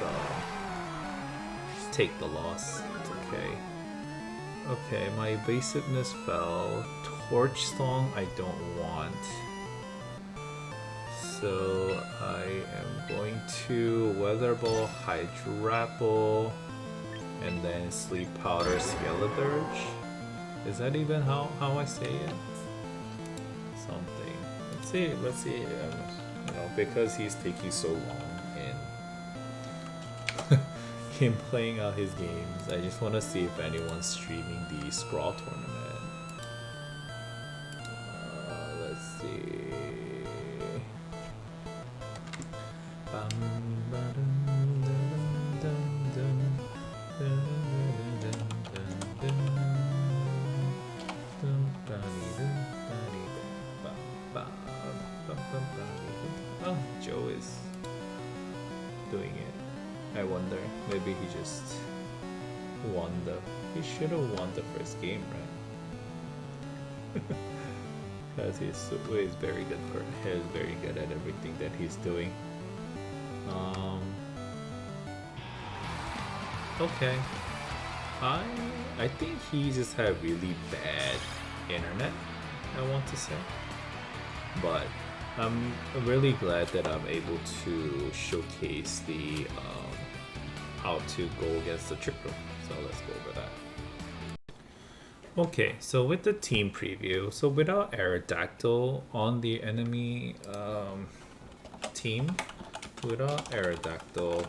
take the loss. It's okay. Okay, my basicness fell. Torch Song I don't want. So I am going to Weather Ball, Hydrapple, and then Sleep Powder, Skeledirge. Is that even how I say it? Something. Let's see. You know, because he's taking so long in playing out his games, I just want to see if anyone's streaming the Scrawl tournament. Let's see. Oh, Joe is doing it. I wonder, maybe he just won he should have won the first game, right? Because he's very good he's very good at everything that he's doing. Okay. I think he just had really bad internet, I want to say. But I'm really glad that I'm able to showcase the how to go against the Trick Room. So let's go over that. Okay, so with the team preview, so without Aerodactyl on the enemy team, without Aerodactyl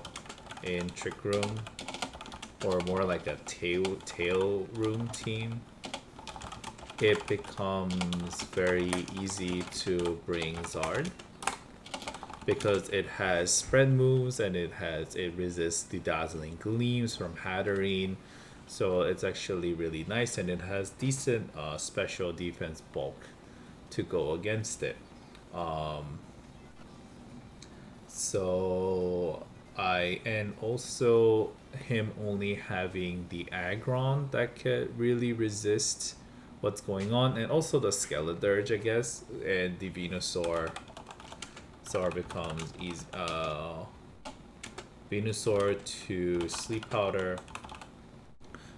in Trick Room, or more like a tail room team, it becomes very easy to bring Zard because it has spread moves and it resists the Dazzling Gleams from Hatterene, so it's actually really nice, and it has decent special defense bulk to go against it. And also him only having the Aggron that could really resist what's going on, and also the Skeledirge, I guess, and the Venusaur. Zard becomes easy. Venusaur to Sleep Powder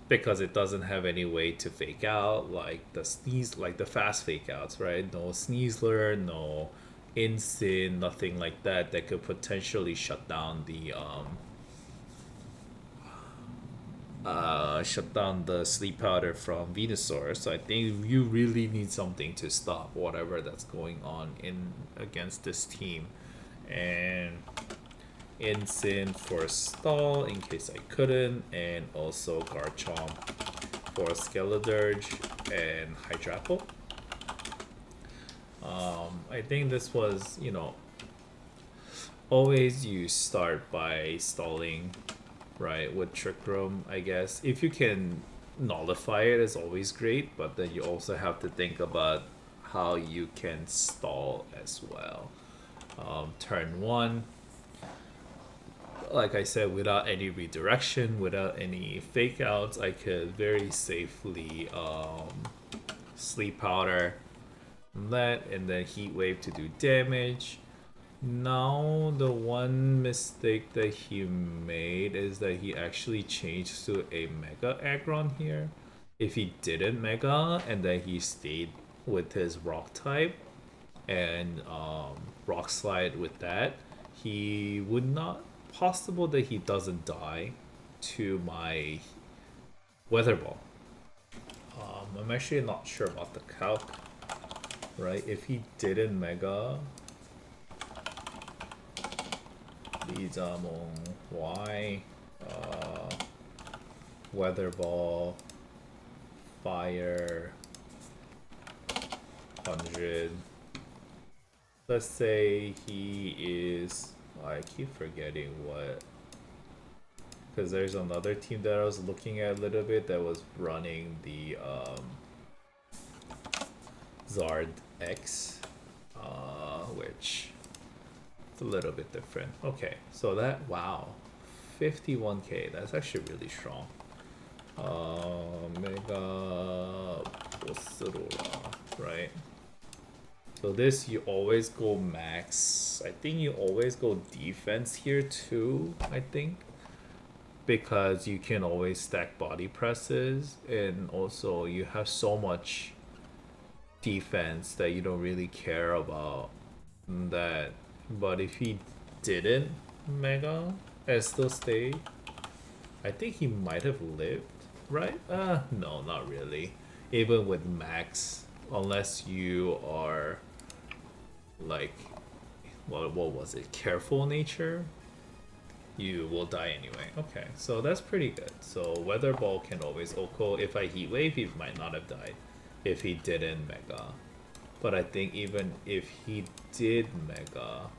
because it doesn't have any way to fake out like the fast fake outs, right? No Sneasler, no Incin, nothing like that could potentially shut down the Sleep Powder from Venusaur. So I think you really need something to stop whatever that's going on against this team. And Incin for stall in case I couldn't, and also Garchomp for Skeledirge and Hydrapple. I think this was, always you start by stalling, right, with Trick Room, I guess. If you can nullify it, it's always great, but then you also have to think about how you can stall as well. Turn one, like I said, without any redirection, without any fake outs, I could very safely sleep powder that and then heat wave to do damage. Now the one mistake that he made is that he actually changed to a Mega Aggron here. If he didn't Mega and then he stayed with his Rock type and Rock Slide with that, he would not possible that he doesn't die to my Weather Ball. I'm actually not sure about the calc, right? If he didn't Mega, Bizamon, Y, Weather Ball, Fire, 100. Let's say he is. I keep forgetting what. Because there's another team that I was looking at a little bit that was running the Zard X, which it's a little bit different. Okay, so that, wow, 51k, that's actually really strong. Mega Bosrora, right? So this, you always go max. I think you always go defense here too, I think. Because you can always stack body presses, and also you have so much defense that you don't really care about that. But if he didn't Mega and still stay, I think he might have lived, right? No, not really. Even with max, unless you are like, what was it? Careful nature, you will die anyway. Okay, so that's pretty good. So Weather Ball can always Oko. If I Heat Wave, he might not have died if he didn't Mega. But I think even if he did Mega,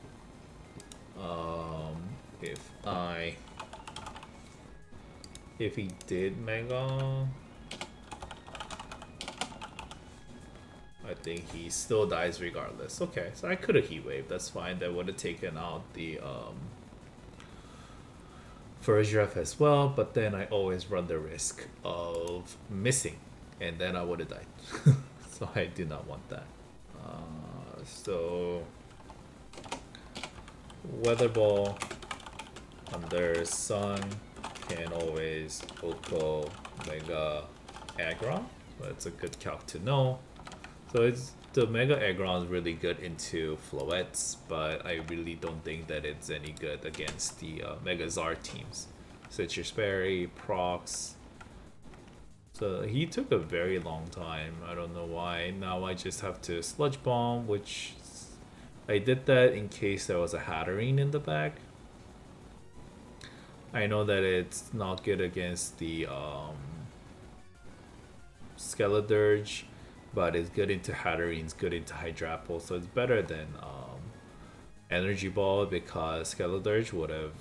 if he did Mega, I think he still dies regardless. Okay, so I could have Heat Wave. That's fine. That would have taken out the first draft as well, but then I always run the risk of missing, and then I would have died. So I do not want that. So Weather Ball under Sun can always Oko Mega Aggron. That's a good calc to know. So it's the Mega Aggron is really good into Floettes, but I really don't think that it's any good against the Mega Zard teams. Citrus Berry, Prox. So he took a very long time. I don't know why. Now I just have to Sludge Bomb, which I did that in case there was a Hatterene in the back. I know that it's not good against the Skeledirge, but it's good into Hatterenes, good into Hydrapple, so it's better than Energy Ball, because Skeledirge would have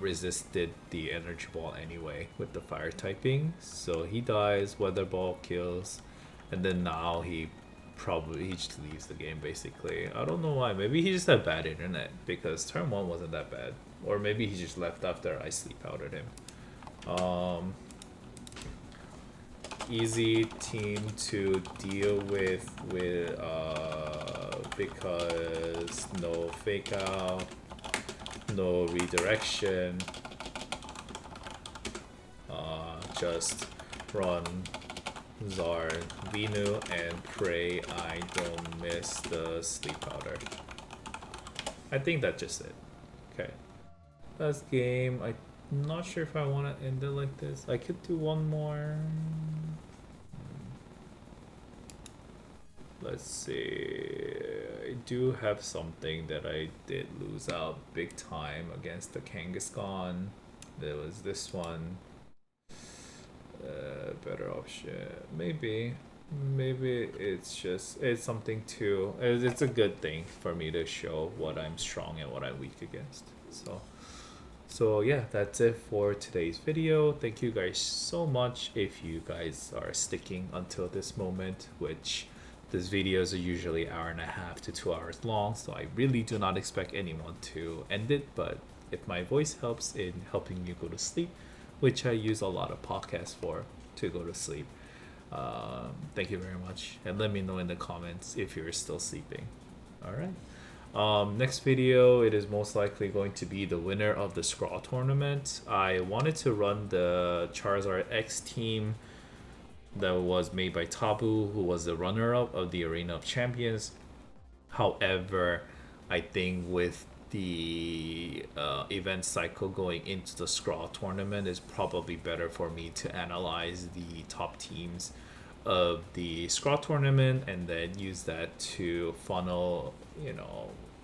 resisted the Energy Ball anyway with the Fire typing. So he dies, Weather Ball kills, and then now he just leaves the game basically. I don't know why. Maybe he just had bad internet, because turn 1 wasn't that bad. Or maybe he just left after I sleep powdered him. Easy team to deal with because no fake out, no redirection, just run Zard Venu and pray I don't miss the sleep powder. I think that's just it. Okay, last game. I'm not sure if I want to end it like this. I could do one more. Let's see. I do have something that I did lose out big time against the Kangaskhan. There was this one. Better option. Maybe. maybe it's something to it's a good thing for me to show what I'm strong and what I'm weak against. So yeah, that's it for today's video. Thank you guys so much if you guys are sticking until this moment, which these videos are usually hour and a half to 2 hours long, so I really do not expect anyone to end it. But if my voice helps in helping you go to sleep, which I use a lot of podcasts for to go to sleep, thank you very much, and let me know in the comments if you're still sleeping. All right. Next video, it is most likely going to be the winner of the Scrawl tournament. I wanted to run the Charizard X team that was made by Tabu, who was the runner-up of the Arena of Champions. However, I think with the event cycle going into the Scrawl tournament, is probably better for me to analyze the top teams of the Scrawl tournament and then use that to funnel,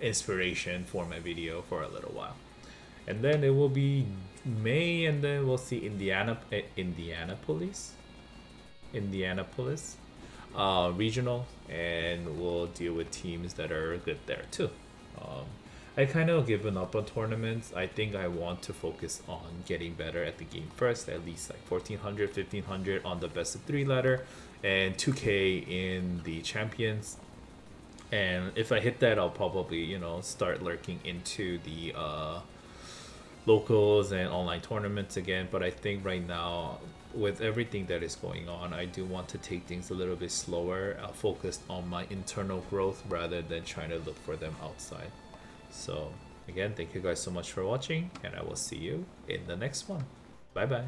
inspiration for my video for a little while. And then it will be May, and then we'll see Indianapolis regional, and we'll deal with teams that are good there too. Um, I kind of given up on tournaments. I think I want to focus on getting better at the game first, at least like 1400, 1500 on the best of 3 ladder, and 2K in the champions. And if I hit that, I'll probably, start lurking into the locals and online tournaments again. But I think right now, with everything that is going on, I do want to take things a little bit slower, focused on my internal growth rather than trying to look for them outside. So again, thank you guys so much for watching, and I will see you in the next one. Bye bye.